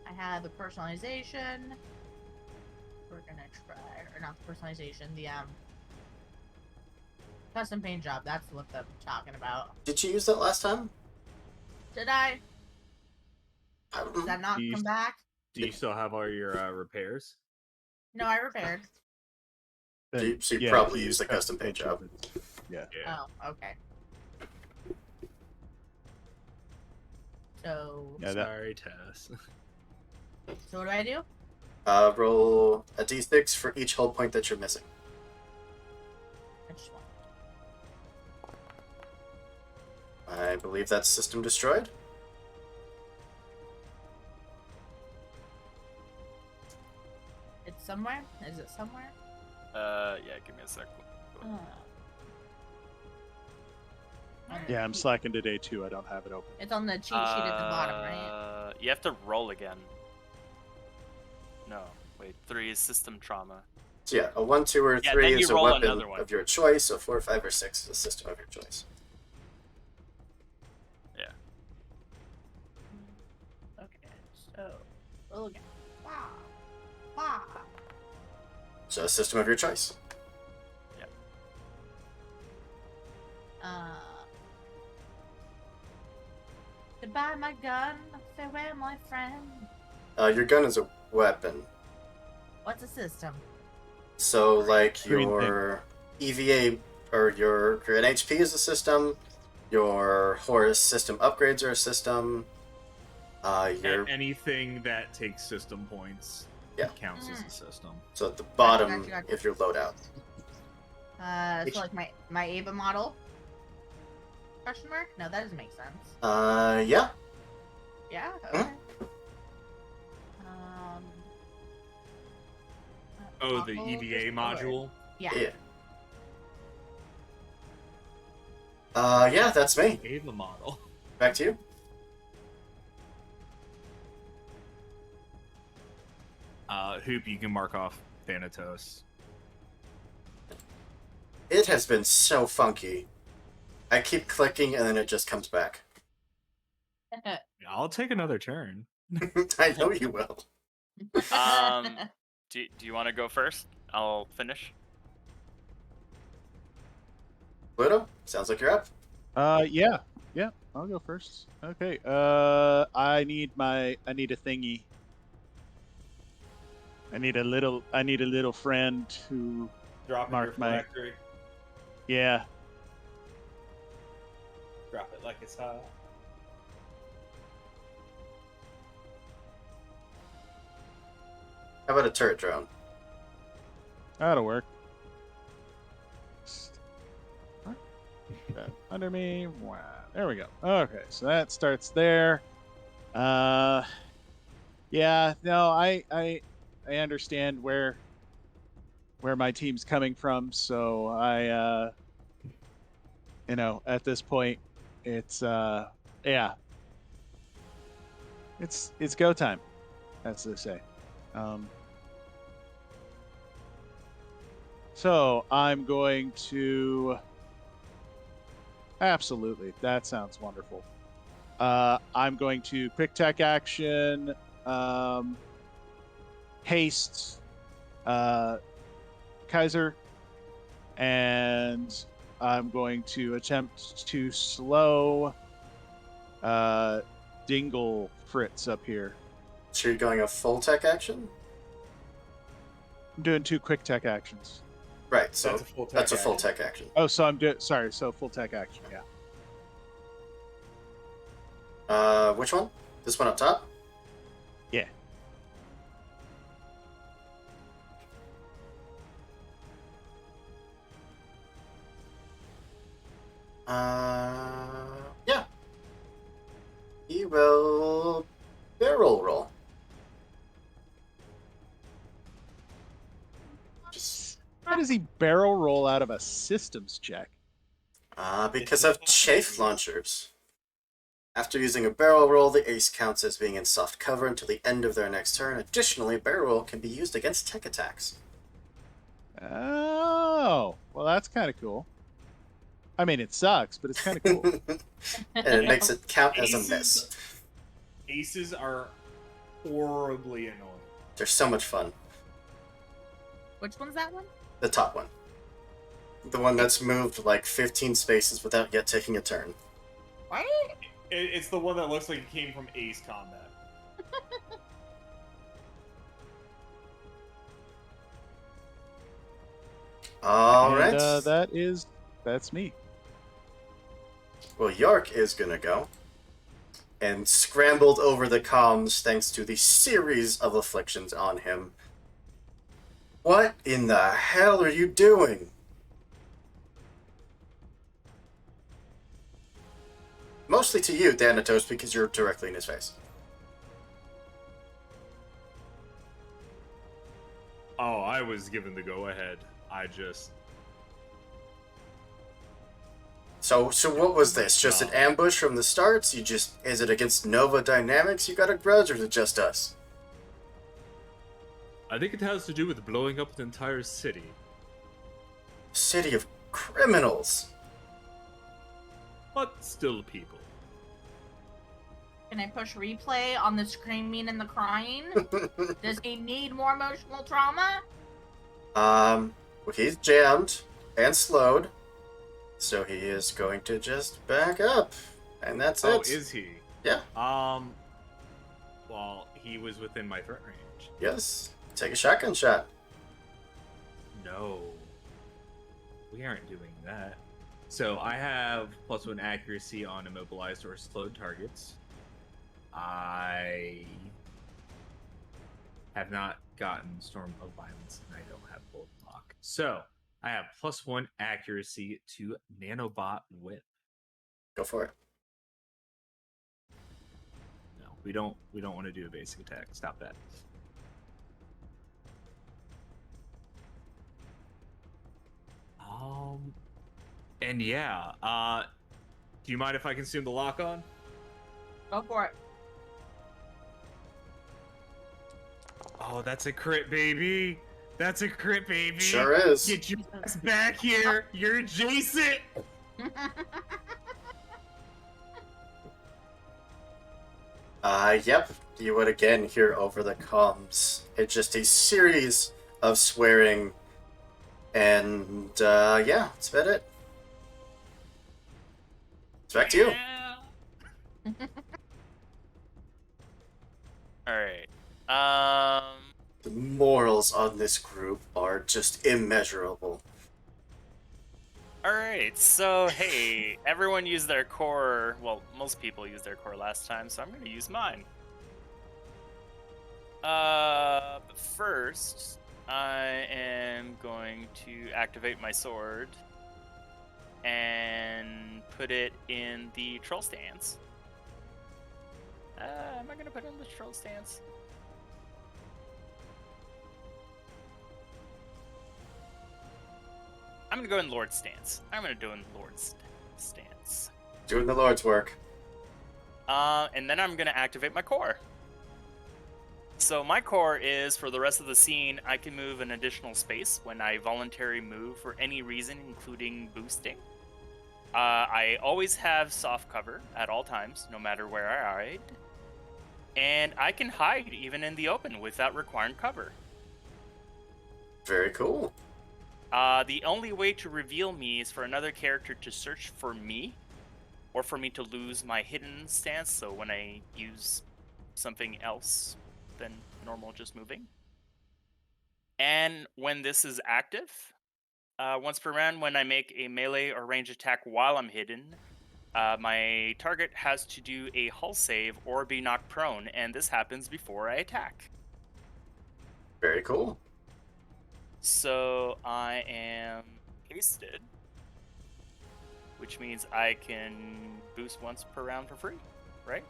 I have the personalization. We're gonna try, or not the personalization, the custom paint job. That's what I'm talking about. Did you use that last time? Did I? Did that not come back? Do you still have all your repairs? No, I repaired. So you probably use the custom paint job. Yeah. Oh, okay. So. Yeah, Sorry, Tess. So what do I do? Roll a d6 for each hull point that you're missing. I just want. I believe that's system destroyed. It's somewhere? Is it somewhere? Yeah, give me a sec. Yeah, I'm slacking today too. I don't have it open. It's on the cheat sheet at the bottom, right? You have to roll again. No, wait. 3 is system trauma. So yeah, a 1, 2, or 3 then you is a roll weapon another one. of your choice. So 4, 5, or 6 is a system of your choice. Yeah. Okay, so roll again. Wow. So a system of your choice. Goodbye, my gun. Farewell, my friend. Your gun is a weapon. What's a system? So like Green your EVA or your NHP is a system. Your Horus system upgrades are a system. Your Anything that takes system points counts as a system. So at the bottom, Gotcha. if your loadout. So like my Ava model? Question mark? No, that doesn't make sense. Yeah. Yeah? Okay. Oh, the EVA module? Yeah. Yeah, that's me. Ava model. Back to you. Hoop, you can mark off Thanatos. It has been so funky. I keep clicking and then it just comes back. I'll take another turn. I know you will. Do you want to go first? I'll finish. Pluto, sounds like you're up. Yeah, I'll go first. Okay. I need a thingy. I need a little friend who Drop in mark your my. phylactery. Yeah. Drop it like it's hot. How about a turret drone? That'll work. Under me. Wow. There we go. Okay, so that starts there. Yeah. No, I understand where my team's coming from. So I, at this point, it's yeah. It's go time, as they say. So I'm going to. Absolutely, that sounds wonderful. I'm going to quick tech action, haste, Kaiser, and I'm going to attempt to slow Dingle Fritz up here. So you're going a full tech action? I'm doing 2 quick tech actions. Right, so that's a full tech action. Oh, so I'm doing. Sorry, so full tech action. Yeah. Which one? This one up top? Yeah. Yeah. He will barrel roll. How does he barrel roll out of a systems check? Because of chafe launchers. After using a barrel roll, the ace counts as being in soft cover until the end of their next turn. Additionally, barrel roll can be used against tech attacks. Oh, well, that's kind of cool. I mean, it sucks, but it's kind of cool. And it makes it count as a miss. Aces are horribly annoying. They're so much fun. Which one's that one? The top one. The one that's moved like 15 spaces without yet taking a turn. What? It's the one that looks like it came from Ace Combat. All right. And that's me. Well, York is gonna go. And scrambled over the comms thanks to the series of afflictions on him. What in the hell are you doing? Mostly to you, Thanatos, because you're directly in his face. Oh, I was given the go-ahead. I just... So what was this? Just an ambush from the start? Is it against Nova Dynamics you got a grudge, or is it just us? I think it has to do with blowing up the entire city. City of criminals. But still people. Can I push replay on the screaming and the crying? Does he need more emotional trauma? Well, he's jammed and slowed, so he is going to just back up, and that's it. Oh, is he? Yeah. Well, he was within my threat range. Yes. Take a shotgun shot. No. We aren't doing that. So I have +1 accuracy on immobilized or slowed targets. I have not gotten Storm of Violence, and I don't have Bolt Lock. So I have +1 accuracy to Nanobot Whip. Go for it. No, we don't want to do a basic attack. Stop that. And yeah, do you mind if I consume the lock on? Go for it. Oh, that's a crit, baby. That's a crit, baby. Sure is. Get your ass back here. You're adjacent. Yep. You would again hear over the comms. It's just a series of swearing, and yeah, that's about it. It's back to you. Alright. The morals on this group are just immeasurable. Alright, so hey, everyone used their core. Well, most people used their core last time, so I'm gonna use mine. But first, I am going to activate my sword and put it in the troll stance. Am I gonna put it in the troll stance? I'm gonna go in Lord stance. I'm gonna do in Lord's stance. Doing the Lord's work. And then I'm gonna activate my core. So my core is, for the rest of the scene, I can move an additional space when I voluntarily move for any reason, including boosting. I always have soft cover at all times, no matter where I hide. And I can hide even in the open without requiring cover. Very cool. The only way to reveal me is for another character to search for me, or for me to lose my hidden stance, so when I use something else than normal just moving. And when this is active, once per round, when I make a melee or range attack while I'm hidden, my target has to do a hull save or be knocked prone, and this happens before I attack. Very cool. So I am hasted, which means I can boost once per round for free, right?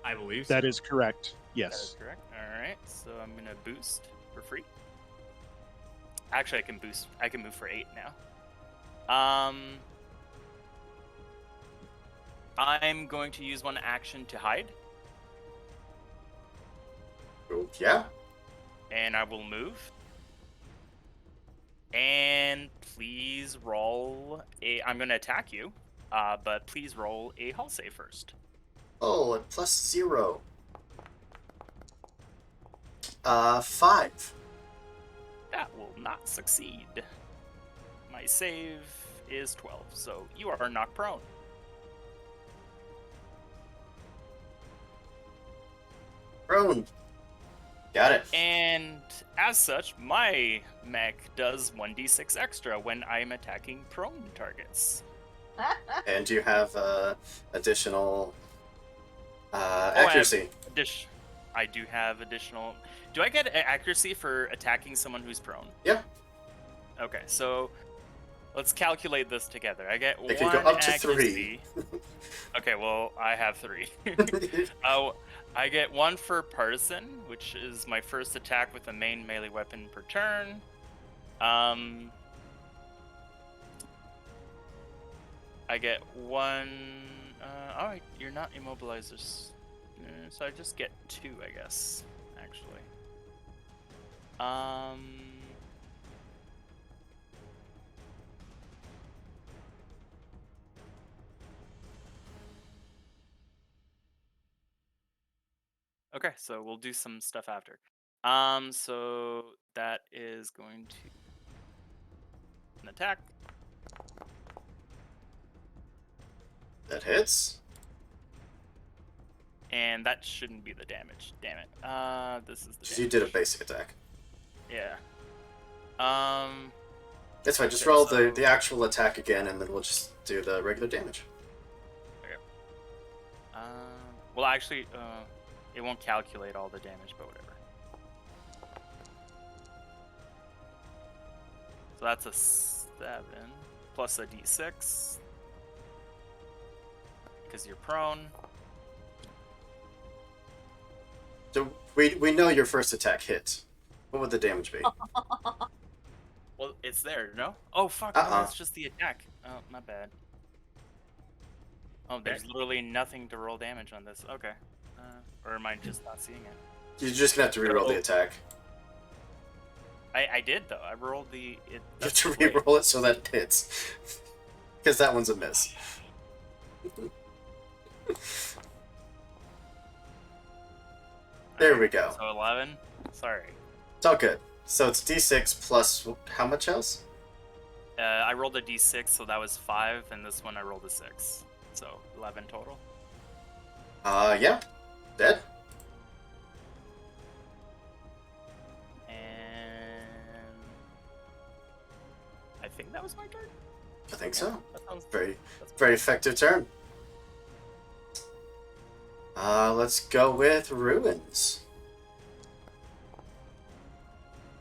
I believe so. That is correct. That Yes. is correct. All right, so I'm gonna boost for free. Actually, I can boost. I can move for 8 now. I'm going to use one action to hide, Yeah. and I will move. And please roll a. I'm gonna attack you, but please roll a hull save first. Oh, at +0. 5. That will not succeed. My save is 12, so you are knocked prone. Prone. Got it. And as such, my mech does 1d6 extra when I'm attacking prone targets. And you have additional accuracy. I do have additional. Do I get accuracy for attacking someone who's prone? Yeah. Okay, so let's calculate this together. I get It one can go up to accuracy. 3. Okay, well, I have 3. I get 1 for partisan, which is my first attack with a main melee weapon per turn. I get 1. Oh, you're not immobilizers, so I just get 2, I guess. Actually. Okay, so we'll do some stuff after. So that is going to an attack. That hits. And that shouldn't be the damage. Damn it. This is the damage. You did a basic attack. Yeah. That's fine. Just roll the actual attack again, and then we'll just do the regular damage. Okay. Well, actually, it won't calculate all the damage, but whatever. So that's a 7 plus a d6 because you're prone. So we know your first attack hit. What would the damage be? Well, it's there, no? Oh, fuck, no, that's just the attack. Oh, my bad. Oh, there's literally nothing to roll damage on this. Okay. Or am I just not seeing it? You're just gonna have to reroll the attack. I did, though. I rolled the... You have to reroll it so that it hits. Because that one's a miss. There we go. So 11? Sorry. It's all good. So it's d6 plus how much else? I rolled a d6, so that was 5, and this one I rolled a 6. So 11 total. Yeah. Dead. And I think that was my turn. I think so. That sounds very effective turn. Let's go with Ruins.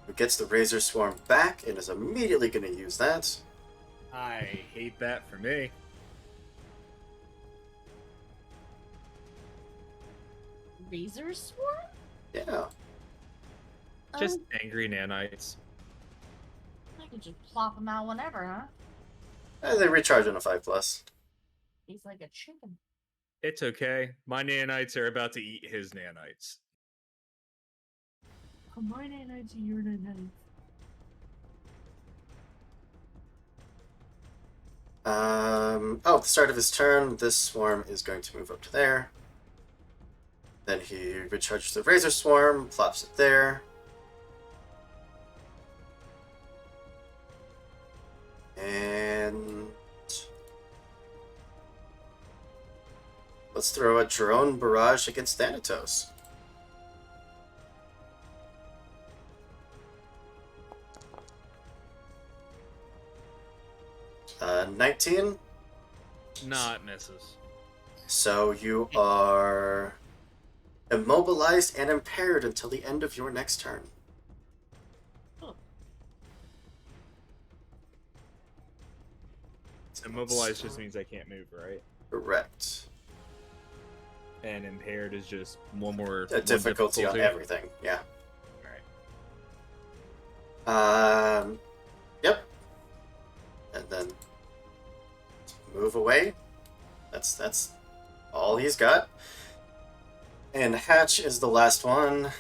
Who gets the Razor Swarm back and is immediately going to use that. I hate that for me. Razor Swarm? Yeah. Just angry nanites. I could just plop him out whenever, huh? They recharge on a 5+. He's like a chicken. It's okay. My nanites are about to eat his nanites. My nanites are your nanites. At the start of his turn, this swarm is going to move up to there. Then he recharges the Razor Swarm, plops it there. And let's throw a Drone Barrage against Thanatos. Uh, 19? Nah, it misses. So you are immobilized and impaired until the end of your next turn. Immobilized just means I can't move, right? Correct. And impaired is just one more difficulty on everything, yeah. Alright. Yep. And then move away. That's all he's got. And Hatch is the last one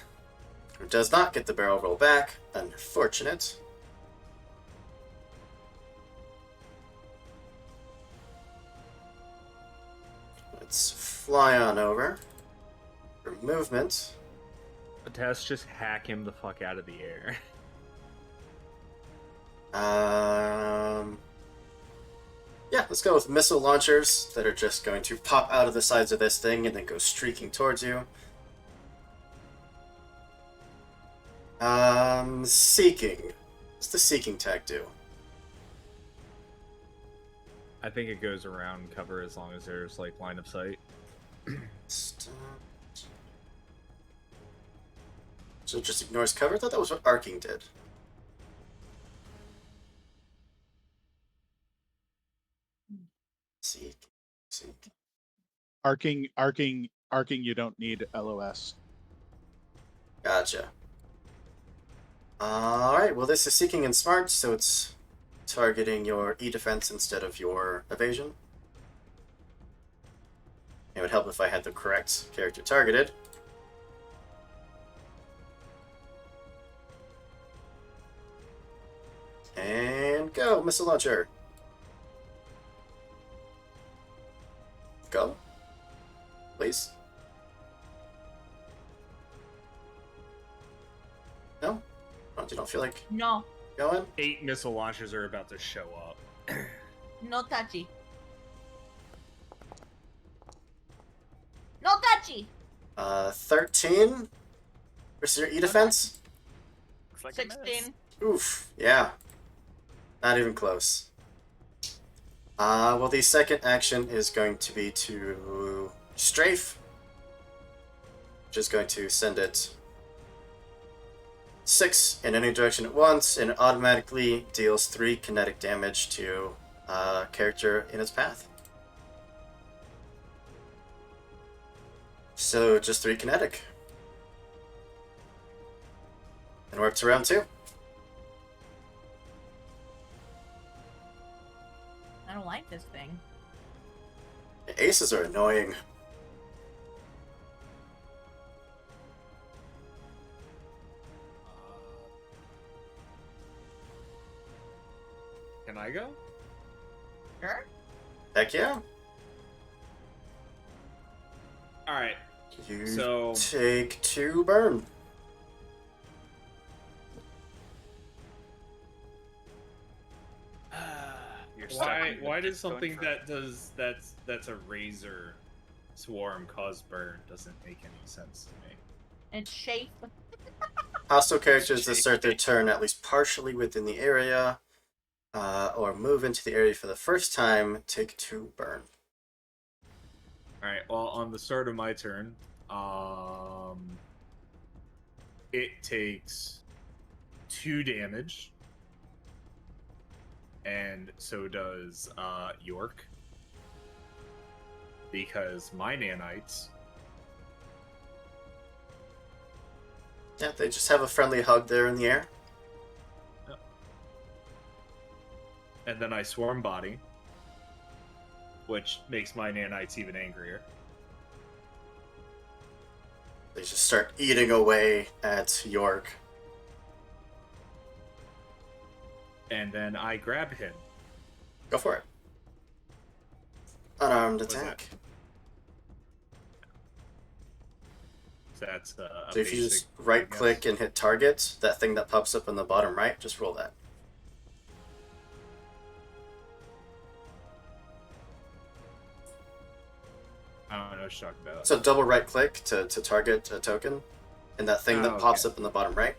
who does not get the barrel roll back. Unfortunate. Let's fly on over. For movement. Tess, just hack him the fuck out of the air. Yeah, let's go with missile launchers that are just going to pop out of the sides of this thing and then go streaking towards you. Seeking. What's the seeking tag do? I think it goes around cover as long as there's like line of sight. So it just ignores cover? I thought that was what arcing did. Seek. Arcing, you don't need LOS. Gotcha. Alright, well this is seeking and smart, so it's targeting your E-defense instead of your evasion. It would help if I had the correct character targeted. And go, missile launcher. Go. Please. No? Oh, you don't feel like No. going? 8 missile launchers are about to show up. No touchy. No touchy. 13 versus your E-defense? 16. Oof, yeah. Not even close. Well, the second action is going to be to strafe. Just going to send it 6 in any direction at once, and it automatically deals 3 kinetic damage to a character in its path. So just 3 kinetic. And we're up to round 2. I don't like this thing. The aces are annoying. Can I go? Sure. Heck yeah. Alright. You So take 2 burn. You're stuck. Why does Going something for- that's a razor swarm cause burn doesn't make any sense to me? It's shape. Hostile characters assert their turn at least partially within the area, or move into the area for the first time, take 2 burn. Alright, well on the start of my turn, it takes 2 damage. And so does York. Because my nanites. Yeah, they just have a friendly hug there in the air. Yep. And then I swarm body, which makes my nanites even angrier. They just start eating away at York. And then I grab him. Go for it. Unarmed What's attack. So that's a So if you basic, just right I guess. click and hit target, that thing that pops up on the bottom right, just roll that. I don't know what you're talking about. So double right click to target a token, and that thing Oh, that pops okay. up in the bottom right.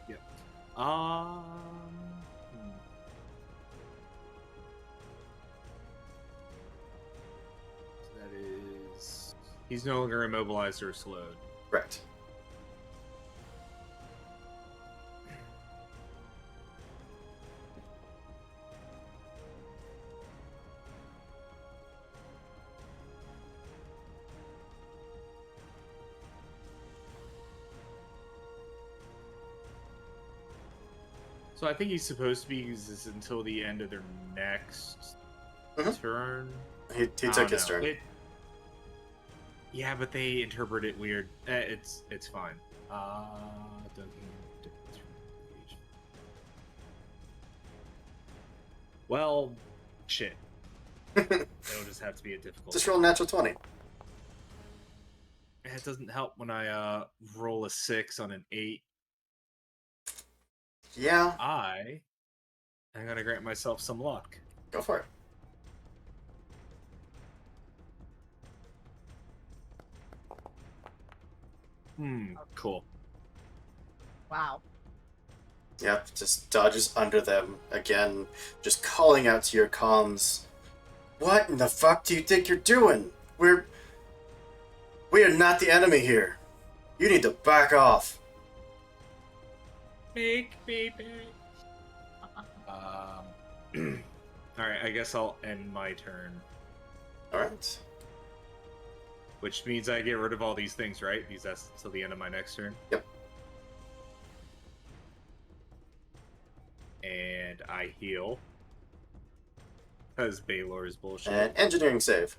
Yep. Hmm. So that is. He's no longer immobilized or slowed. Correct. So I think he's supposed to be used this until the end of their next turn. He I took don't his know. turn. Yeah, but they interpret it weird. It's fine. Well, shit. It'll just have to be a difficult. Just roll a natural 20. It doesn't help when I roll a 6 on an 8. Yeah. I'm gonna grant myself some luck. Go for it. Cool. Wow. Yep, just dodges under them again, just calling out to your comms. What in the fuck do you think you're doing? We are not the enemy here. You need to back off. Make me big. Alright, I guess I'll end my turn. Alright. Which means I get rid of all these things, right? That's till the end of my next turn. Yep. And I heal. Because Baylor is bullshit. And engineering save.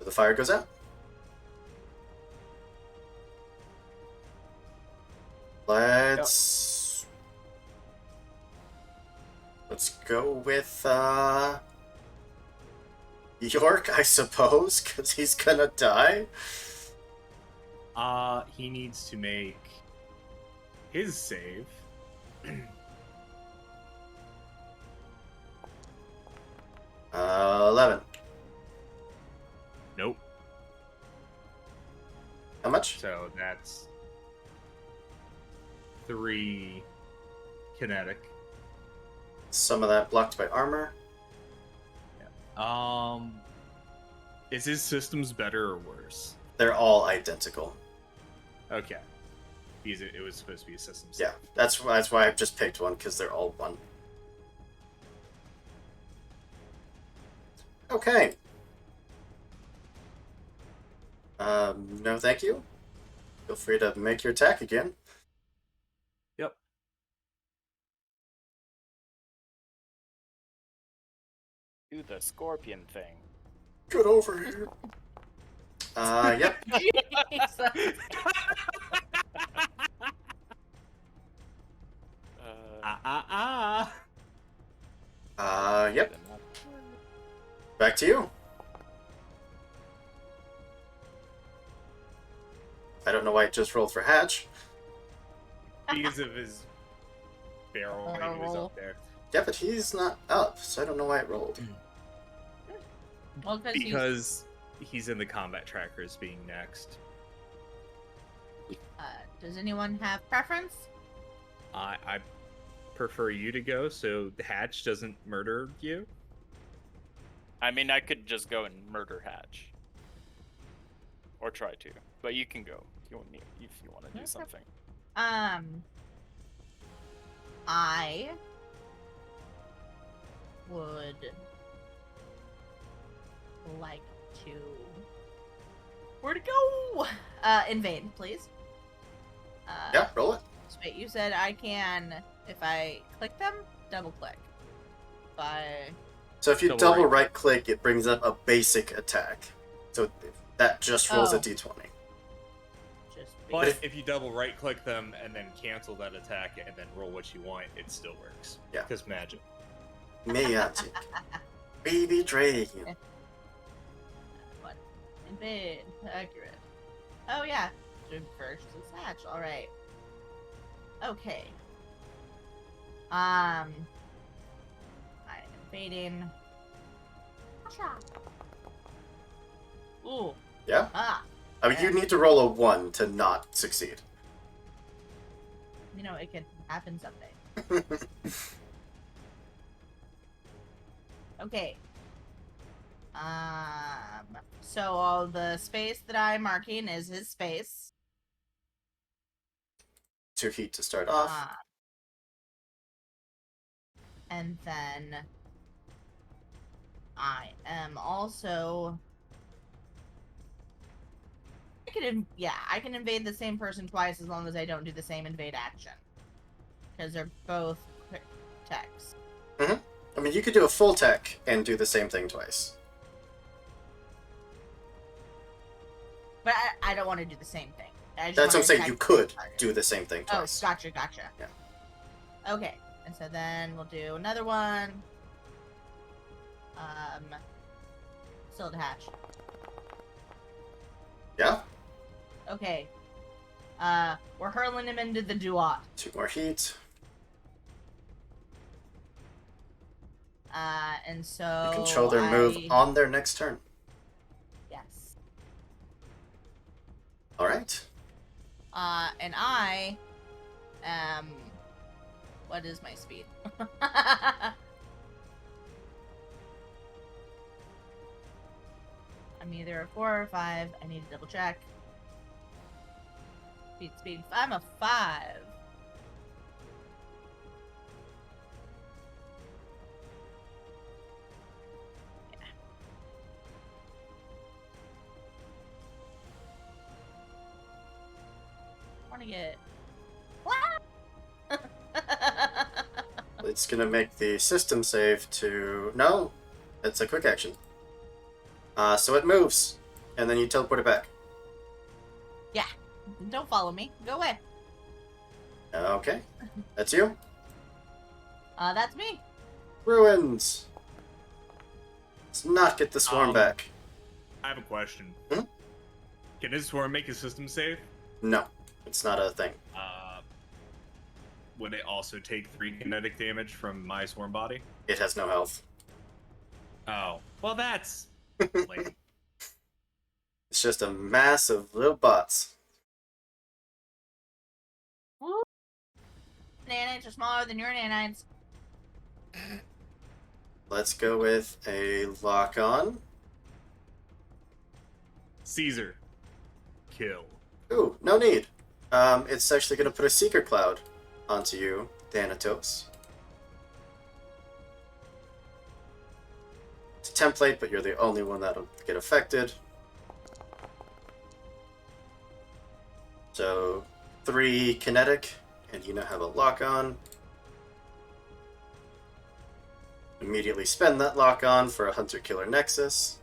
The fire goes out. Let's go with York, I suppose, because he's gonna die. He needs to make his save. 11. Nope. How much? So that's 3 kinetic. Some of that blocked by armor. Is his systems better or worse? They're all identical. Okay. It was supposed to be a system. Yeah, that's why I just picked one, because they're all one. Okay. No thank you. Feel free to make your attack again. Yep. Do the scorpion thing. Get over here. Yep. Yep. Back to you. I don't know why it just rolled for Hatch. Because of his barrel when he was up there. Yeah, but he's not up, so I don't know why it rolled. Well, because he's in the combat trackers being next. Does anyone have preference? I prefer you to go so Hatch doesn't murder you. I mean, I could just go and murder Hatch. Or try to. But you can go if you want to do something. I would like to... Where to go? Invade, please. Yeah, roll it. So wait, you said I can, if I click them, double click. So if you double right click, it brings up a basic attack. So that just rolls a d20. But if you double right click them and then cancel that attack and then roll what you want, it still works. Yeah. Because magic. Magic. Baby dragon. What? Invade. Accurate. Oh yeah. First is Hatch. Alright. Okay. I'm invading. Ooh. Yeah? Ah. I mean, you need to roll a 1 to not succeed. You know, it can happen someday. Okay. So all the space that I'm marking is his space. 2 heat to start off. And then I am also... I can invade the same person twice as long as I don't do the same invade action. Because they're both quick attacks. Mm-hmm. I mean, you could do a full tech and do the same thing twice. But I don't want to do the same thing. That's what I'm saying. You could do the same thing twice. Oh, gotcha. Yeah. Okay. And so then we'll do another one. Still Hatch. Yeah. Okay. We're hurling him into the duat. 2 more heat. And so You control their move on their next turn. Yes. All right. And I am. What is my speed? I'm either a 4 or 5. I need to double check. Speed. I'm a 5. Yeah. I want to get. It's gonna make the system save to... No, it's a quick action. So it moves, and then you teleport it back. Yeah. Don't follow me. Go away. Okay. That's you? That's me. Ruins! Let's not get the swarm back. I have a question. Hmm? Can this swarm make a system save? No, it's not a thing. Would it also take 3 kinetic damage from my swarm body? It has no health. Oh. Well, that's lame. It's just a mass of little bots. Nanites are smaller than your nanites. Let's go with a lock-on. Caesar. Kill. Ooh, no need. It's actually going to put a Seeker Cloud onto you, Thanatos. It's a template, but you're the only one that'll get affected. So, 3 kinetic, and you now have a lock-on. Immediately spend that lock-on for a Hunter-Killer Nexus.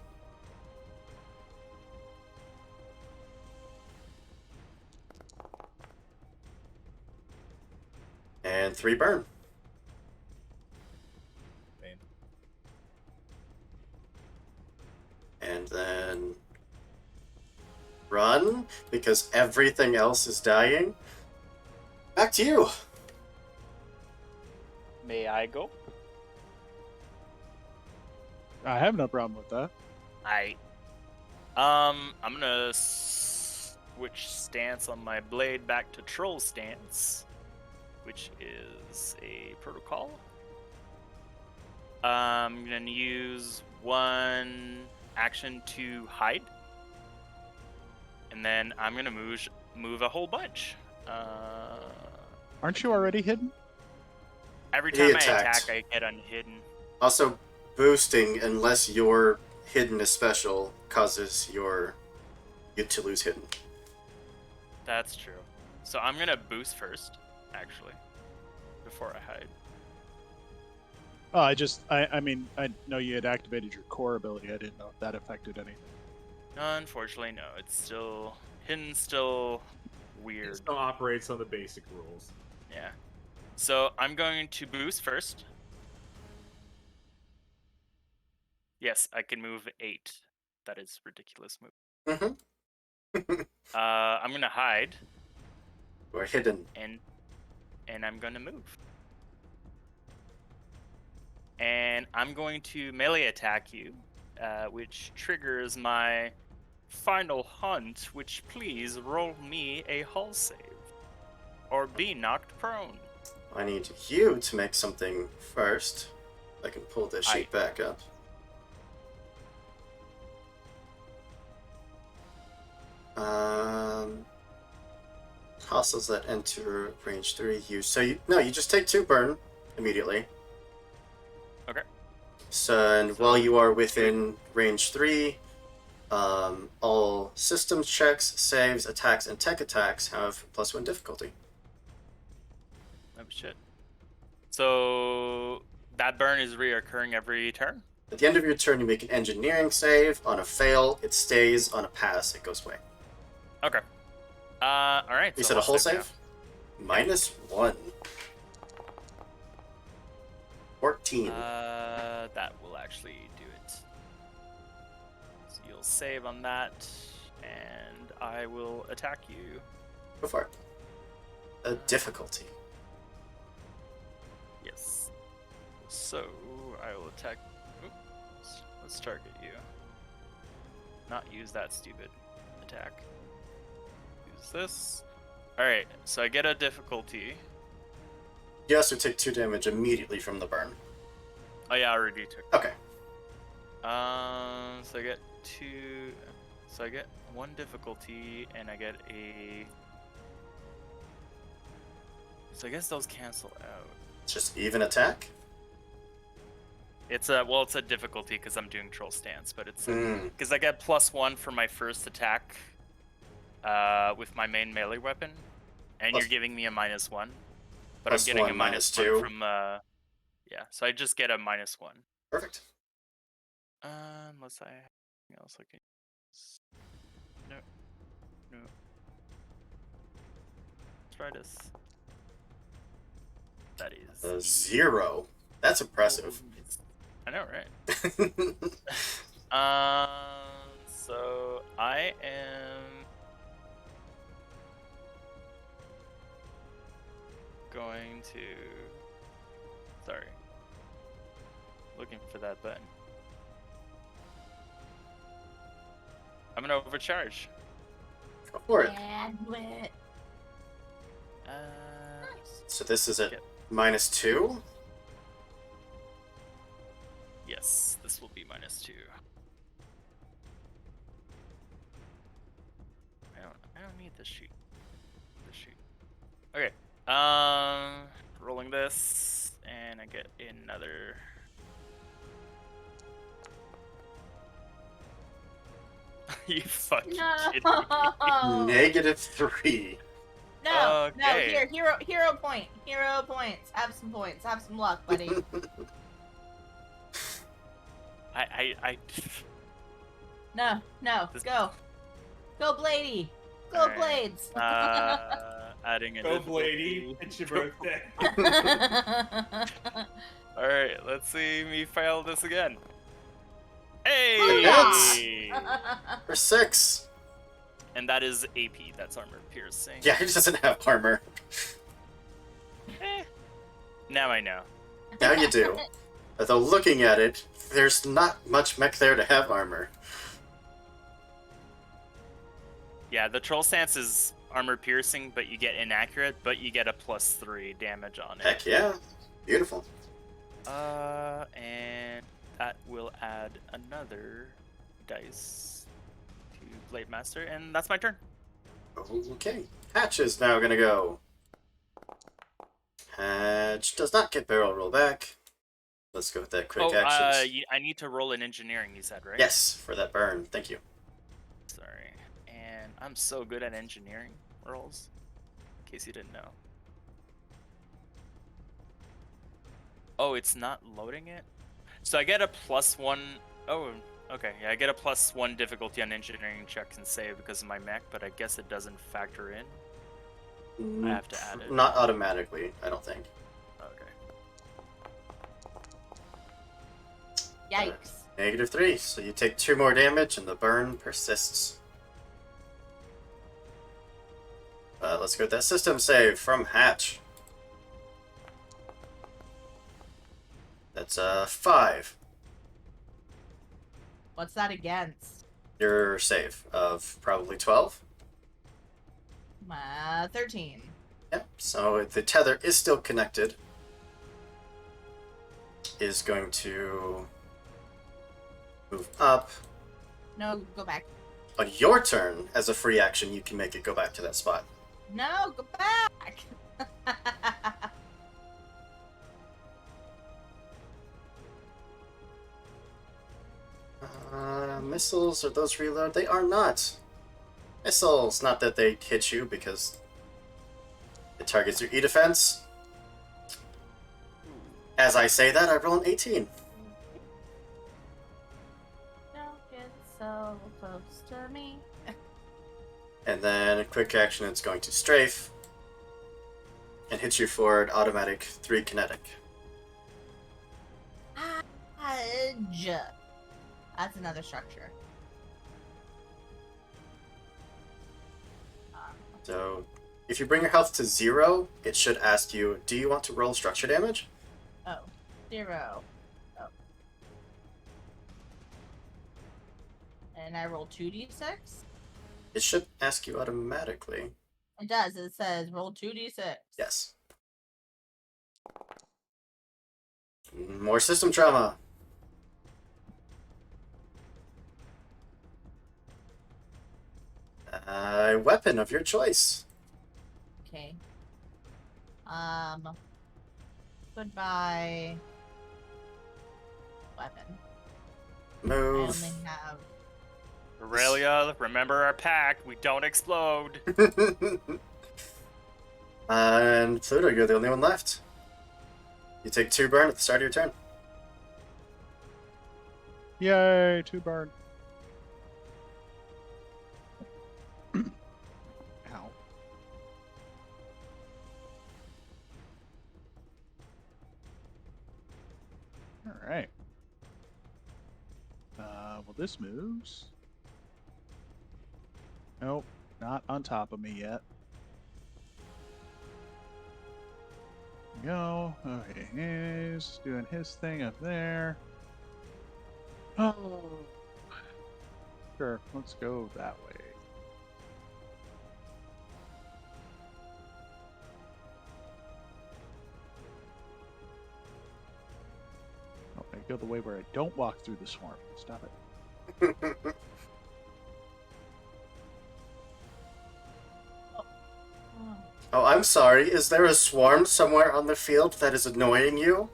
And 3 burn. Pain. And then run, because everything else is dying. Back to you. May I go? I have no problem with that. I'm gonna switch stance on my blade back to troll stance, which is a protocol. I'm gonna use 1 action to hide, and then I'm gonna move a whole bunch. Aren't you already hidden? Every He time I attacked. attack, I get unhidden. Also, boosting, unless your hidden is special, causes you to lose hidden. That's true. So I'm gonna boost first, actually, before I hide. Oh, I mean, I know you had activated your core ability. I didn't know if that affected anything. Unfortunately, no. It's still hidden, still weird. It still operates on the basic rules. Yeah. So I'm going to boost first. Yes, I can move 8. That is ridiculous move. Mm-hmm. I'm gonna hide. Or hidden. And I'm gonna move. And I'm going to melee attack you, which triggers my final hunt, which please roll me a hull save. Or be knocked prone. I need you to make something first. I can pull this sheet back up. Hostiles that enter range 3 you just take 2 burn immediately. Okay. So, and while you are within range 3, all systems checks, saves, attacks, and tech attacks have +1 difficulty. Oh shit. So that burn is reoccurring every turn? At the end of your turn, you make an engineering save. On a fail, it stays. On a pass, it goes away. Okay. Alright. You so said a I'll whole save save? -1. 14. That will actually do it. So you'll save on that, and I will attack you. Go for it. A difficulty. Yes. So I will attack. Oops. Let's target you. Not use that stupid attack. Use this. Alright, so I get a difficulty. You also take 2 damage immediately from the burn. Oh yeah, I already took. Okay. So I get 2. So I get 1 difficulty, and I get a. So I guess those cancel out. It's just even attack? It's a difficulty because I'm doing troll stance, but it's because I get +1 for my first attack with my main melee weapon, and you're giving me a -1, but I'm getting a -1 from yeah, so I just get a -1. Perfect. Unless I have anything else I can use. No. No. Let's try this. That is 0. That's impressive. I know, right? So I am going to. Sorry. Looking for that button. I'm gonna overcharge. Go for it. Yeah, do it. So this is at -2? Yes, this will be -2. I don't need this sheet. Okay. Rolling this, and I get another. You fucking kidding me? -3. No, Okay. no, hero points. Have some points. Have some luck, buddy. I No, go. Go, Bladey. Go, Alright. Blades. Adding a Go, difficulty. Blady. It's your birthday. Alright, let's see me fail this again. Hey! Booyah! For 6. And that is AP, that's armor piercing. Yeah, he doesn't have armor. Now I know. Now you do. Although looking at it, there's not much mech there to have armor. Yeah, the troll stance is armor piercing, but you get inaccurate, but you get a +3 damage on it. Heck yeah. Beautiful. And that will add another dice to Blade Master, and that's my turn. Okay. Hatch is now gonna go. Hatch does not get barrel roll back. Let's go with that quick actions. I need to roll an engineering, you said, right? Yes, for that burn. Thank you. Sorry. And I'm so good at engineering rolls, in case you didn't know. Oh, it's not loading it? So I get a +1. Oh, okay. Yeah, I get a +1 difficulty on engineering checks and save because of my mech, but I guess it doesn't factor in. I have to add it. Not automatically, I don't think. Okay. Yikes. -3, so you take 2 more damage and the burn persists. Let's go with that system save from Hatch. That's 5. What's that against? Your save of probably 12. 13. Yep, so the tether is still connected. Is going to move up. No, go back. On your turn, as a free action, you can make it go back to that spot. No, go back. Missiles, are those reload? They are not. Missiles, not that they hit you because it targets your E-defense. As I say that, I roll an 18. Don't get so close to me. And then a quick action, it's going to strafe and hit you for an automatic 3 kinetic. Fudge. That's another structure. So, if you bring your health to 0, it should ask you, do you want to roll structure damage? Oh, 0. Oh, And I roll 2d6. It should ask you automatically. It does. It says roll 2d6. Yes. More system trauma. Weapon of your choice. Okay. Goodbye. Weapon. Move. I only have. Aurelia, remember our pact. We don't explode. And Pluto, you're the only one left. You take 2 burn at the start of your turn. Yay, 2 burn. Ow. Alright. Well, this moves. Nope, not on top of me yet. Go. Okay, he's doing his thing up there. Oh. Sure, let's go that way. Oh, I go the way where I don't walk through the swarm. Stop it. Oh, I'm sorry. Is there a swarm somewhere on the field that is annoying you?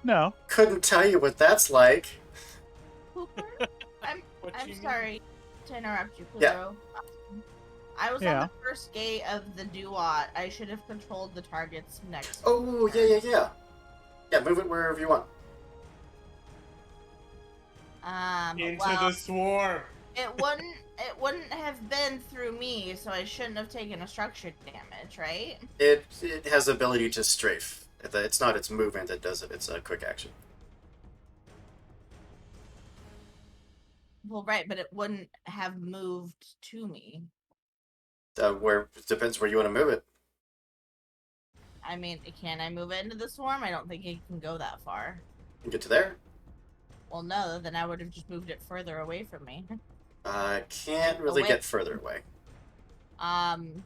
No. Couldn't tell you what that's like. I'm sorry to interrupt you, Yeah. Pluto. I was on the first gate of the Duat. I should have controlled the targets next. Oh, yeah. Yeah, move it wherever you want. Into well, the swarm. It wouldn't have been through me, so I shouldn't have taken a structured damage, right? It has the ability to strafe. It's not its movement that does it, it's a quick action. Well, right, but it wouldn't have moved to me. It depends where you want to move it. I mean, can I move it into the swarm? I don't think it can go that far. You can get to there? Well, no, then I would have just moved it further away from me. Can't really get further away.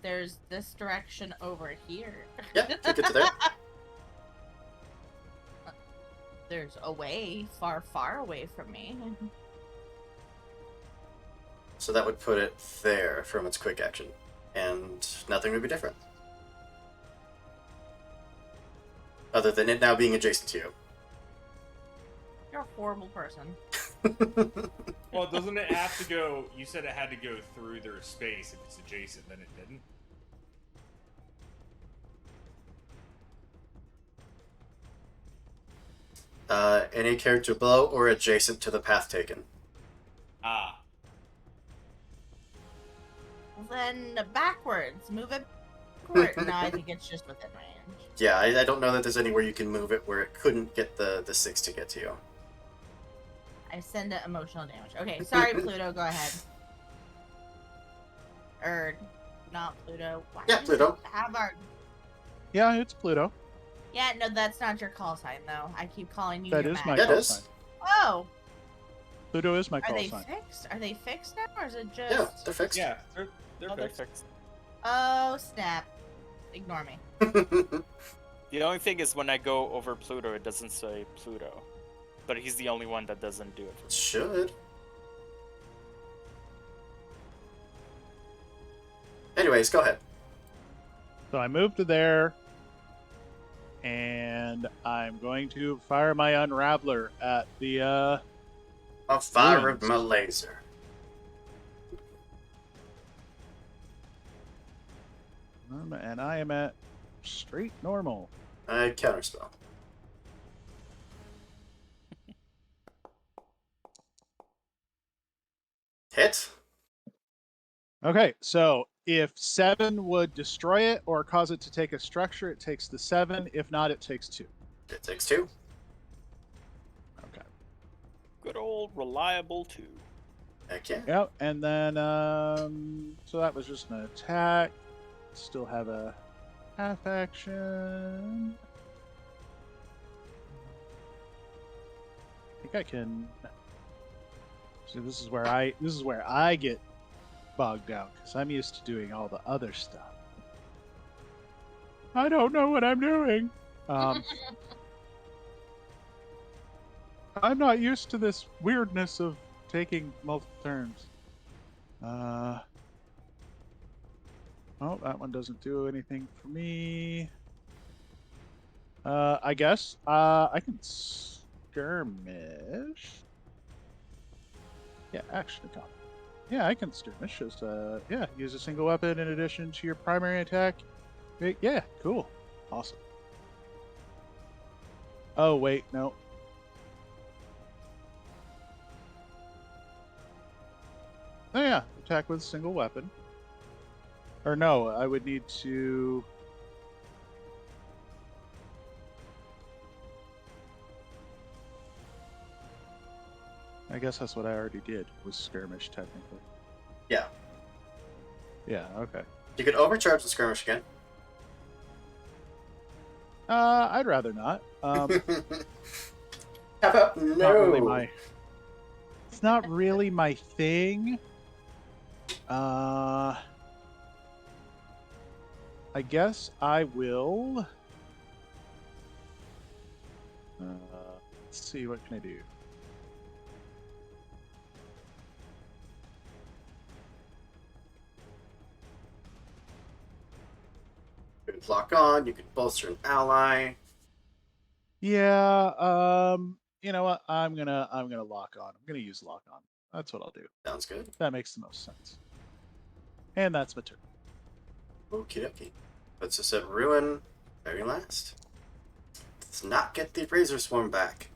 There's this direction over here. Yeah, you can get to there. There's a way far away from me. So that would put it there from its quick action. And nothing would be different. Other than it now being adjacent to you. You're a horrible person. Well, doesn't it have to go... You said it had to go through their space. If it's adjacent, then it didn't. Any character below or adjacent to the path taken. Ah. Well, then backwards. Move it backward. No, I think it's just within range. Yeah, I don't know that there's anywhere you can move it where it couldn't get the 6 to get to you. I send it emotional damage. Okay, sorry, Pluto. Go ahead. Not Pluto. Why Yeah, does Pluto. it have our... Yeah, it's Pluto. Yeah, no, that's not your call sign, though. I keep calling you That your is Mac. my Yeah, it call is. sign. Oh! Pluto is my Are call they sign. fixed? Are they fixed now, or is it just... Yeah, they're fixed. Yeah, they're They're fixed. fixed. Oh, snap. Ignore me. The only thing is when I go over Pluto, it doesn't say Pluto. But he's the only one that doesn't do it for me. Should. Anyways, go ahead. So I moved to there, and I'm going to fire my Unraveler at the, I'll fire ruins. my laser. And I am at straight normal. I counterspell. Hit. Okay, so if 7 would destroy it or cause it to take a structure, it takes the 7. If not, it takes 2. It takes 2. Okay. Good old reliable 2. Heck yeah. Yep, and then, so that was just an attack. Still have a half action. I think I can So this is where I get bogged down because I'm used to doing all the other stuff. I don't know what I'm doing. I'm not used to this weirdness of taking multiple turns. Oh, that one doesn't do anything for me. I guess I can skirmish. Yeah, action combat. Yeah, I can skirmish. Just yeah, use a single weapon in addition to your primary attack. Yeah, cool, awesome. Oh wait, no. Oh yeah, attack with a single weapon. Or no, I would need to. I guess that's what I already did, was skirmish, technically. Yeah. Yeah, okay. You could overcharge the skirmish again. I'd rather not. How about no? Not really it's not really my thing. I guess I will. Let's see, what can I do? You could lock on. You could bolster an ally. Yeah. You know what? I'm gonna lock on. I'm gonna use lock on. That's what I'll do. Sounds good. That makes the most sense. And that's my turn. Okie dokie. Let's just set Ruin very last. Let's not get the Razor Swarm back.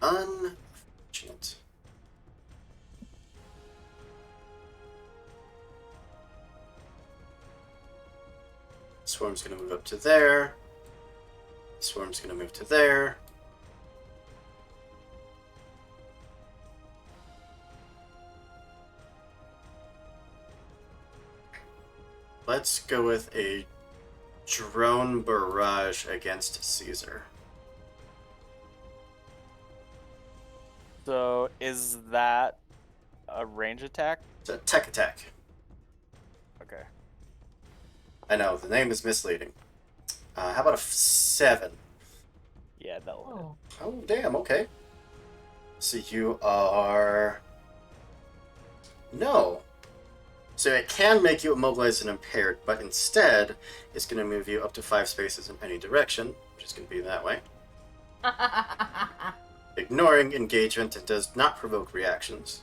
Unfortunate. Swarm's gonna move up to there. Swarm's gonna move to there. Let's go with a drone barrage against Caesar. So is that a range attack? It's a tech attack. Okay. I know, the name is misleading. How about a 7? Yeah, that'll hit. Oh, damn, okay. So you are... No. So it can make you immobilized and impaired, but instead, it's going to move you up to 5 spaces in any direction, which is going to be that way. Ignoring engagement, it does not provoke reactions.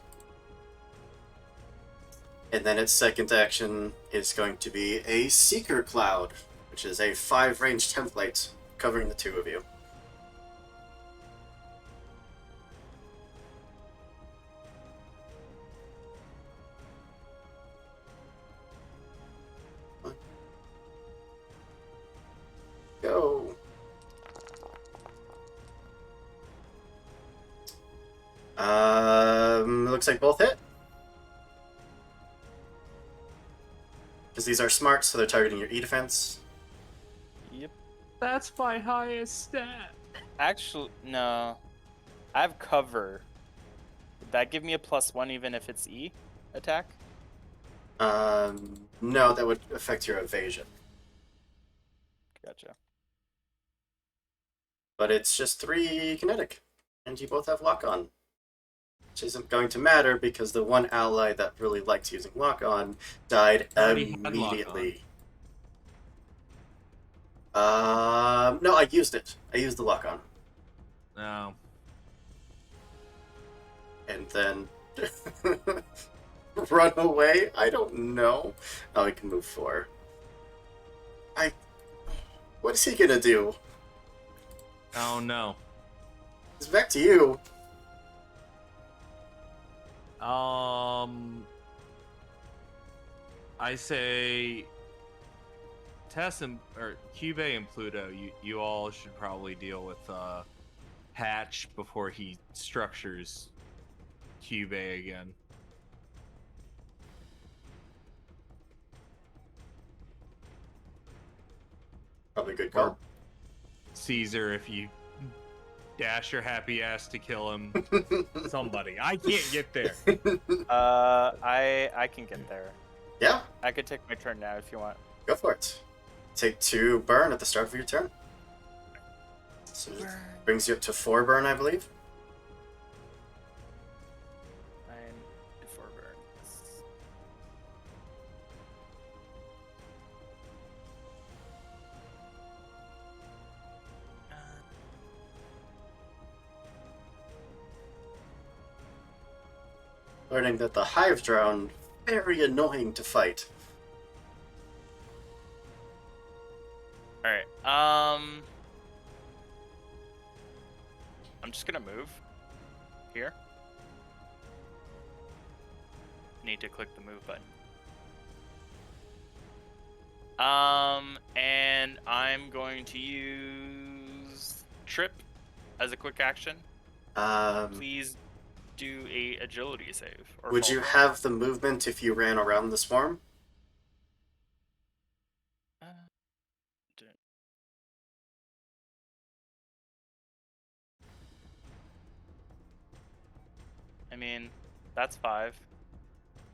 And then its second action is going to be a Seeker Cloud, which is a 5 range template covering the two of you. Go. Looks like both hit. Because these are smart, so they're targeting your E defense. Yep. That's my highest stat. Actually, no. I have cover. Would that give me a +1 even if it's E attack? No, that would affect your evasion. Gotcha. But it's just 3 kinetic, and you both have lock-on. Which isn't going to matter because the one ally that really liked using lock-on died immediately. No, I used it. I used the lock-on. No. And then run away? I don't know. Oh, I can move 4. What is he gonna do? Oh no. It's back to you. I say Tess and Cube and Pluto, you all should probably deal with Hatch before he structures Cube again. Probably a good call. Caesar, if you dash your happy ass to kill him. Somebody. I can't get there. I can get there. Yeah, I could take my turn now if you want. go for it. Take 2 burn at the start of your turn. So it brings you up to 4 burn, I believe. 9 to 4 burns. Learning that the hive drone very annoying to fight. All right. I'm just gonna move here. Need to click the move button. And I'm going to use trip as a quick action. Please do a agility save. Or Would fall you back. have the movement if you ran around the swarm? I mean, that's 5.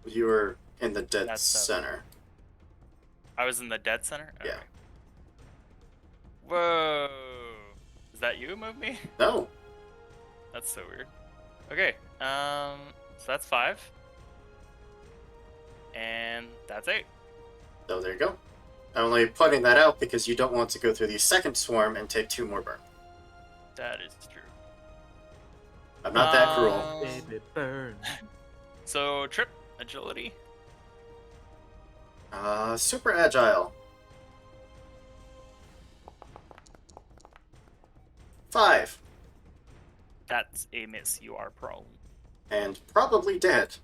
You were in the dead That's 7. center. I was in the dead center? Yeah. Okay. Whoa. Is that you who moved me? No. That's so weird. Okay. So that's 5. And that's 8. So there you go. I'm only pointing that out because you don't want to go through the second swarm and take 2 more burn. That is true. I'm not that cruel. Baby burn. So trip, agility. Super agile. 5. That's a miss. You are prone. And probably dead.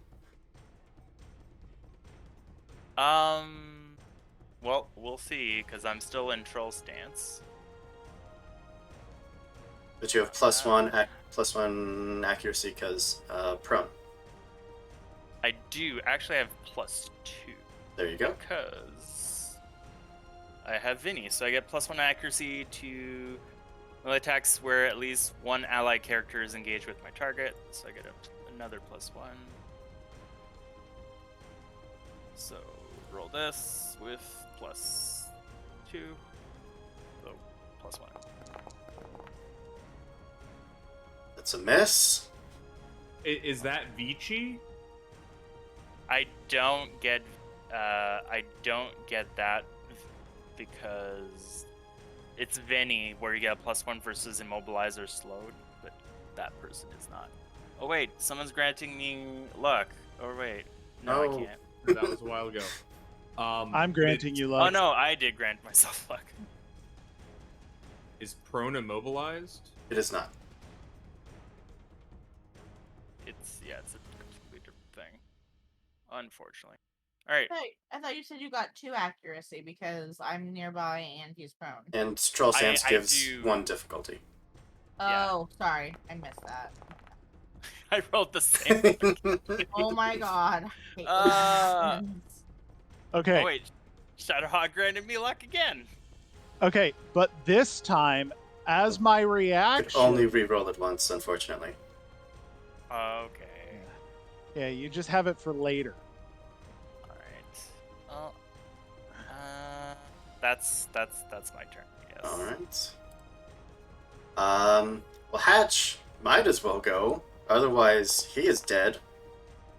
Well, we'll see, because I'm still in troll stance. But you have +1 accuracy because prone. I do actually have +2. There you go. Because I have Vinny, so I get +1 accuracy to melee attacks where at least one allied character is engaged with my target. So I get another +1. So roll this with +2. So +1. That's a miss. Is that Vici? I don't get that because it's Vinny where you get a +1 versus immobilize or slowed, but that person is not. Oh wait, someone's granting me luck. Oh wait, no, I can't. That was a while ago. I'm granting you luck. Oh no, I did grant myself luck. Is prone immobilized? It is not. It's a completely different thing. Unfortunately. All right. Hey, I thought you said you got 2 accuracy because I'm nearby and he's prone. And Troll Stance I gives do- 1 difficulty. Oh, sorry, I missed that. I rolled the same. Oh my god. I hate Uh, this. Okay. Oh wait, Shadowhawk granted me luck again. Okay, but this time, as my Could reaction. only re-roll it once, unfortunately. Okay. Yeah, you just have it for later. All right. Well, that's my turn. Yes. All right. Well, Hatch might as well go. Otherwise, he is dead.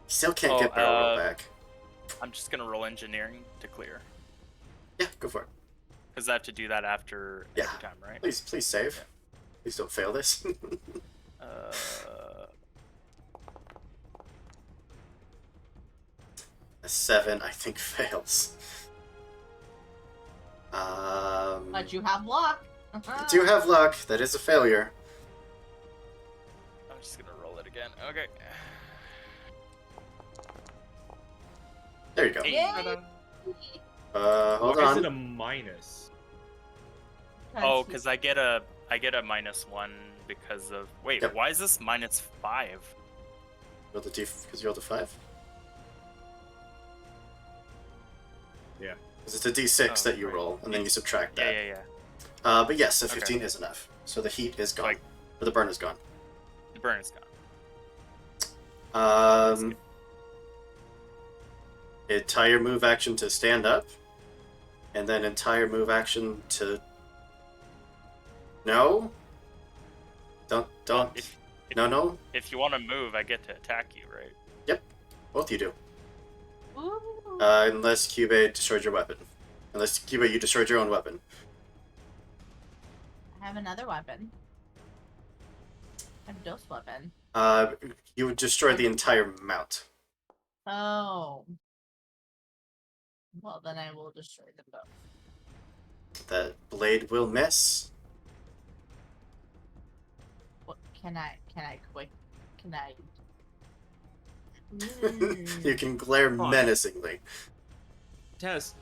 He still can't get barrel roll back. I'm just gonna roll engineering to clear. Yeah, go for it. Because I have to do that after every time, right? Please save. Please don't fail this. A 7, I think, fails. But you have luck. You do have luck. That is a failure. I'm just gonna roll it again. Okay. There you go. Yay! Hold Why on. is it a minus? Oh, because I get a -1 because of wait. Yep. Why is this -5? Roll the because you rolled a 5. Yeah. Because it's a D6 that you roll, and then you subtract that. Yeah. But yes, a 15 is enough. So the heat is gone. Or the burn is gone. The burn is gone. Entire move action to stand up, and then entire move action to... No? Don't. No. If you want to move, I get to attack you, right? Yep. Both you do. Ooh. Unless Cube destroyed your weapon. Unless Cube, you destroyed your own weapon. I have another weapon. I have a dose weapon. You would destroy the entire mount. Oh. Well, then I will destroy them both. That blade will miss. What can I quick? Can I? You can glare menacingly. Tess,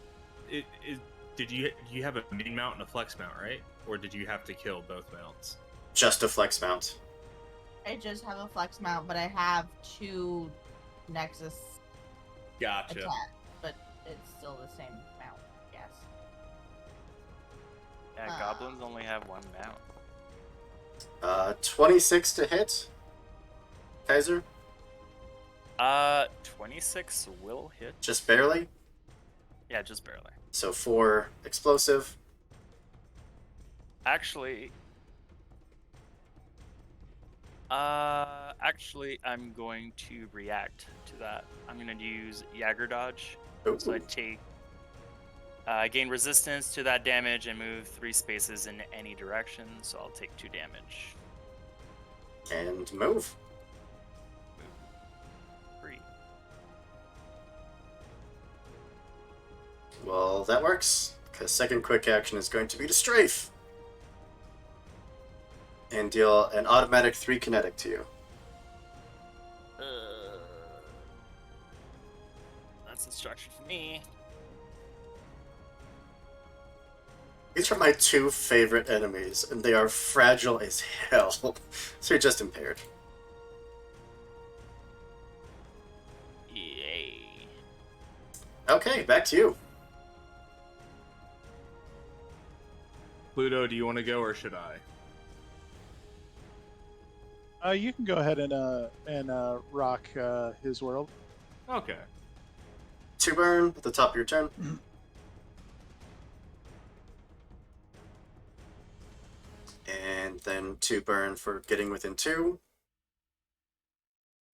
did you have a main mount and a flex mount, right? Or did you have to kill both mounts? Just a flex mount. I just have a flex mount, but I have 2 Nexus Gotcha. attack, but it's still the same mount, yes. Yeah, goblins only have 1 mount. 26 to hit. Kaiser? 26 will hit. Just barely? Yeah, just barely. So 4 explosive. Actually, I'm going to react to that. I'm going to use Jagger Dodge. Ooh. So I gain resistance to that damage and move 3 spaces in any direction, so I'll take 2 damage. And move. 3. Well, that works, because second quick action is going to be to strafe. And deal an automatic 3 kinetic to you. That's instruction for me. These are my 2 favorite enemies, and they are fragile as hell. So you're just impaired. Yay. Okay, back to you. Pluto, do you want to go or should I? You can go ahead and rock his world. Okay. 2 burn at the top of your turn. And then 2 burn for getting within 2.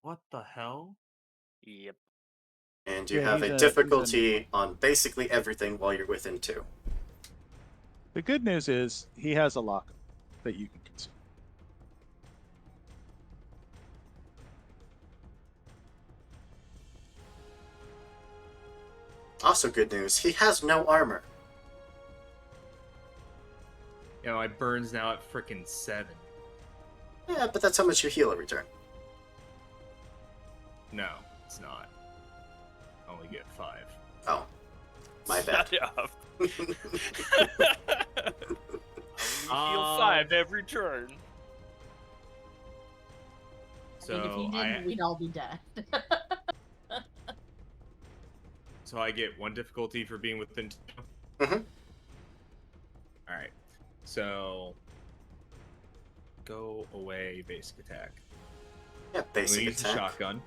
What the hell? Yep. And you Yeah, have he's a a- difficulty on basically everything while you're within 2. The good news is he has a lock that you can consume. Also good news, he has no armor. You know, my burn's now at frickin' 7. Yeah, but that's how much you heal every turn. No, it's not. I only get 5. Oh. My bad. Shut up. I heal 5 every turn. I think if you didn't, we'd all be dead. So I get 1 difficulty for being within 2? Mm-hmm. Alright. So... Go away, basic attack. Yeah, basic use the attack. shotgun.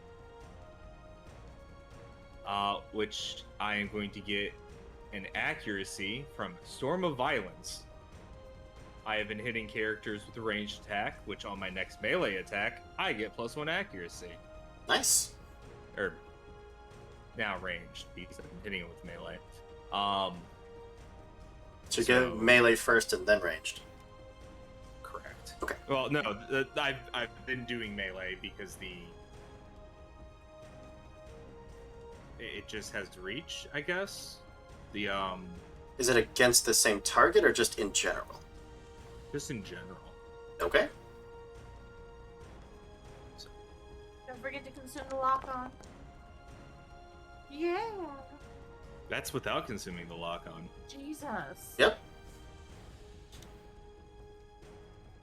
Which I am going to get an accuracy from Storm of Violence. I have been hitting characters with a ranged attack, which on my next melee attack, I get +1 accuracy. Nice. Or now ranged, because I've been hitting it with melee. So you get melee first and then ranged. Correct. Okay. Well, no, I've been doing melee because it just has reach, I guess. Is it against the same target or just in general? Just in general. Okay. Don't forget to consume the lock-on. Yeah. That's without consuming the lock-on. Jesus. Yep.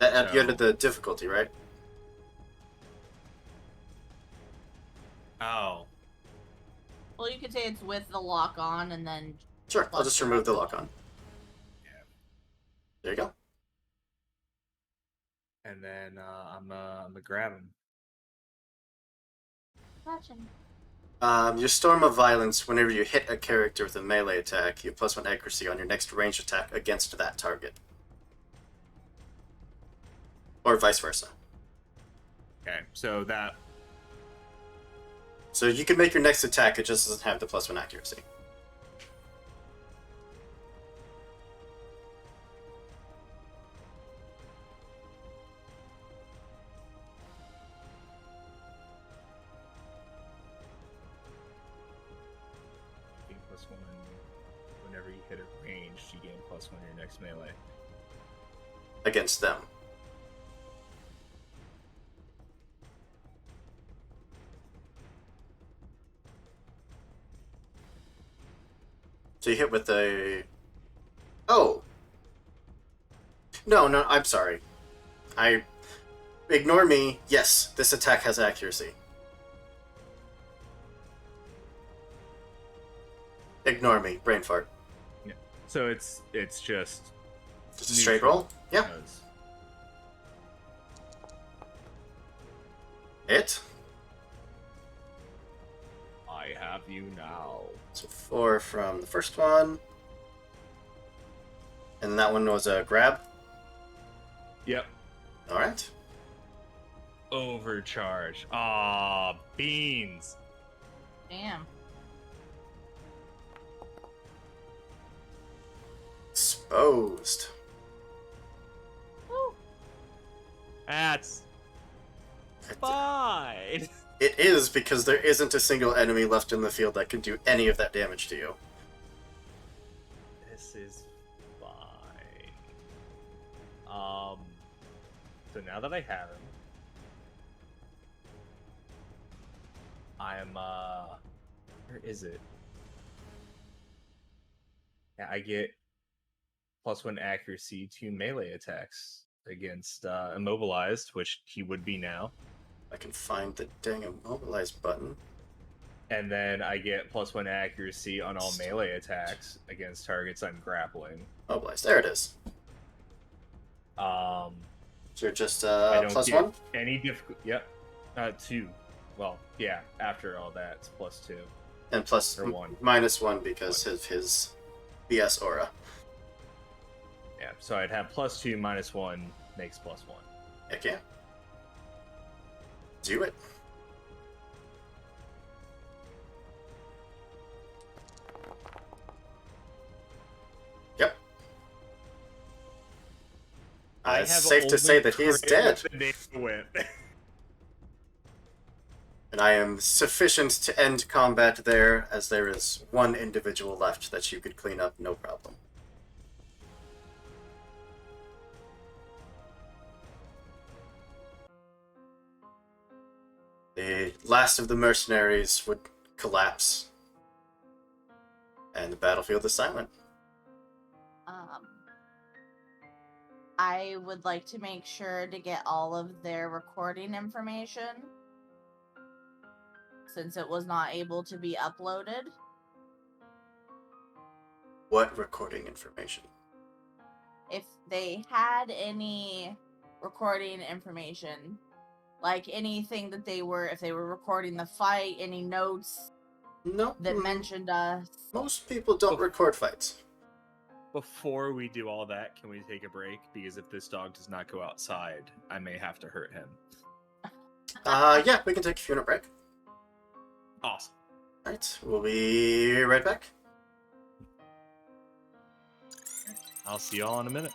At the end of the difficulty, right? Oh. Well, you could say it's with the lock-on and then... Sure, I'll just remove the lock-on. Yeah. There you go. And then I'm gonna grab him. Your Storm of Violence, whenever you hit a character with a melee attack, you have +1 accuracy on your next ranged attack against that target. Or vice versa. Okay, so that... So you can make your next attack, it just doesn't have the +1 accuracy. +1 whenever you hit a range, you gain +1 your next melee. Against them. So you hit with a... Oh! No, I'm sorry. Ignore me. Yes, this attack has accuracy. Ignore me. Brain fart. Yeah. So it's just... Just a straight roll? Yeah. Hit. I have you now. So 4 from the first one. And that one was a grab? Yep. Alright. Overcharge. Aw, beans. Damn. Exposed. Woo. That's fine. It is, because there isn't a single enemy left in the field that can do any of that damage to you. This is fine. So now that I have him, I'm where is it? Yeah, I get +1 accuracy to melee attacks against immobilized, which he would be now. I can find the dang immobilize button. And then I get +1 accuracy on all melee attacks against targets I'm grappling. Mobilize. There it is. So you're just I don't get +1? any difficult. Yep. 2. Well, yeah. After all that, it's +2. And plus or 1. -1 because of his BS aura. Yeah. So I'd have +2 -1 makes +1. Heck yeah. Do it. Yep. It's safe to say that he is dead. And I am sufficient to end combat there, as there is one individual left that you could clean up, no problem. The last of the mercenaries would collapse, and the battlefield is silent. I would like to make sure to get all of their recording information, since it was not able to be uploaded. What recording information? If they had any recording information, like anything that if they were recording the fight, any notes that mentioned us. Most people don't record fights. Before we do all that, can we take a break? Because if this dog does not go outside, I may have to hurt him. Yeah, we can take a few minute break. Awesome. Alright, we'll be right back. I'll see y'all in a minute.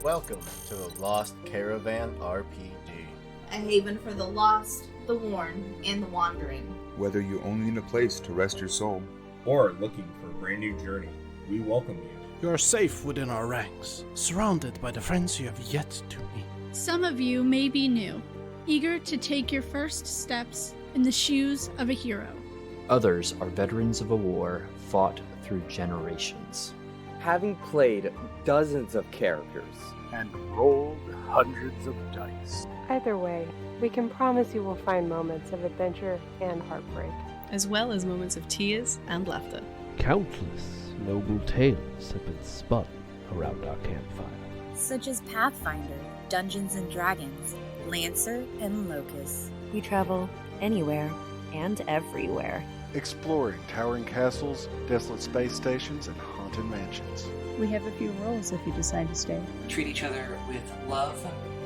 welcome to the Lost Caravan RPG. A haven for the lost, the worn, and the wandering. Whether you only need a place to rest your soul, or looking for a brand new journey, we welcome you. You are safe within our ranks, surrounded by the friends you have yet to meet. Some of you may be new, eager to take your first steps in the shoes of a hero. Others are veterans of a war fought through generations. Having played dozens of characters and rolled hundreds of dice. Either way, we can promise you will find moments of adventure and heartbreak, as well as moments of tears and laughter. Countless noble tales have been spun around our campfire, such as Pathfinder, Dungeons and Dragons, Lancer, and Locust. We travel anywhere and everywhere, exploring towering castles, desolate space stations, and haunted mansions. We have a few roles if you decide to stay. Treat each other with love,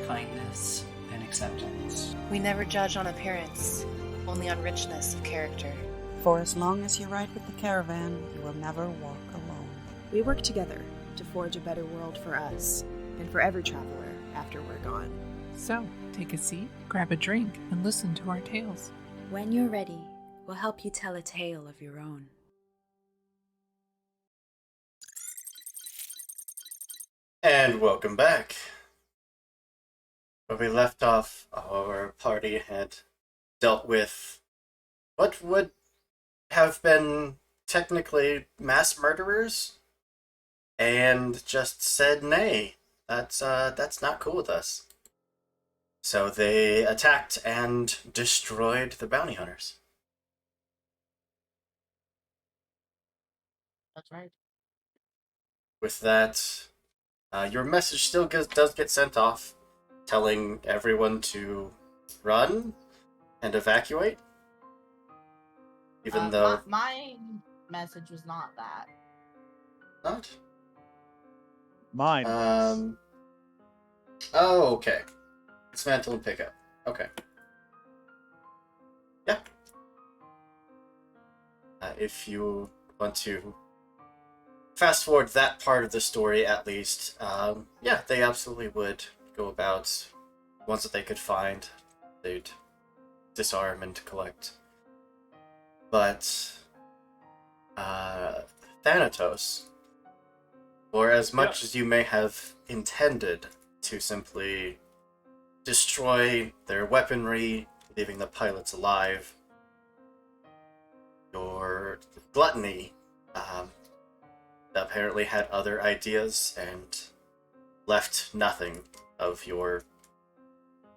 kindness, and acceptance. We never judge on appearance, only on richness of character. For as long as you ride with the caravan, you will never walk alone. We work together to forge a better world for us and for every traveler after we're gone. So, take a seat, grab a drink, and listen to our tales. When you're ready, we'll help you tell a tale of your own. And welcome back. Where we left off, our party had dealt with what would have been technically mass murderers, and just said nay. That's not cool with us. So they attacked and destroyed the bounty hunters. That's right. With that, your message still does get sent off, telling everyone to run and evacuate. Even though my message was not that. Not? Mine. Oh, okay. Dismantle and pick up. Okay. Yeah. If you want to fast forward that part of the story, at least, yeah, they absolutely would go about ones that they could find. They'd disarm and collect. But Thanatos, or as much as you may have intended to simply destroy their weaponry, leaving the pilots alive, your gluttony apparently had other ideas and left nothing of your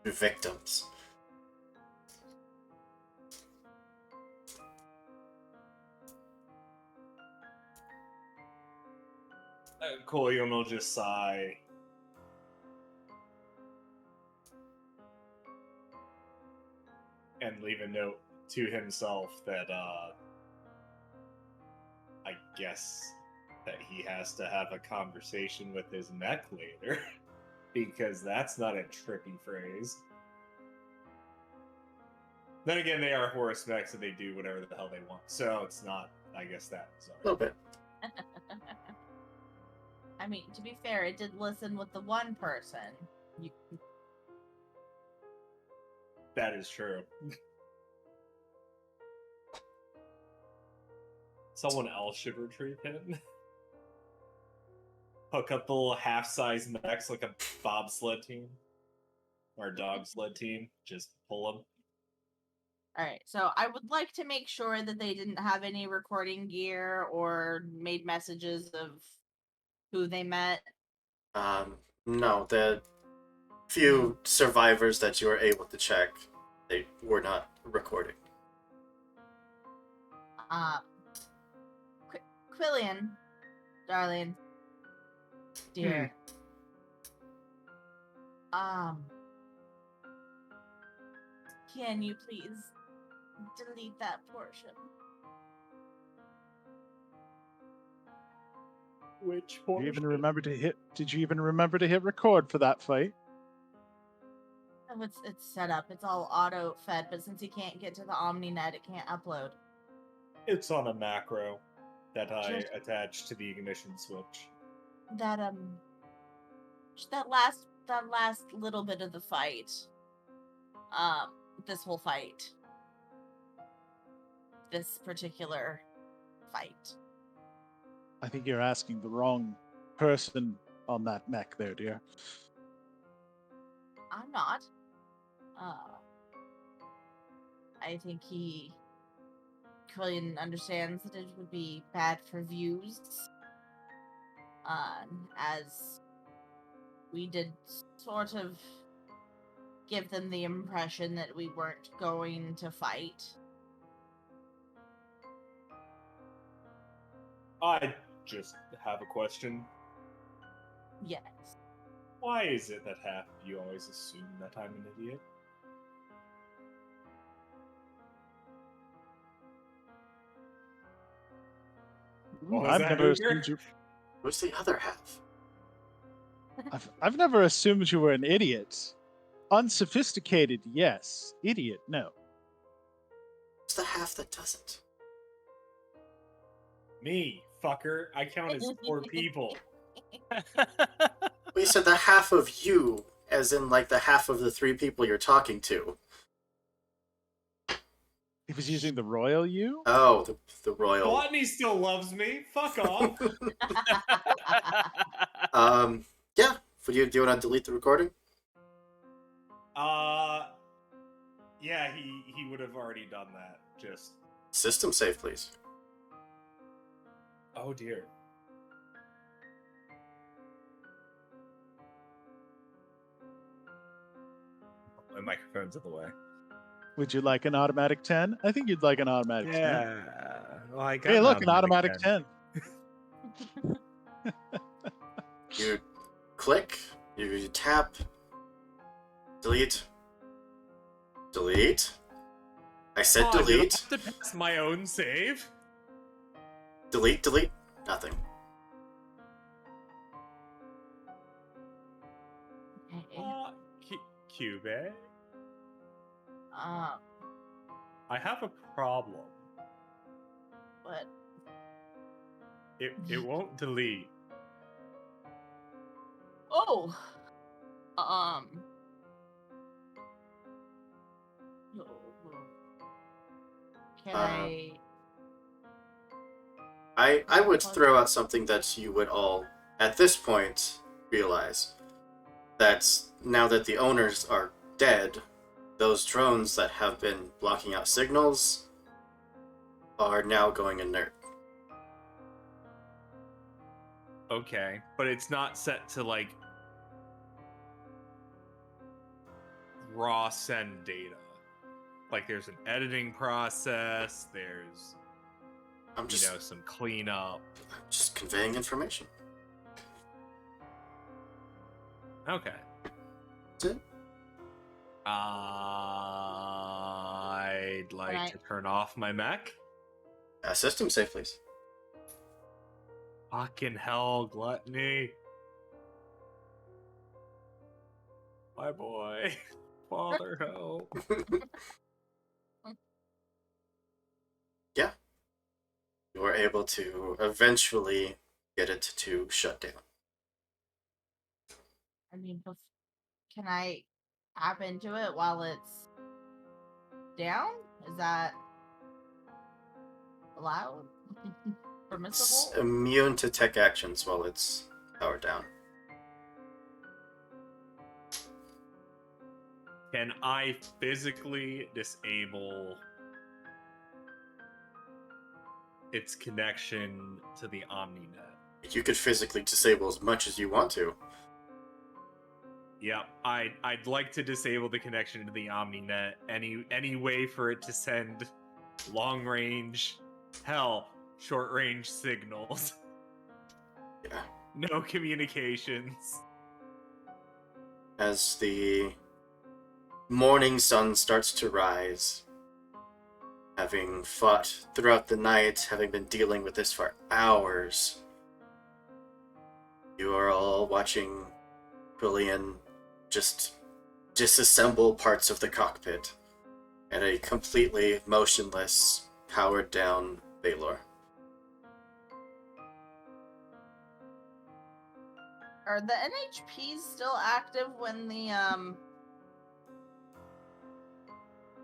victims. Colion will just sigh. And leave a note to himself that, I guess that he has to have a conversation with his mech later. Because that's not a trippy phrase. Then again, they are horse mechs and they do whatever the hell they want. So it's not, I guess, that. Sorry. A little bit. I mean, to be fair, it did listen with the one person. That is true. Someone else should retrieve him. Hook up the little half-size mechs like a bobsled team. Or a dog sled team. Just pull them. Alright, so I would like to make sure that they didn't have any recording gear or made messages of who they met. No, the few survivors that you were able to check, they were not recording. Quillian, darling, dear. Can you please delete that portion? Which portion? Did you even remember to hit record for that fight? Oh, it's set up. It's all auto-fed, but since you can't get to the OmniNet, it can't upload. It's on a macro that I attached to the ignition switch. That, Just that last little bit of the fight. This whole fight. This particular fight. I think you're asking the wrong person on that mech there, dear. I'm not. I think he clearly understands that it would be bad for views. As we did sort of give them the impression that we weren't going to fight. I just have a question. Yes. Why is it that half of you always assume that I'm an idiot? What was I've that, never Hooper? assumed you. What's the other half? I've never assumed you were an idiot. Unsophisticated, yes. Idiot, no. It's the half that doesn't. Me, fucker. I count as 4 people. We said the half of you, as in like the half of the 3 people you're talking to. He was using the royal you? Oh, the royal. Gluttony still loves me. Fuck off. Yeah. Do you want to delete the recording? Yeah, he would have already done that. Just System save, please. oh dear. My microphone's in the way. Would you like an automatic 10? I think you'd like an automatic 10. Yeah. Well, I got Hey, look, an automatic 10. You click, you tap, delete. Delete. I said delete. Do I have to pass my own save? Delete. Nothing. Cube. Um, I have a problem. What? It won't delete. Oh. Can I would throw out something that you would all, at this point, realize. That now that the owners are dead, those drones that have been blocking out signals are now going inert. Okay, but it's not set to like raw send data. Like there's an editing process, there's some cleanup. I'm just conveying information. Okay. That's it. I'd like to turn off my mech. System save, please. Fucking hell, Gluttony. My boy. Father, help. Yeah. You were able to eventually get it to shut down. I mean, can I tap into it while it's down? Is that allowed? Permissible? It's immune to tech actions while it's powered down. Can I physically disable its connection to the OmniNet? You could physically disable as much as you want to. Yeah, I'd like to disable the connection to the OmniNet. Any way for it to send long range, hell, short range signals. Yeah. No communications. As the morning sun starts to rise, having fought throughout the night, having been dealing with this for hours, you are all watching Brillian just disassemble parts of the cockpit and a completely motionless, powered down Baylor. Are the NHPs still active when the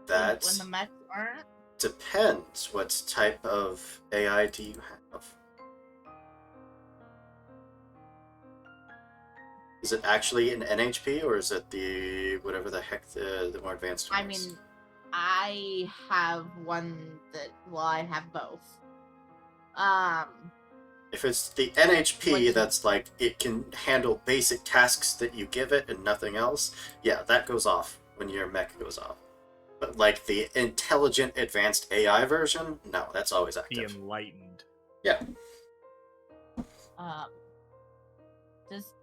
That when the mechs aren't? depends. What type of AI do you have? Is it actually an NHP, or is it the whatever the heck the more advanced one I is? mean, I have one that. Well, I have both. If it's the NHP that's like it can handle basic tasks that you give it and nothing else, yeah, that goes off when your mech goes off. But like the intelligent advanced AI version, no, that's always The active. enlightened. Yeah.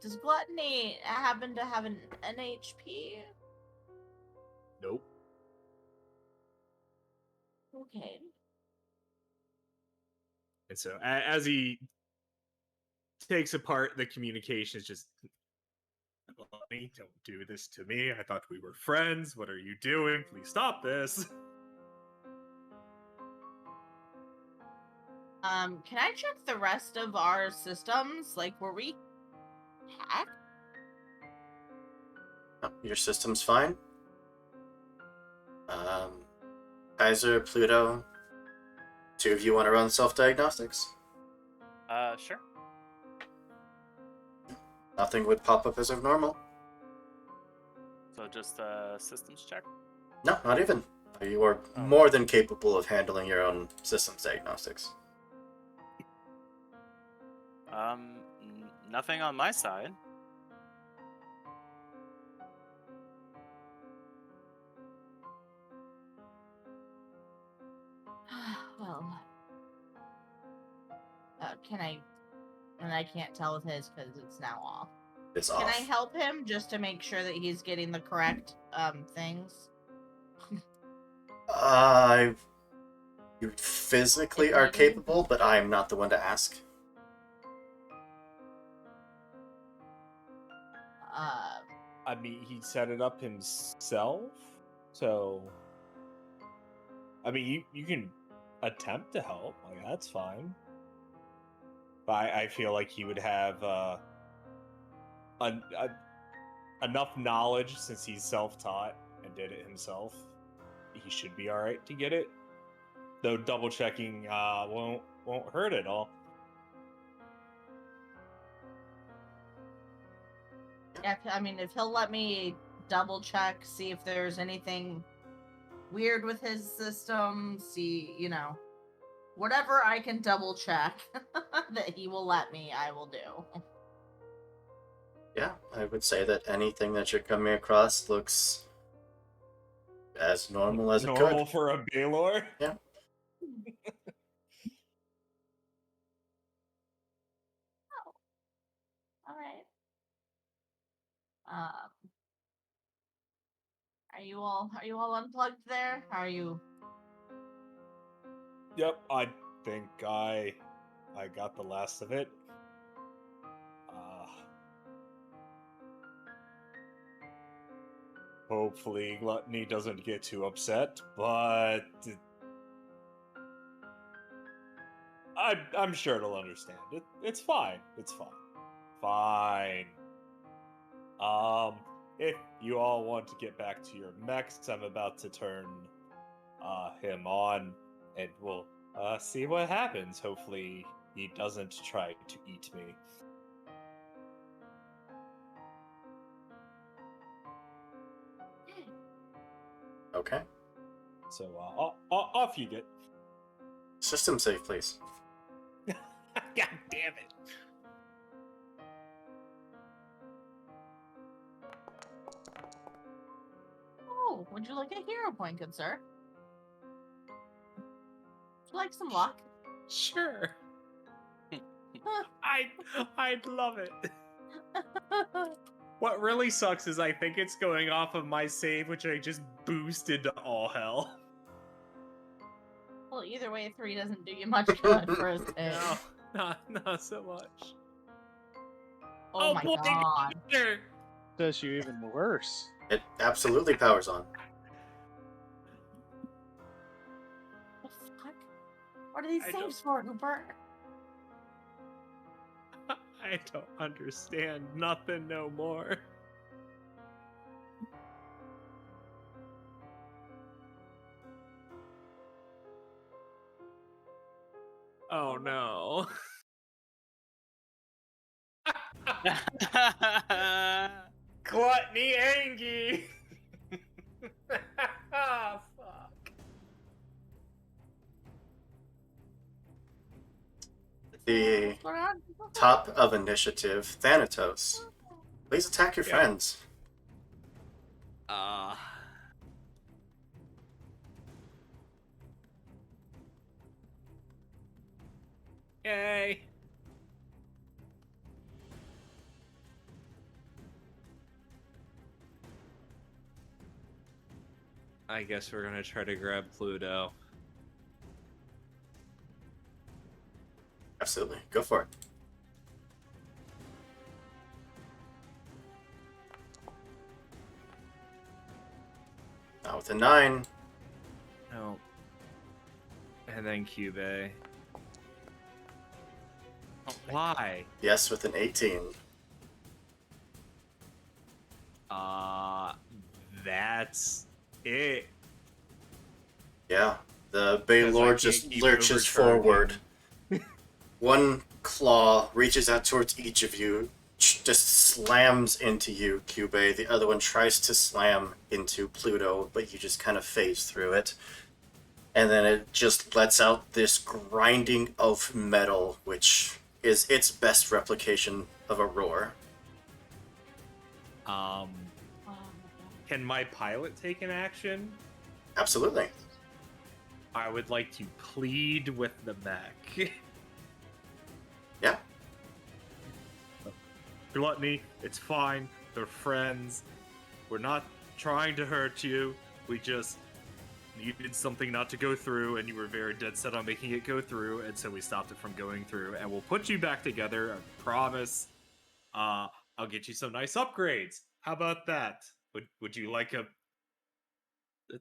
Does Gluttony happen to have an NHP? Nope. Okay. And so as he takes apart the communications, just, Gluttony, don't do this to me. I thought we were friends. What are you doing? Please stop this. Can I check the rest of our systems? Like, were we hacked? No, your system's fine. Kaiser, Pluto, two of you want to run self-diagnostics? Sure. Nothing would pop up as of normal. So just a systems check? No, not even. You are more than capable of handling your own systems diagnostics. Nothing on my side. Well, can I? And I can't tell with his because it's now off. It's Can off. I help him just to make sure that he's getting the correct things? You physically are capable, but I am not the one to ask. I mean, he set it up himself, so I mean, you can attempt to help. Like, that's fine. But I feel like he would have enough knowledge since he's self-taught and did it himself. He should be all right to get it. Though double checking won't hurt at all. Yeah, I mean, if he'll let me double check, see if there's anything weird with his system, see, whatever I can double check that he will let me, I will do. Yeah, I would say that anything that you're coming across looks as normal as it could. Normal for a Baylor? Yeah. All right. Are you all unplugged there? Are you? Yep, I think I got the last of it. Hopefully Gluttony doesn't get too upset, but I'm sure it'll understand. It's fine. It's fine. Fine. If you all want to get back to your mechs, I'm about to turn him on, and we'll see what happens. Hopefully he doesn't try to eat me. Okay. So off you get. System save, please. God damn it. Oh, would you like a hero point, good sir? Would you like some luck? Sure. I'd love it. What really sucks is I think it's going off of my save, which I just boosted to all hell. Well, either way, 3 doesn't do you much good for a save. No, not so much. Oh my god. Does you even worse. It absolutely powers on. The fuck? What are these saves for, Hooper? I don't understand nothing no more. Oh no. Gluttony Angie. Ah, fuck. The top of initiative, Thanatos. Please attack your friends. Yay. I guess we're gonna try to grab Pluto. Absolutely. Go for it. Now with a 9. No. And then Cube. Oh, why? Yes, with an 18. That's it. Yeah. The Bay 'Cause I Lord can't just keep lurches overcharging. forward. One claw reaches out towards each of you, just slams into you, Cube. The other one tries to slam into Pluto, but you just kind of phase through it. And then it just lets out this grinding of metal, which is its best replication of a roar. Can my pilot take an action? Absolutely. I would like to plead with the mech. Yeah. Gluttony, it's fine. They're friends. We're not trying to hurt you. We just needed something not to go through, and you were very dead set on making it go through, and so we stopped it from going through. And we'll put you back together, I promise. I'll get you some nice upgrades. How about that? Would you like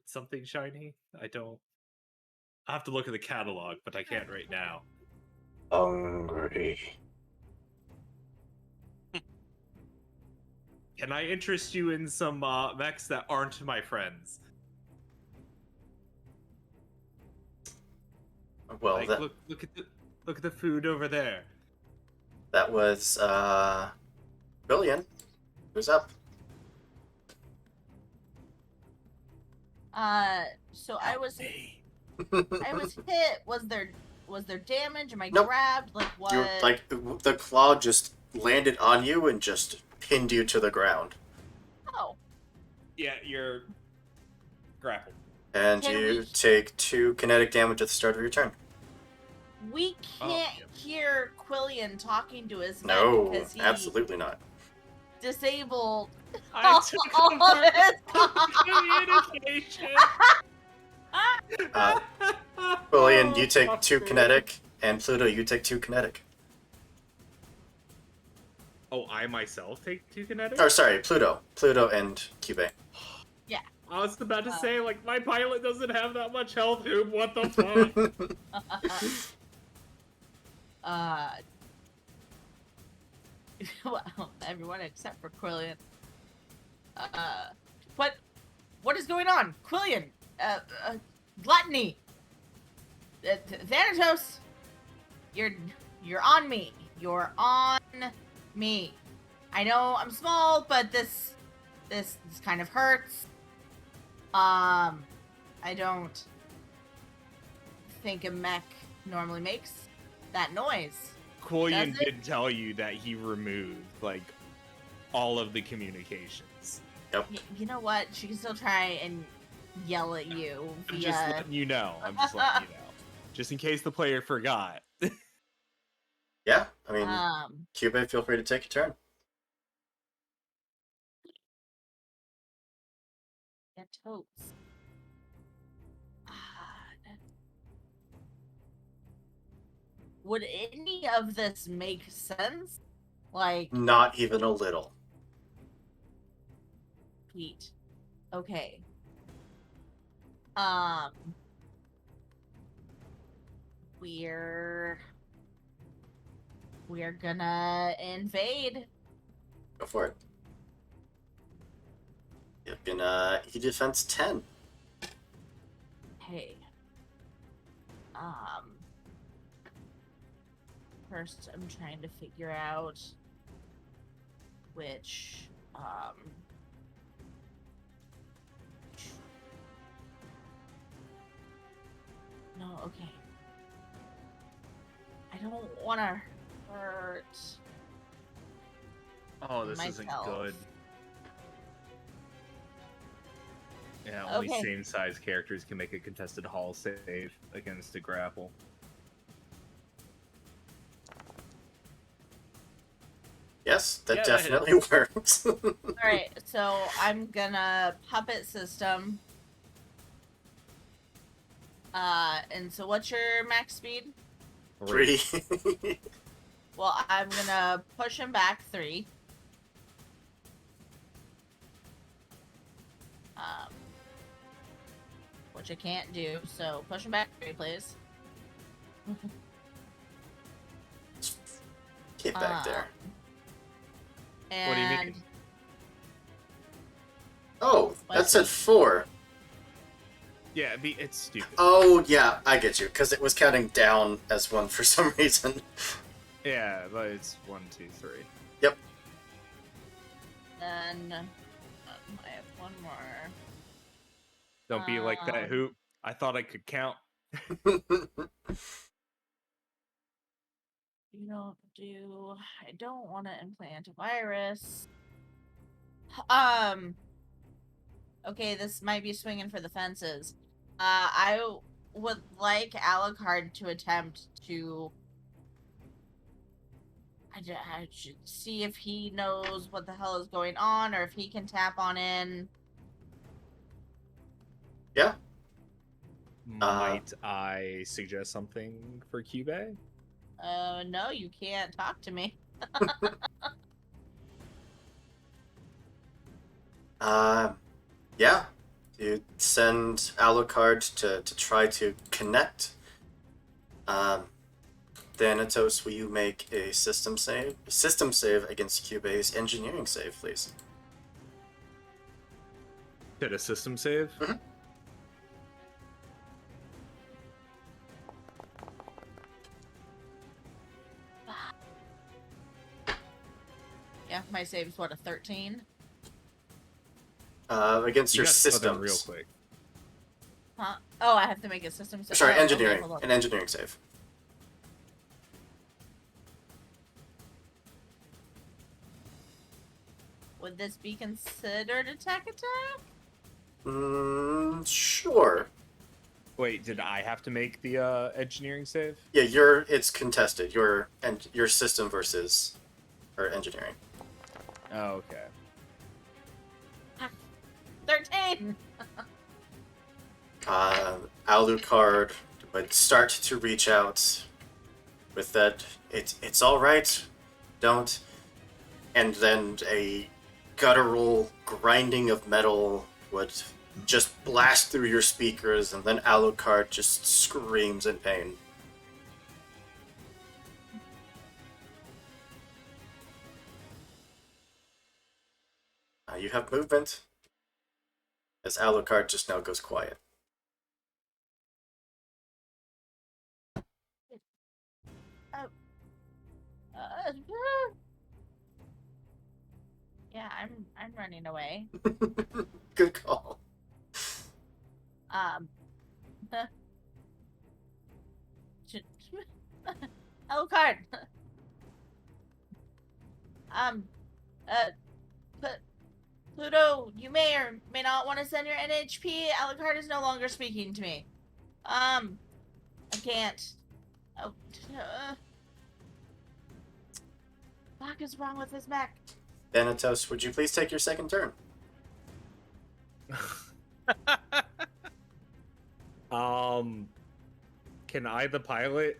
something shiny? I have to look at the catalog, but I can't right now. Hungry. Can I interest you in some mechs that aren't my friends? Well, like, that look at the food over there. that was Billion. Who's up? So I was hit. Was there damage? Am I Nope. grabbed? Like what? You like the claw just landed on you and just pinned you to the ground. Oh. Yeah, you're grappled. And Can you we- take 2 kinetic damage at the start of your turn. We can't hear Quillian talking to his mech No, because he absolutely not. disabled I took all over his communication. Billion, you take 2 kinetic, and Pluto, you take 2 kinetic. Oh, I myself take 2 kinetic? Or sorry, Pluto and Cube. Yeah. I was about to say, like, my pilot doesn't have that much health, dude. What the fuck? Well, everyone except for Quillian. What is going on? Quillian, Gluttony, Thanatos, you're on me. You're on me. I know I'm small, but this kind of hurts. I don't think a mech normally makes that noise. Quillian Does it? did tell you that he removed, like, all of the communications. Yep. You know what? She can still try and yell at you I'm via... just letting you know. Just in case the player forgot. Yeah, I mean, Cube, feel free to take your turn. Yeah, totes. Would any of this make sense? Like, Not even a little. Pete. Okay. we're gonna invade. Go for it. You're gonna E-Defense 10. Hey. First I'm trying to figure out which, no, okay. I don't want to hurt Oh, this myself. isn't good. Yeah, only Okay. same-size characters can make a contested hull save against a grapple. Yes, that Yeah, that definitely works. Alright, so I'm gonna puppet system. And so what's your max speed? 3. Well, I'm gonna push him back 3. Which I can't do, so push him back 3, please. Get back there. And What do you mean? Oh, that said 4. Yeah, it's stupid. Oh, yeah, I get you, because it was counting down as 1 for some reason. Yeah, but it's 1, 2, 3. Yep. then I have one more. Don't be like that hoop. I thought I could count. You don't do. I don't want to implant a virus. Okay, this might be swinging for the fences. I would like Alucard to attempt to. I should see if he knows what the hell is going on, or if he can tap on in. Yeah. Might I suggest something for Cube? No, you can't talk to me. Yeah. You send Alucard to try to connect. Thanatos, will you make a system save? System save against Cube's engineering save, please. Did a system save? Mm-hmm. Yeah, my save is what, a 13? Against your got systems. real quick. Huh? Oh, I have to make a system save. Sorry, Oh, engineering. Okay, hold on. An engineering save. Would this be considered attack? Sure. Wait, did I have to make the engineering save? Yeah, it's contested. Your system versus engineering. Oh, okay. 13! Alucard would start to reach out with that, it's alright, don't. And then a guttural grinding of metal would just blast through your speakers, and then Alucard just screams in pain. You have movement, as Alucard just now goes quiet. Yeah, I'm running away. Good call. Alucard. Pluto, you may or may not want to send your NHP. Alucard is no longer speaking to me. I can't. Oh, fuck is wrong with his mech? Thanatos, would you please take your second turn? Can I, the pilot,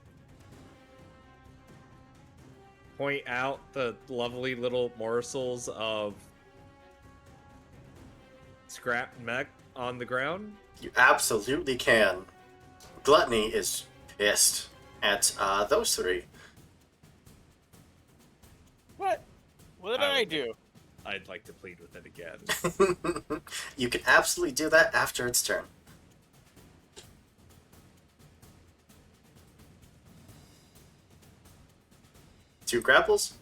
point out the lovely little morsels of scrap mech on the ground? You absolutely can. Gluttony is pissed at those three. What? What did I do? I'd like to plead with it again. You can absolutely do that after its turn. Two grapples?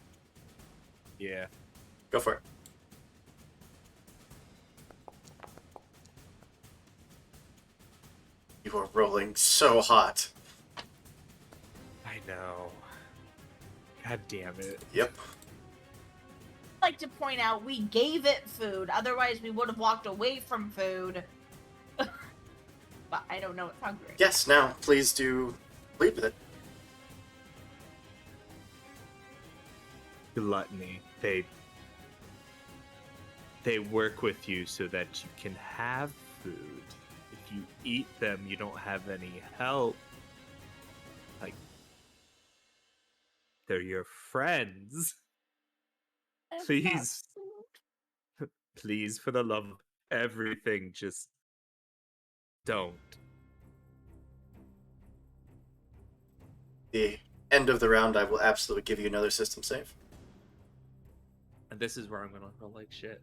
Yeah. Go for it. You are rolling so hot. I know. God damn it. Yep. I'd like to point out we gave it food. Otherwise, we would have walked away from food. But I don't know it's hungry. Yes, now, please do lead with it. Gluttony. They work with you so that you can have food. If you eat them, you don't have any help. Like, they're your friends. Please. Please, for the love of everything, just don't. The end of the round, I will absolutely give you another system save. And this is where I'm gonna roll like shit.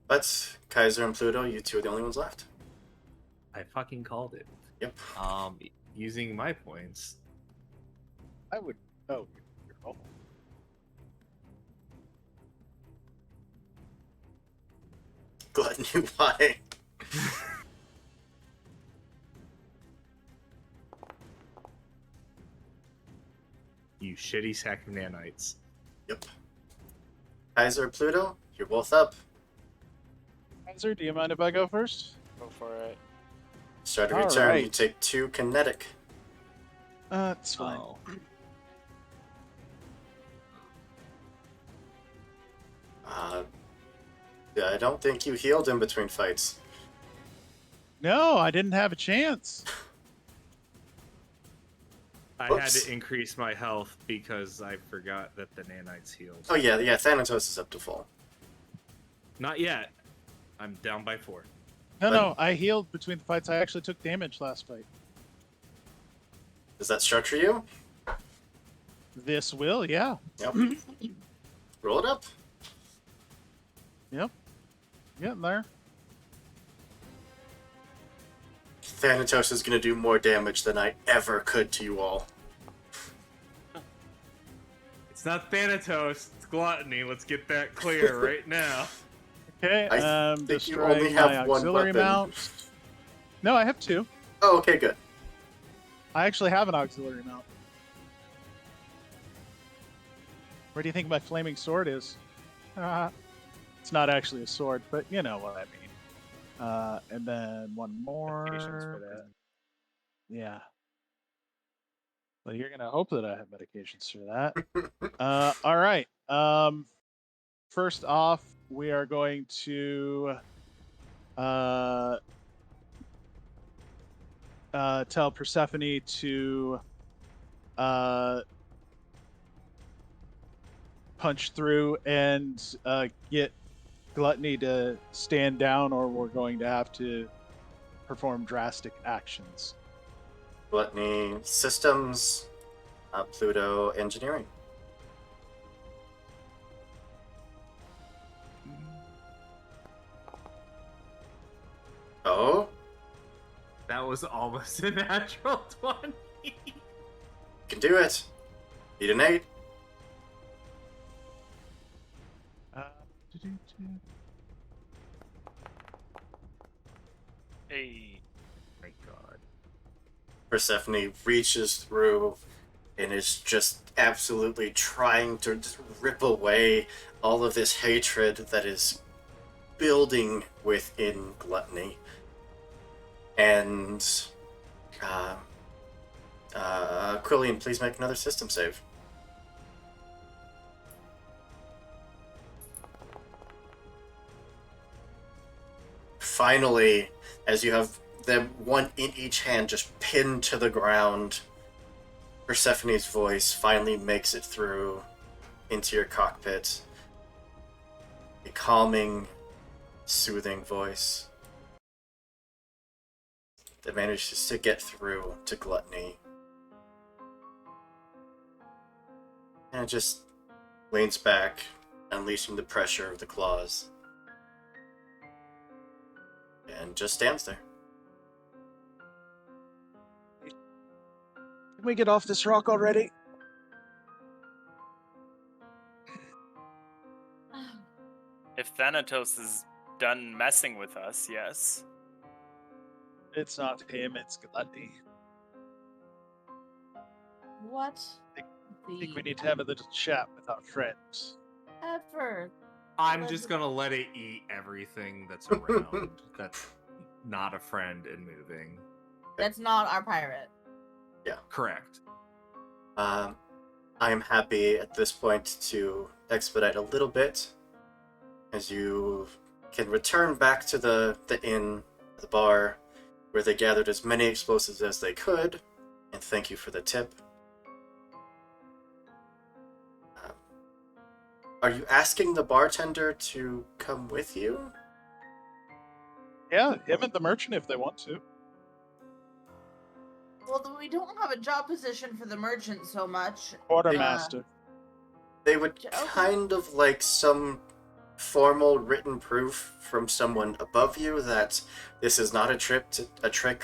But Kaiser and Pluto, you two are the only ones left. I fucking called it. Yep. Using my points. I would. Oh, you're awful. Gluttony, why? You shitty sack of nanites. Yep. Kaiser, Pluto, you're both up. Kaiser, do you mind if I go first? Go for it. Start of your turn, Alright. you take 2 kinetic. It's fine. Oh. I don't think you healed in between fights. No, I didn't have a chance. I had Whoops. to increase my health because I forgot that the nanites healed. Oh yeah, Thanatos is up to full. Not yet. I'm down by 4. No, I healed between the fights. I actually took damage last fight. Does that structure you? This will, yeah. Yep. Roll it up. Yep. Getting there. Thanatos is going to do more damage than I ever could to you all. It's not Thanatos, it's Gluttony. Let's get that clear right now. Okay, I think you destroying only my have one auxiliary weapon. mount. No, I have 2. Oh, okay, good. I actually have an auxiliary mount. Where do you think my flaming sword is? It's not actually a sword, but you know what I mean. And then one more. Medications for that. Yeah. Well, you're gonna hope that I have medications for that. All right. First off, we are going to tell Persephone to punch through and get Gluttony to stand down, or we're going to have to perform drastic actions. Gluttony systems, Pluto engineering. Oh? That was almost a natural 20. You can do it. Need an 8. Hey. My God. Persephone reaches through and is just absolutely trying to just rip away all of this hatred that is building within Gluttony. And Quillian, please make another system save. Finally, as you have them one in each hand just pinned to the ground, Persephone's voice finally makes it through into your cockpit. A calming, soothing voice that manages to get through to Gluttony. And it just leans back, unleashing the pressure of the claws, and just stands there. Can we get off this rock already? If Thanatos is done messing with us, yes. It's not him, it's Gluttony. What? I think we need to have a little chat with our friends. Ever. I'm just gonna let it eat everything that's around that's not a friend and moving. That's not our pirate. Yeah. Correct. I am happy at this point to expedite a little bit, as you can return back to the inn, the bar, where they gathered as many explosives as they could, and thank you for the tip. Are you asking the bartender to come with you? Yeah, him and the merchant if they want to. Well, we don't have a job position for the merchant so much. Quartermaster. They would kind of like some formal written proof from someone above you that this is not a trick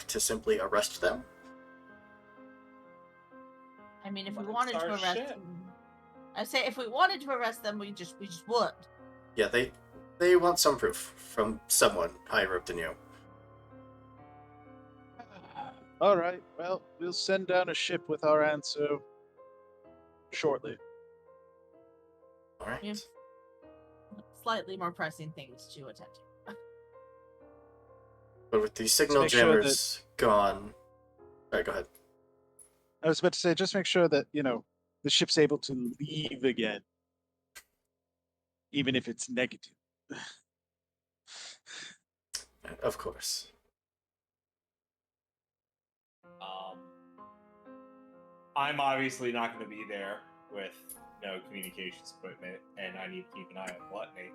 to simply arrest them. I mean, if we wanted to arrest them, I say if we wanted to arrest them, we just would. Yeah, they want some proof from someone higher up than you. All right, well, we'll send down a ship with our answer shortly. All right. We have slightly more pressing things to attend to. But with the signal make sure jammers gone... Alright, go ahead. I was about to say, just make sure that, the ship's able to leave again. Even if it's negative. Of course. I'm obviously not going to be there with no communications equipment, and I need to keep an eye on Gluttony.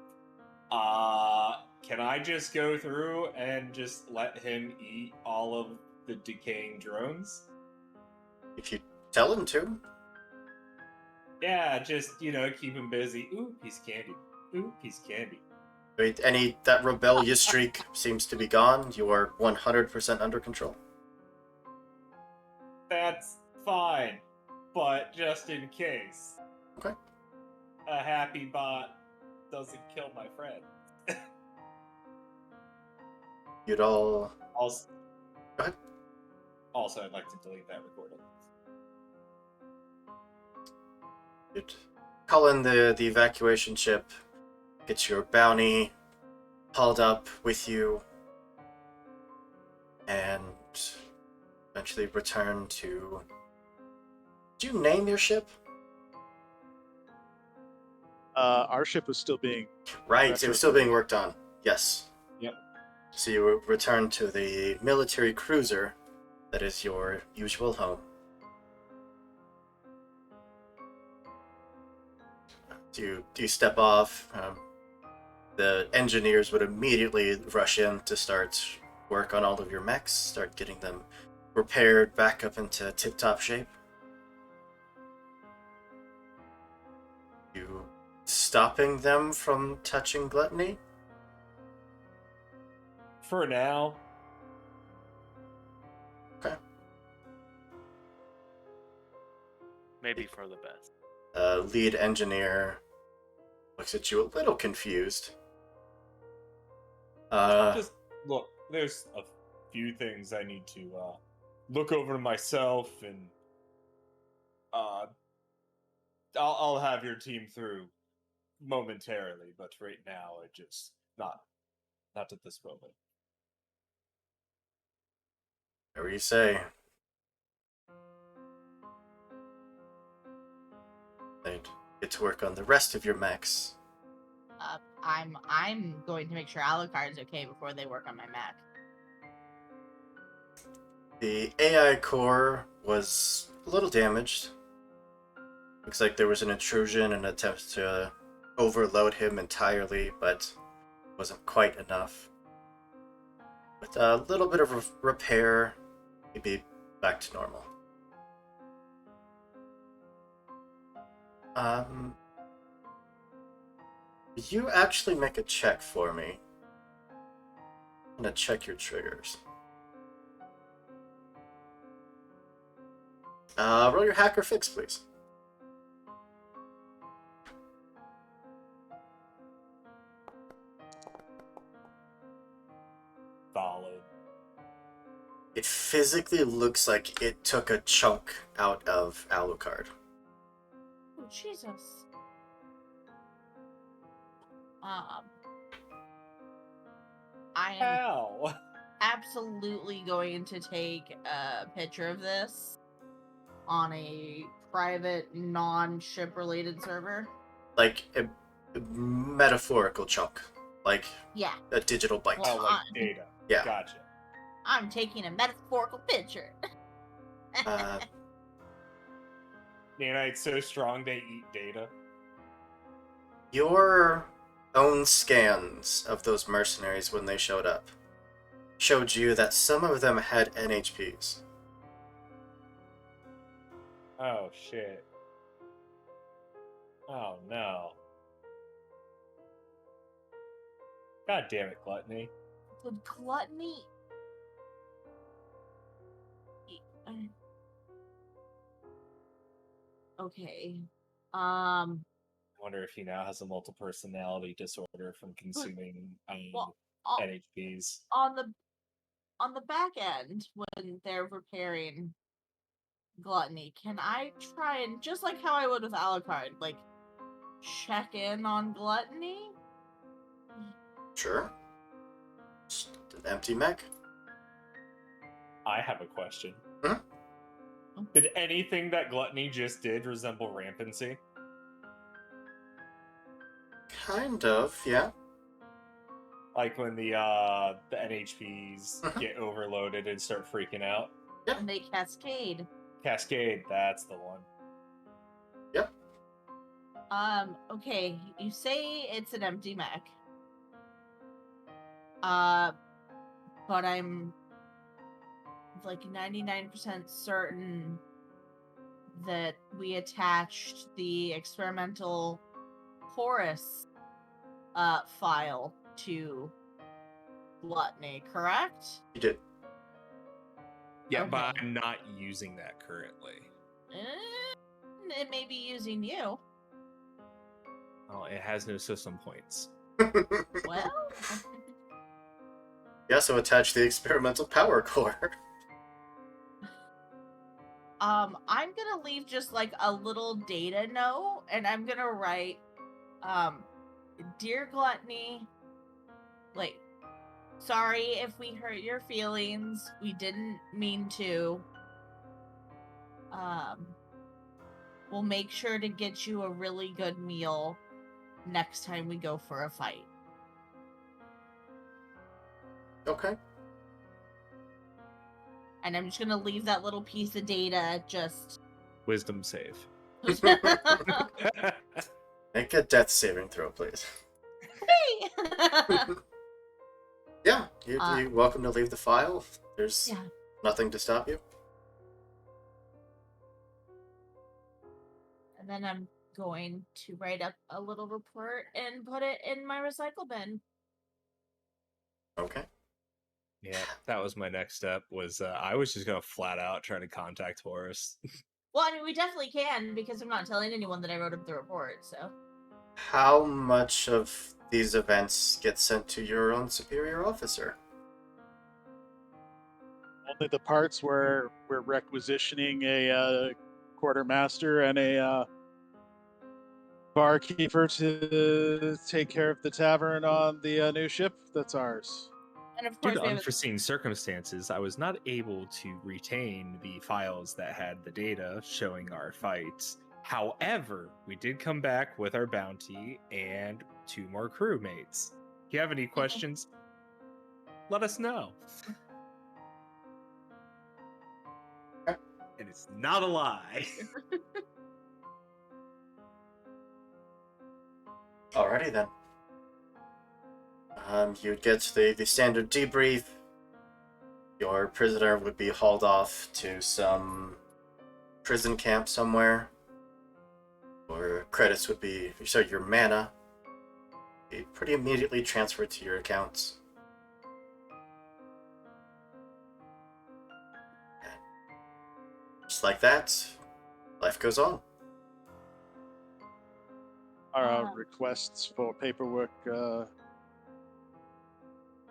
Can I just go through and just let him eat all of the decaying drones? If you tell him to. Yeah, just, keep him busy. Ooh, piece of candy. Ooh, piece of candy. Wait, that rebellious streak seems to be gone. You are 100% under control. That's fine, but just in case. Okay. A happy bot doesn't kill my friend. You'd all... Also, go ahead. Also, I'd like to delete that recording. You'd call in the evacuation ship, get your bounty hauled up with you, and eventually return to... Did you name your ship? Our ship was still being... Right, it was still being worked on. Yes. Yep. So you return to the military cruiser that is your usual home. Do you step off? The engineers would immediately rush in to start work on all of your mechs, start getting them repaired back up into tip-top shape. You stopping them from touching Gluttony? For now. Okay. Maybe for the best. Lead engineer looks at you a little confused. Just look, there's a few things I need to look over myself, and I'll have your team through momentarily, but right now I just not at this moment. Whatever you say. And get to work on the rest of your mechs. I'm going to make sure Alucard's okay before they work on my Mac. The AI core was a little damaged. Looks like there was an intrusion and an attempt to overload him entirely, but wasn't quite enough. With a little bit of repair, he'd be back to normal. You actually make a check for me. I'm gonna check your triggers. Roll your hacker fix, please. Solid. It physically looks like it took a chunk out of Alucard. Oh, Jesus. I am Ow. absolutely going to take a picture of this on a private, non-ship related server. Like a metaphorical chunk. Like Yeah. a digital byte. Well, Oh, like data. Yeah. Gotcha. I'm taking a metaphorical picture. Nanites so strong they eat data. Your own scans of those mercenaries when they showed up showed you that some of them had NHPs. Oh shit. Oh no. God damn it, Gluttony. The gluttony. Okay. I wonder if he now has a multiple personality disorder from consuming Well, NHPs. on the back end, when they're repairing gluttony, can I try and, just like how I would with Alucard, like check in on gluttony? Sure. Just an empty mech. I have a question. Hmm? Did anything that Gluttony just did resemble rampancy? Kind of, yeah. Like when the NHPs get overloaded and start freaking out? Yep. And they cascade. Cascade, that's the one. Yep. Okay, you say it's an empty mech. But I'm like 99% certain that we attached the experimental Horus file to Gluttony, correct? You did. Yeah, Okay. but I'm not using that currently. It may be using you. Oh, it has no system points. Well, You also attach the experimental power core. I'm gonna leave just like a little data note, and I'm gonna write, Dear Gluttony, like, sorry if we hurt your feelings. We didn't mean to. We'll make sure to get you a really good meal next time we go for a fight. Okay. And I'm just gonna leave that little piece of data just... Wisdom save. Make a death saving throw, please. Hey! Yeah, you're welcome to leave the file. There's Yeah. nothing to stop you. And then I'm going to write up a little report and put it in my recycle bin. Okay. Yeah, that was my next step. Was I was just gonna flat out try to contact Horus. Well, I mean, we definitely can, because I'm not telling anyone that I wrote up the report, so... How much of these events get sent to your own superior officer? Only the parts where we're requisitioning a quartermaster and a barkeeper to take care of the tavern on the new ship. That's ours. And of Due course, to we have unforeseen circumstances, I was not able to retain the files that had the data showing our fights. However, we did come back with our bounty and 2 more crewmates. If you have any questions, let us know. And it's not a lie. Alrighty then. You'd get the standard debrief. Your prisoner would be hauled off to some prison camp somewhere. Or credits would be, sorry, your mana be pretty immediately transferred to your accounts. And just like that, life goes on. Are requests for paperwork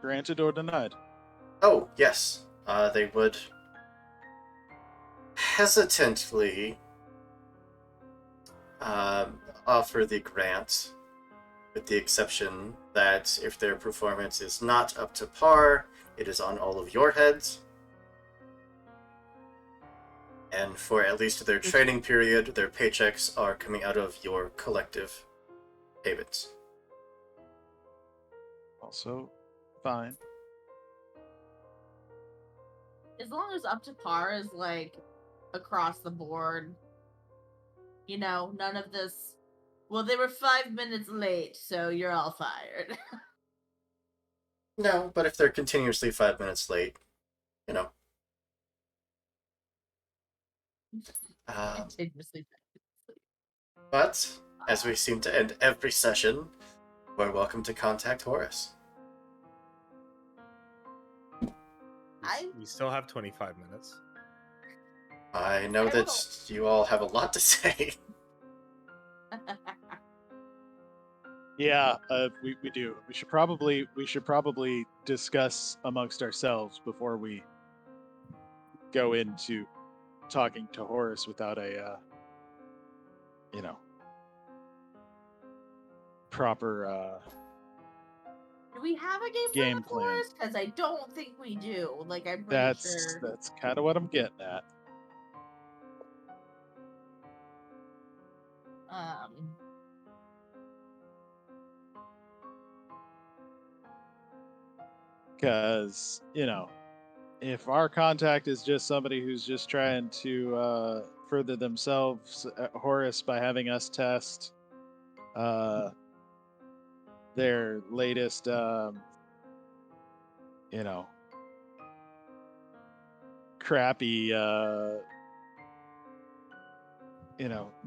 granted or denied? Oh, yes. They would hesitantly offer the grant, with the exception that if their performance is not up to par, it is on all of your heads. And for at least their training period, their paychecks are coming out of your collective payments. Also, fine. As long as up to par is like across the board, you know, none of this. Well, they were 5 minutes late, so you're all fired. No, but if they're continuously 5 minutes late, you know. Continuously. But, as we seem to end every session, we're welcome to contact Horace. We still have 25 minutes. I know that you all have a lot to say. Yeah, we do. We should probably discuss amongst ourselves before we go into talking to Horace without a proper Do we have a game plan plan. with Forrest? Because I don't think we do. Like, I'm pretty sure. That's kind of what I'm getting at. Because, if our contact is just somebody who's just trying to further themselves, Horace, by having us test their latest, crappy,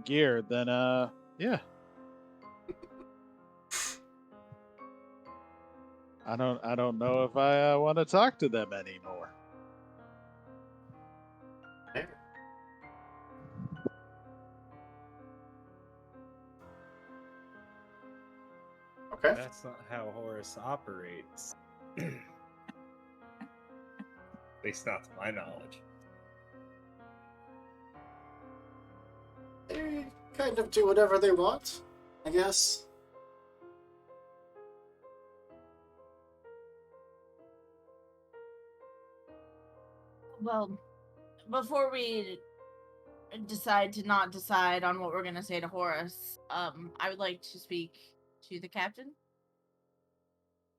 gear, then, yeah. I don't know if I want to talk to them anymore. Okay. That's not how Horus operates. At least not to my knowledge. They kind of do whatever they want, I guess. Well, before we decide to not decide on what we're going to say to Horace, I would like to speak to the captain.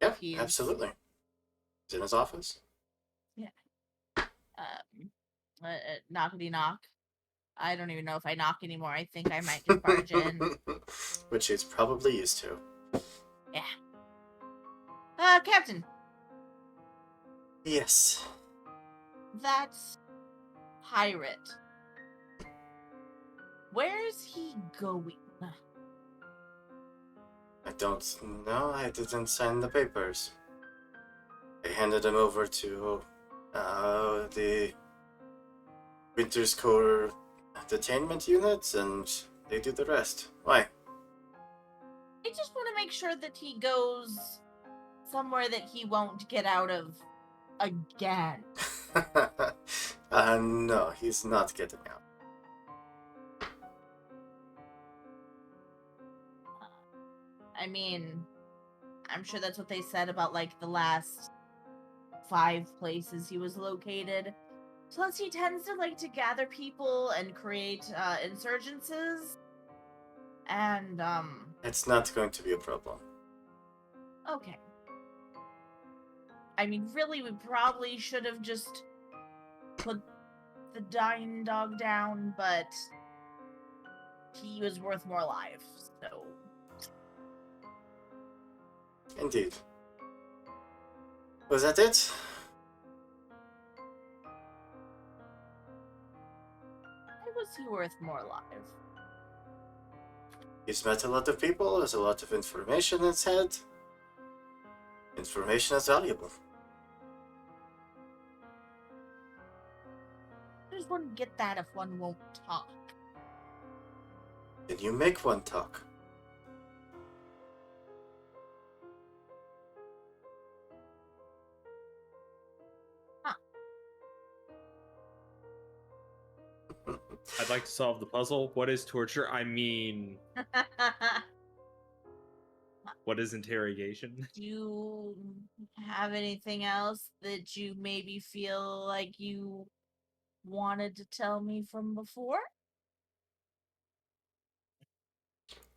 Yeah, absolutely. He's in his office. Yeah. Knockety knock. I don't even know if I knock anymore. I think I might just barge in. Which he's probably used to. Yeah. Captain. Yes. That pirate. Where's he going? I don't know. I didn't sign the papers. I handed them over to the Winter's Core detainment unit, and they do the rest. Why? I just want to make sure that he goes somewhere that he won't get out of again. No, he's not getting out. I mean, I'm sure that's what they said about, like, the last 5 places he was located. Plus, he tends to like to gather people and create insurgencies. And, It's not going to be a problem. Okay. I mean, really, we probably should have just put the dying dog down, but he was worth more alive, so... Indeed. Was that it? Why was he worth more alive? He's met a lot of people, has a lot of information in his head. Information is valuable. I just wouldn't get that if one won't talk. Then you make one talk. I'd like to solve the puzzle. What is torture? I mean, what is interrogation? Do you have anything else that you maybe feel like you wanted to tell me from before?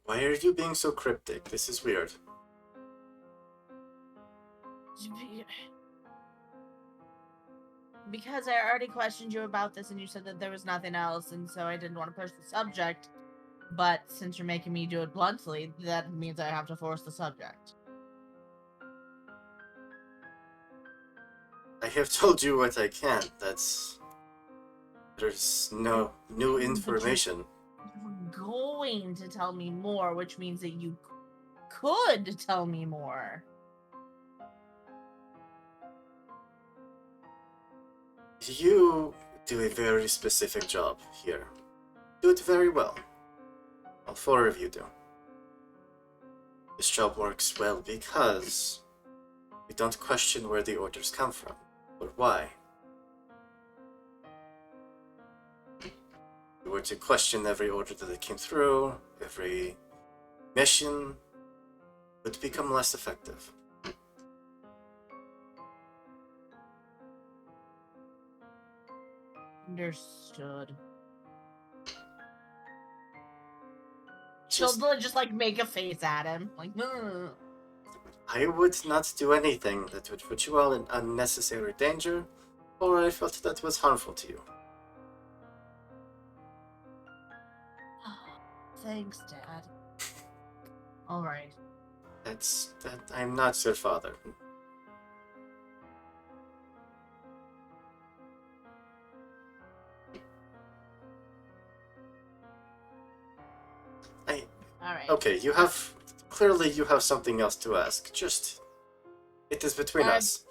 Why are you being so cryptic? This is weird. Because I already questioned you about this and you said that there was nothing else, and so I didn't want to push the subject. But since you're making me do it bluntly, that means I have to force the subject. I have told you what I can. There's no new information. You're going to tell me more, which means that you could tell me more. You do a very specific job here. Do it very well. All four of you do. This job works well because we don't question where the orders come from, or why. If we were to question every order that it came through, every mission, it would become less effective. Understood. She'll just like make a face at him, like. Ugh. I would not do anything that would put you all in unnecessary danger, or I felt that was harmful to you. Thanks, Dad. All right. I'm not your father. All right. Okay, clearly you have something else to ask. Just, it is between us.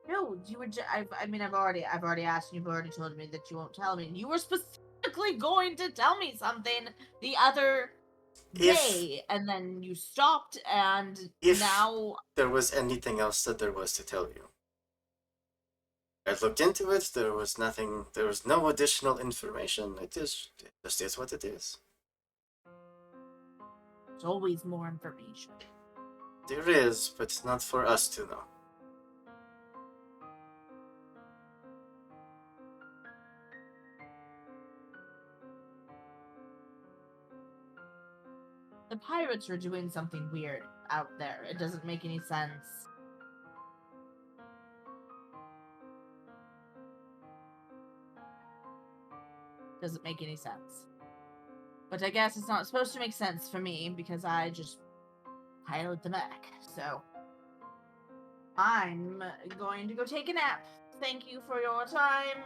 No, you were. I mean, I've already asked. You've already told me that you won't tell me. You were specifically going to tell me something the other day, and then you stopped, and now there was anything else that there was to tell you. I looked into it, there was nothing, there was no additional information. It just is what it is. There's always more information. There is, but not for us to know. The pirates are doing something weird out there. It doesn't make any sense. Doesn't make any sense. But I guess it's not supposed to make sense for me because I just pilot the mech. So I'm going to go take a nap. Thank you for your time.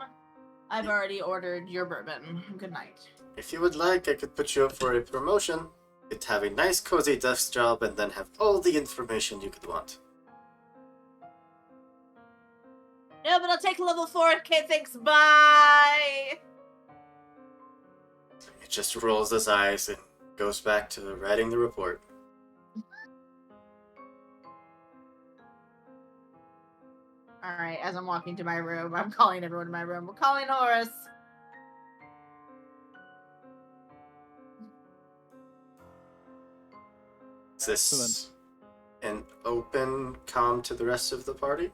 I've already ordered your bourbon. Good night. If you would like, I could put you up for a promotion. You'd have a nice cozy desk job and then have all the information you could want. No, but I'll take level 4. Okay, thanks. Bye. He just rolls his eyes and goes back to writing the report. Alright, as I'm walking to my room, I'm calling everyone in my room. We're calling Horace. Is this an open comm to the rest of the party?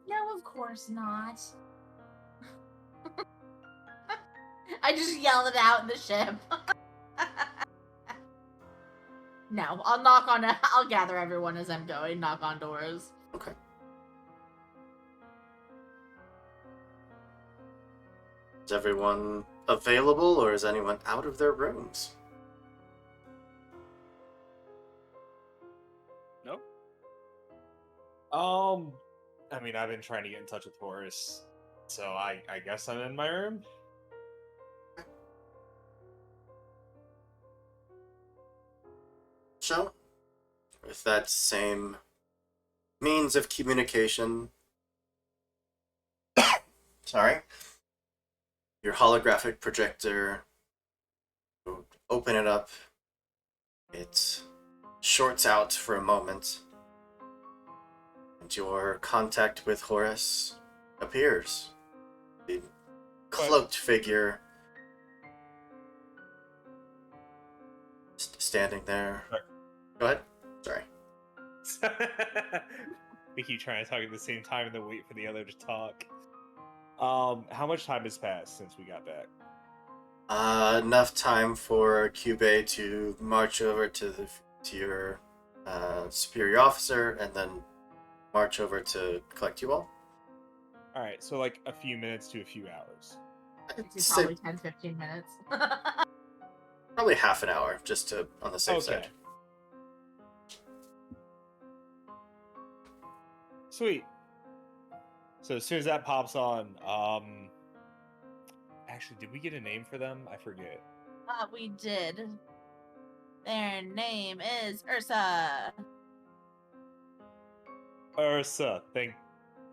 No, of course not. I just yell it out in the ship. No, I'll gather everyone as I'm going, knock on doors. Okay. Is everyone available, or is anyone out of their rooms? Nope. I mean, I've been trying to get in touch with Horace, so I guess I'm in my room. So, with that same means of communication, sorry, your holographic projector, open it up, it shorts out for a moment, and your contact with Horus appears. The cloaked figure standing there. Go ahead. Sorry. We keep trying to talk at the same time and then wait for the other to talk. How much time has passed since we got back? Enough time for Cube to march over to your superior officer and then march over to collect you all. All right, so like a few minutes to a few hours. It's probably 10-15 minutes. Probably half an hour, just to on the safe side. Sweet. So as soon as that pops on, actually, did we get a name for them? I forget. We did. Their name is Ursa. Ursa, thank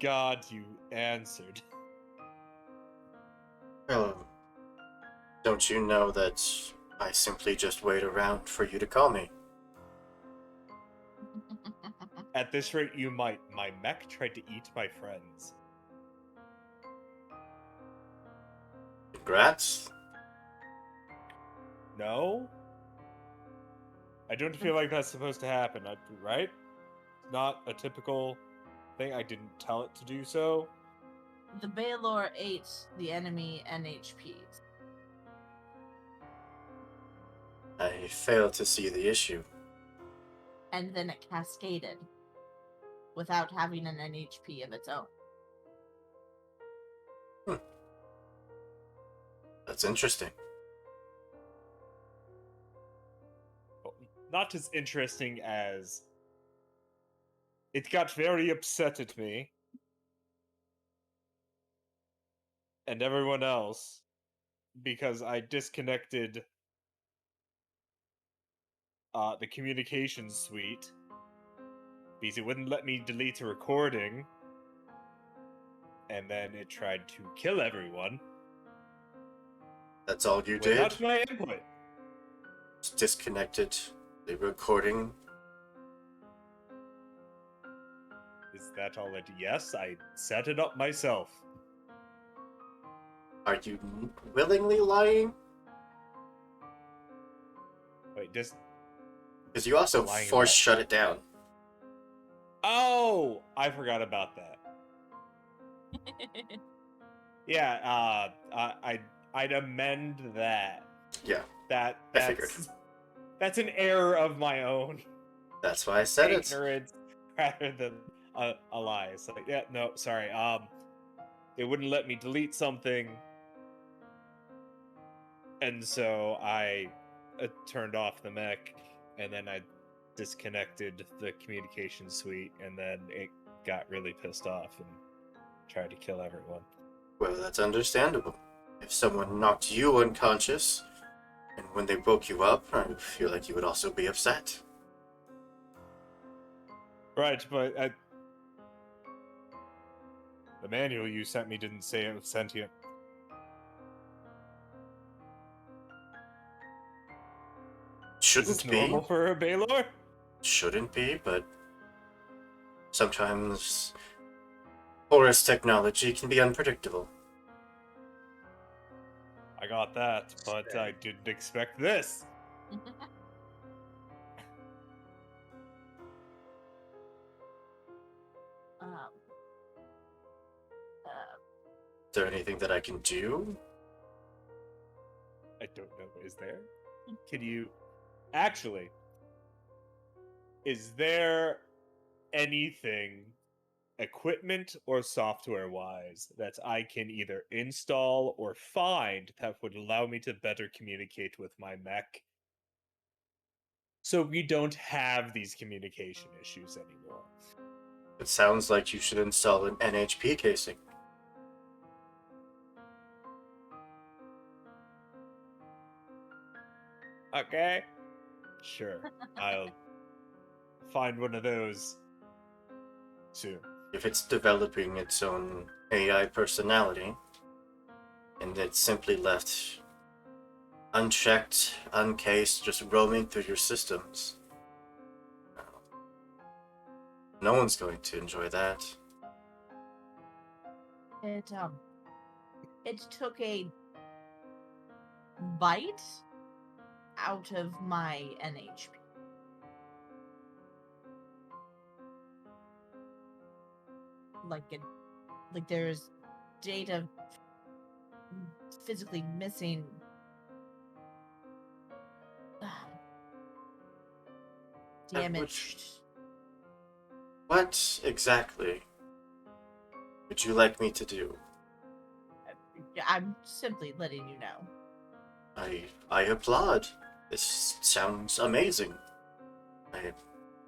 God you answered. Well, don't you know that I simply just wait around for you to call me? At this rate, you might. My mech tried to eat my friends. Congrats. No? I don't feel like that's supposed to happen, right? Not a typical thing. I didn't tell it to do so. The Baylor ate the enemy NHPs. I fail to see the issue. And then it cascaded without having an NHP of its own. That's interesting. Well, not as interesting as it got very upset at me and everyone else because I disconnected the communications suite because it wouldn't let me delete a recording, and then it tried to kill everyone. That's all you did? Without my input. Just disconnected the recording. Is that all it? Yes, I set it up myself. Are you willingly lying? Wait, just... Because you also force shut it down. Oh! I forgot about that. Yeah, I'd amend that. Yeah, I figured. That's an error of my own. That's why I said it. Ignorance rather than a lie. It's like, yeah, no, sorry. It wouldn't let me delete something, and so I turned off the mech, and then I disconnected the communication suite, and then it got really pissed off and tried to kill everyone. Well, that's understandable. If someone knocked you unconscious, and when they woke you up, I feel like you would also be upset. Right, but the manual you sent me didn't say it was sentient. Shouldn't be. Normal for a Baylor? Shouldn't be, but sometimes Horus technology can be unpredictable. I got that, but I didn't expect this. Is there anything that I can do? I don't know. Is there? Can you... Actually, is there anything, equipment or software-wise, that I can either install or find that would allow me to better communicate with my mech, so we don't have these communication issues anymore? It sounds like you should install an NHP casing. Okay. Sure. I'll find one of those soon. If it's developing its own AI personality, and it's simply left unchecked, uncased, just roaming through your systems, no one's going to enjoy that. It took a bite out of my NHP. Like there's data physically missing. Damaged. What exactly would you like me to do? I'm simply letting you know. I applaud. This sounds amazing.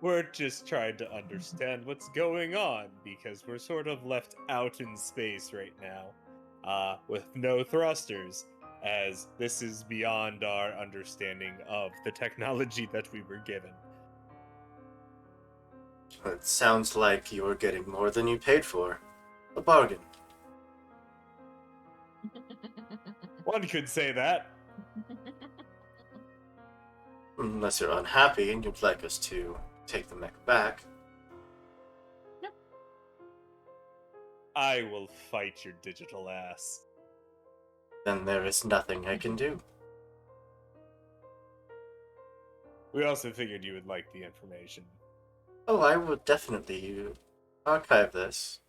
We're just trying to understand what's going on because we're sort of left out in space right now, with no thrusters, as this is beyond our understanding of the technology that we were given. It sounds like you're getting more than you paid for. A bargain. One could say that. Unless you're unhappy and you'd like us to take the mech back. I will fight your digital ass. Then there is nothing I can do. We also figured you would like the information. Oh, I will definitely archive this.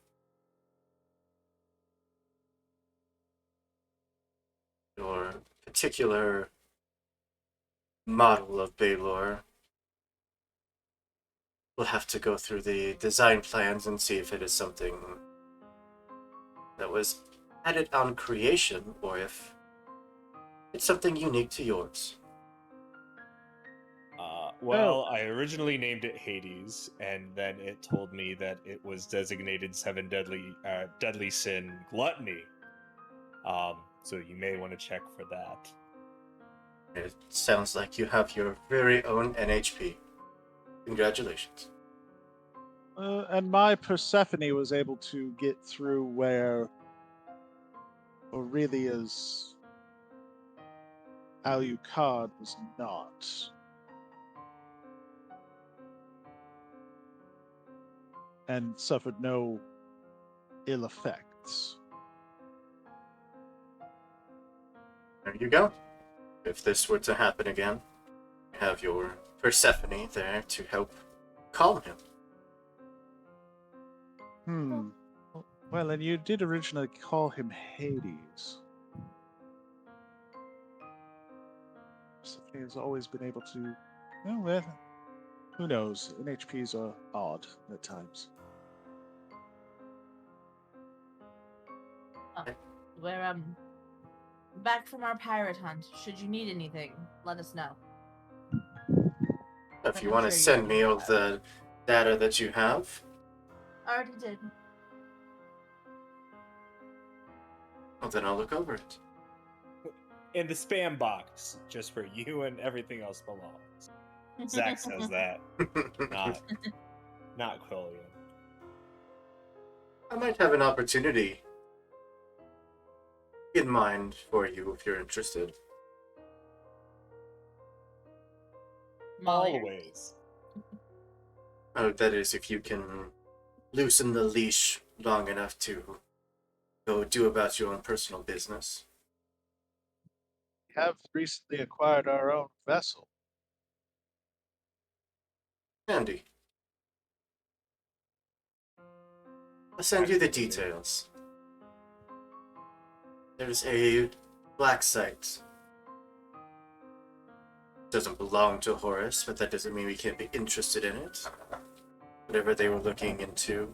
Your particular model of Baylor. We'll have to go through the design plans and see if it is something that was added on creation or if it's something unique to yours. Well, I originally named it Hades, and then it told me that it was designated deadly sin gluttony. So you may want to check for that. It sounds like you have your very own NHP. Congratulations. And my Persephone was able to get through where Aurelia's Alucard was not. And suffered no ill effects. There you go. If this were to happen again, you have your Persephone there to help calm him. Well, and you did originally call him Hades. Persephone has always been able to... Well, who knows? NHPs are odd at times. We're back from our pirate hunt. Should you need anything, let us know. If you want to send me all the data that you have. I already did. Well, then I'll look over it. In the spam box, just where you and everything else belongs. Zach says that. Not Quillian. I might have an opportunity in mind for you if you're interested. Always. Oh, that is, if you can loosen the leash long enough to go do about your own personal business. We have recently acquired our own vessel. Handy. I'll send you the details. There's a black site. Doesn't belong to Horus, but that doesn't mean we can't be interested in it. Whatever they were looking into,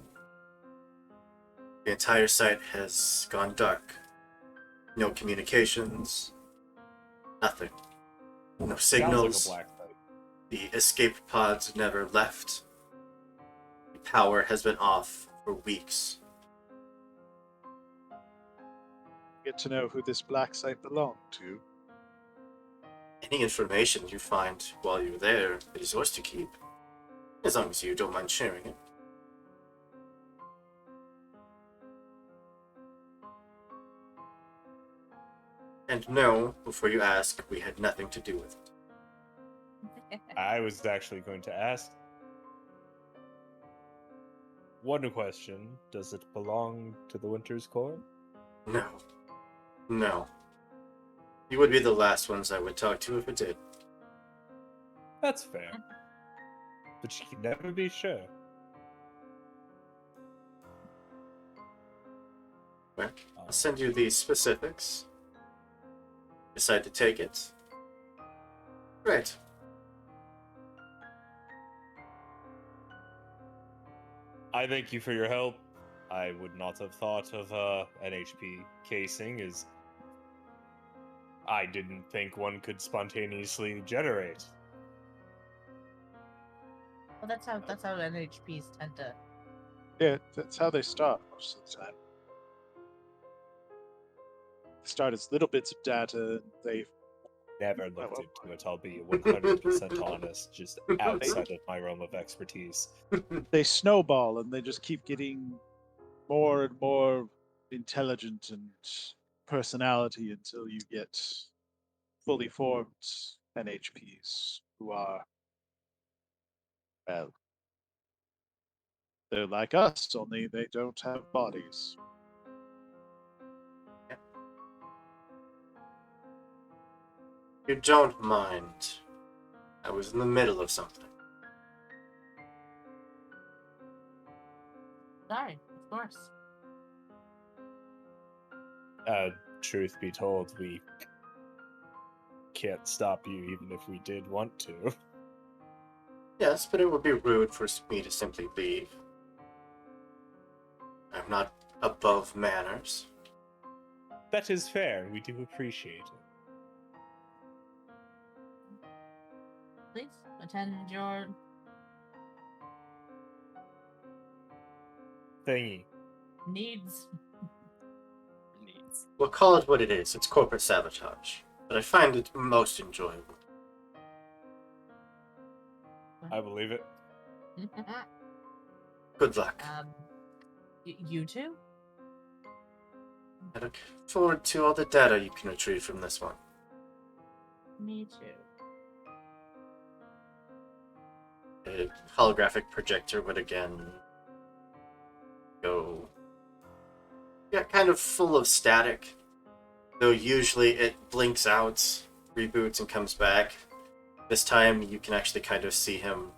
the entire site has gone dark. No communications, nothing. No signals. Sounds like a black site. The escape pods never left. The power has been off for weeks. Get to know who this black site belonged to. Any information you find while you're there is yours to keep. As long as you don't mind sharing it. And no, before you ask, we had nothing to do with it. I was actually going to ask. One question: does it belong to the Winter's Court? No. No. You would be the last ones I would talk to if it did. That's fair. But you can never be sure. Well, I'll send you the specifics. Decide to take it. Right. I thank you for your help. I would not have thought of an HP casing, as I didn't think one could spontaneously generate. Well, that's how NHPs tend to. Yeah, that's how they start most of the time. They start as little bits of data, and they Never looked into it, I'll be 100% honest, just outside of my realm of expertise. they snowball, and they just keep getting more and more intelligent and personality until you get fully formed NHPs who are, well, they're like us, only they don't have bodies. You don't mind. I was in the middle of something. Sorry, of course. Truth be told, we can't stop you even if we did want to. Yes, but it would be rude for me to simply leave. I'm not above manners. That is fair, we do appreciate it. Please attend your thingy. Needs. We'll call it what it is. It's corporate sabotage. But I find it most enjoyable. I believe it. Good luck. You too? I look forward to all the data you can retrieve from this one. Me too. A holographic projector would again go, yeah, kind of full of static. Though usually it blinks out, reboots, and comes back. This time you can actually kind of see him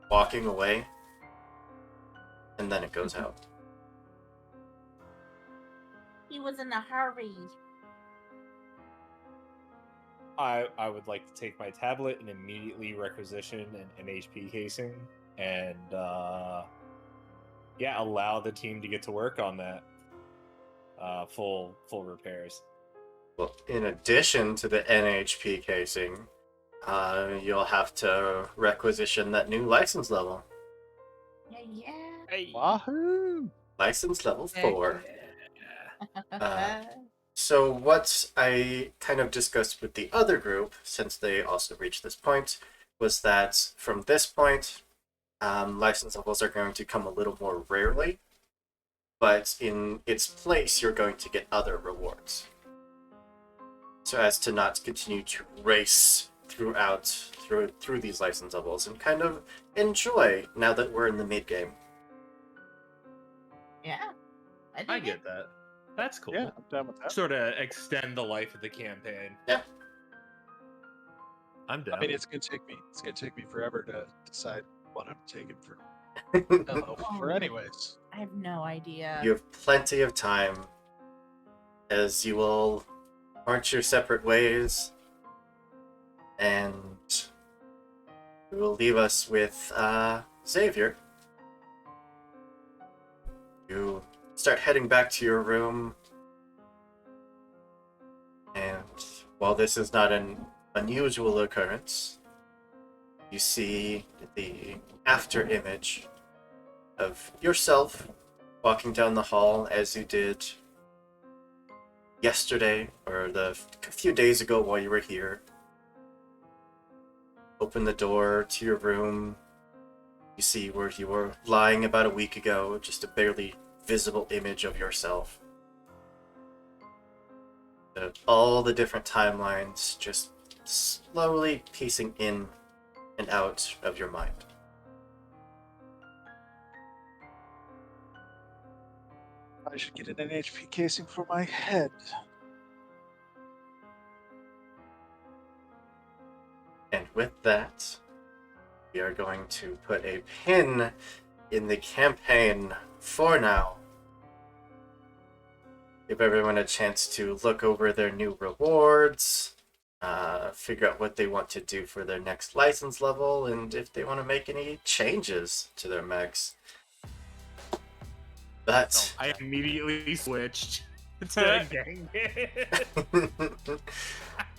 walking away, and then it goes out. He was in a hurry. I would like to take my tablet and immediately requisition an HP casing and allow the team to get to work on that. Full repairs. Well, in addition to the NHP casing, you'll have to requisition that new license level. Yeah. Hey. Wahoo! License level 4. So what I kind of discussed with the other group, since they also reached this point, was that from this point, license levels are going to come a little more rarely, but in its place, you're going to get other rewards. So as to not continue to race through these license levels and kind of enjoy now that we're in the mid game. Yeah, I get that. That's cool. Yeah, I'm down with that. Sort of extend the life of the campaign. Yeah. I'm down. I mean, it's gonna take me forever to decide what I'm taking for. For anyways. I have no idea. You have plenty of time, as you will march your separate ways, and it will leave us with Xavier. You start heading back to your room, and while this is not an unusual occurrence, you see the after image of yourself walking down the hall as you did yesterday, or a few days ago while you were here. Open the door to your room, You see where you were lying about a week ago, just a barely visible image of yourself. All the different timelines just slowly piecing in and out of your mind. I should get an HP casing for my head. And with that, we are going to put a pin in the campaign for now. Give everyone a chance to look over their new rewards, figure out what they want to do for their next license level, and if they want to make any changes to their mechs. But I immediately switched to gang.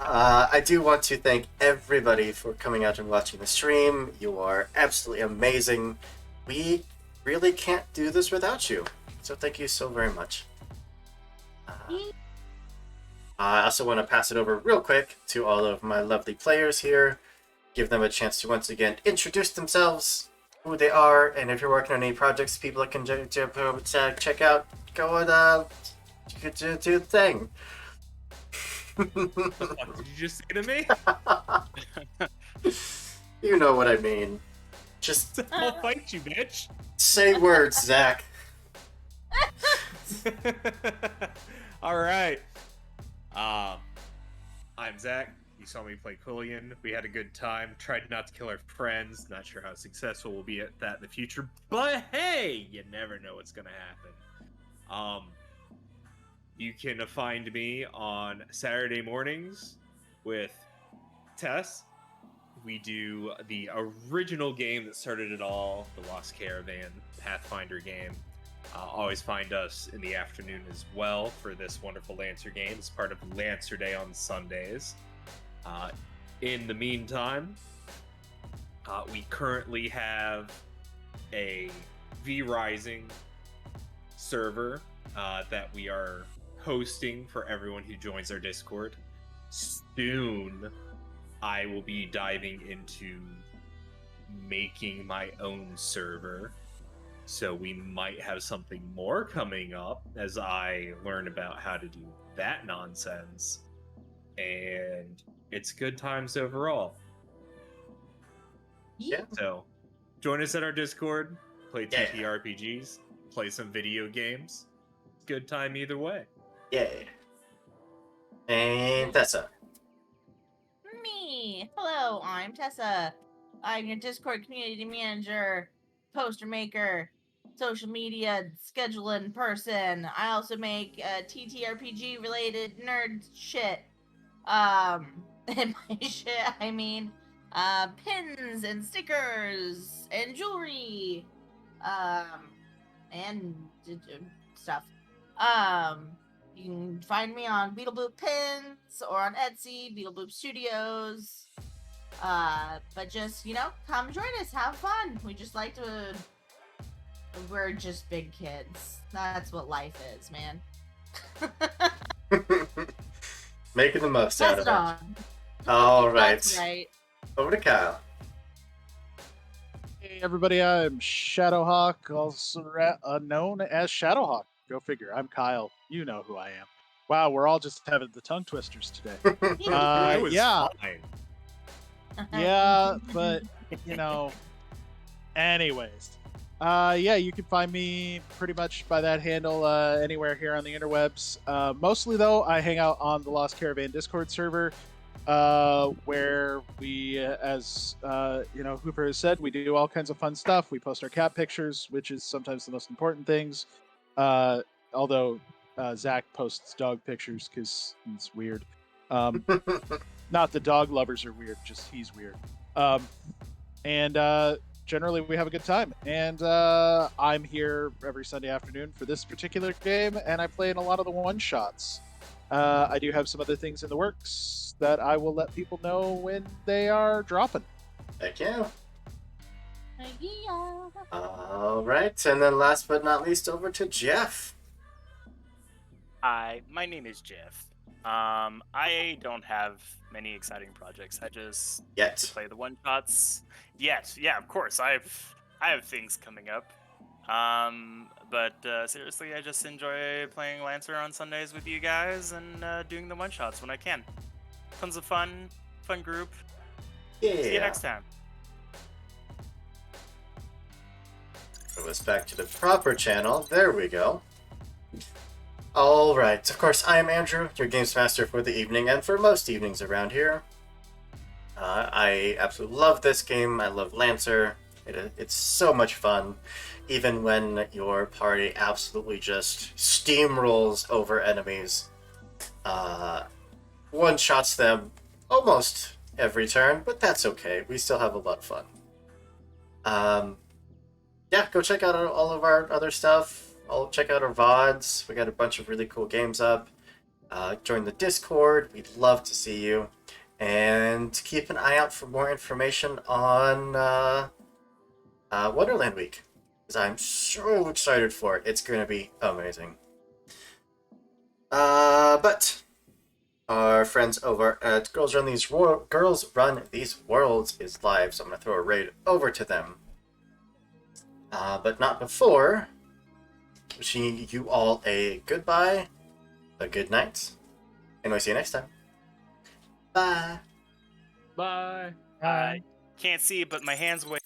I do want to thank everybody for coming out and watching the stream. You are absolutely amazing. We really can't do this without you. So thank you so very much. I also want to pass it over real quick to all of my lovely players here. Give them a chance to once again introduce themselves, who they are, and if you're working on any projects people can check out, go and do the thing. What did you just say to me? You know what I mean. Just I'll fight you, bitch. Say words, Zach. All right. I'm Zach. You saw me play Quillian. We had a good time. Tried not to kill our friends. Not sure how successful we'll be at that in the future. But hey, you never know what's gonna happen. You can find me on Saturday mornings with Tess. We do the original game that started it all, the Lost Caravan Pathfinder game. Always find us in the afternoon as well for this wonderful Lancer game. It's part of Lancer Day on Sundays. In the meantime, we currently have a V-Rising server that we are hosting for everyone who joins our Discord. Soon, I will be diving into making my own server. So we might have something more coming up as I learn about how to do that nonsense. And it's good times overall. Yeah. So join us at our Discord, play TTRPGs, play some video games. Good time either way. Yay. And Tessa. Me. Hello, I'm Tessa. I'm your Discord community manager, poster maker, social media scheduling person. I also make TTRPG related nerd shit. And by shit I mean pins and stickers and jewelry, and stuff. You can find me on Beetleboop Pins or on Etsy, Beetleboop Studios. But just, come join us, have fun. We just like to... We're just big kids. That's what life is, man. Making the most Pass out of it it. on. All right. That's right. Over to Kyle. Hey everybody, I'm Shadowhawk, also known as Shadowhawk. Go figure. I'm Kyle. You know who I am. Wow, we're all just having the tongue twisters today. It was fine. Yeah, but anyways. Yeah, you can find me pretty much by that handle anywhere here on the interwebs. Mostly though, I hang out on the Lost Caravan Discord server, where we, as Hooper has said, we do all kinds of fun stuff. We post our cat pictures, which is sometimes the most important things. Although Zach posts dog pictures because he's weird. Not the dog lovers are weird, just he's weird. And generally we have a good time. And I'm here every Sunday afternoon for this particular game, and I play in a lot of the one-shots. I do have some other things in the works that I will let people know when they are dropping. Heck yeah. Yeah. All right, and then last but not least, over to Jeff. Hi, my name is Jeff. I don't have many exciting projects. I just Yet play the one shots. Yes, yeah, of course. I've I have things coming up. But seriously, I just enjoy playing Lancer on Sundays with you guys and doing the one-shots when I can. Tons of fun group. Yeah. See you next time. Move us back to the proper channel. There we go. Alright, of course, I am Andrew, your Games Master for the evening, and for most evenings around here. I absolutely love this game. I love Lancer. It's so much fun, even when your party absolutely just steamrolls over enemies. One-shots them almost every turn, but that's okay. We still have a lot of fun. Yeah, go check out all of our other stuff. Check out our VODs. We got a bunch of really cool games up. Join the Discord. We'd love to see you. And keep an eye out for more information on Wonderland Week, because I'm so excited for it. It's going to be amazing. But our friends over at Girls Run These Worlds is live, so I'm going to throw a raid over to them. But not before wishing you all a goodbye, a good night, and we'll see you next time. Bye. Bye. I can't see, but my hands wave.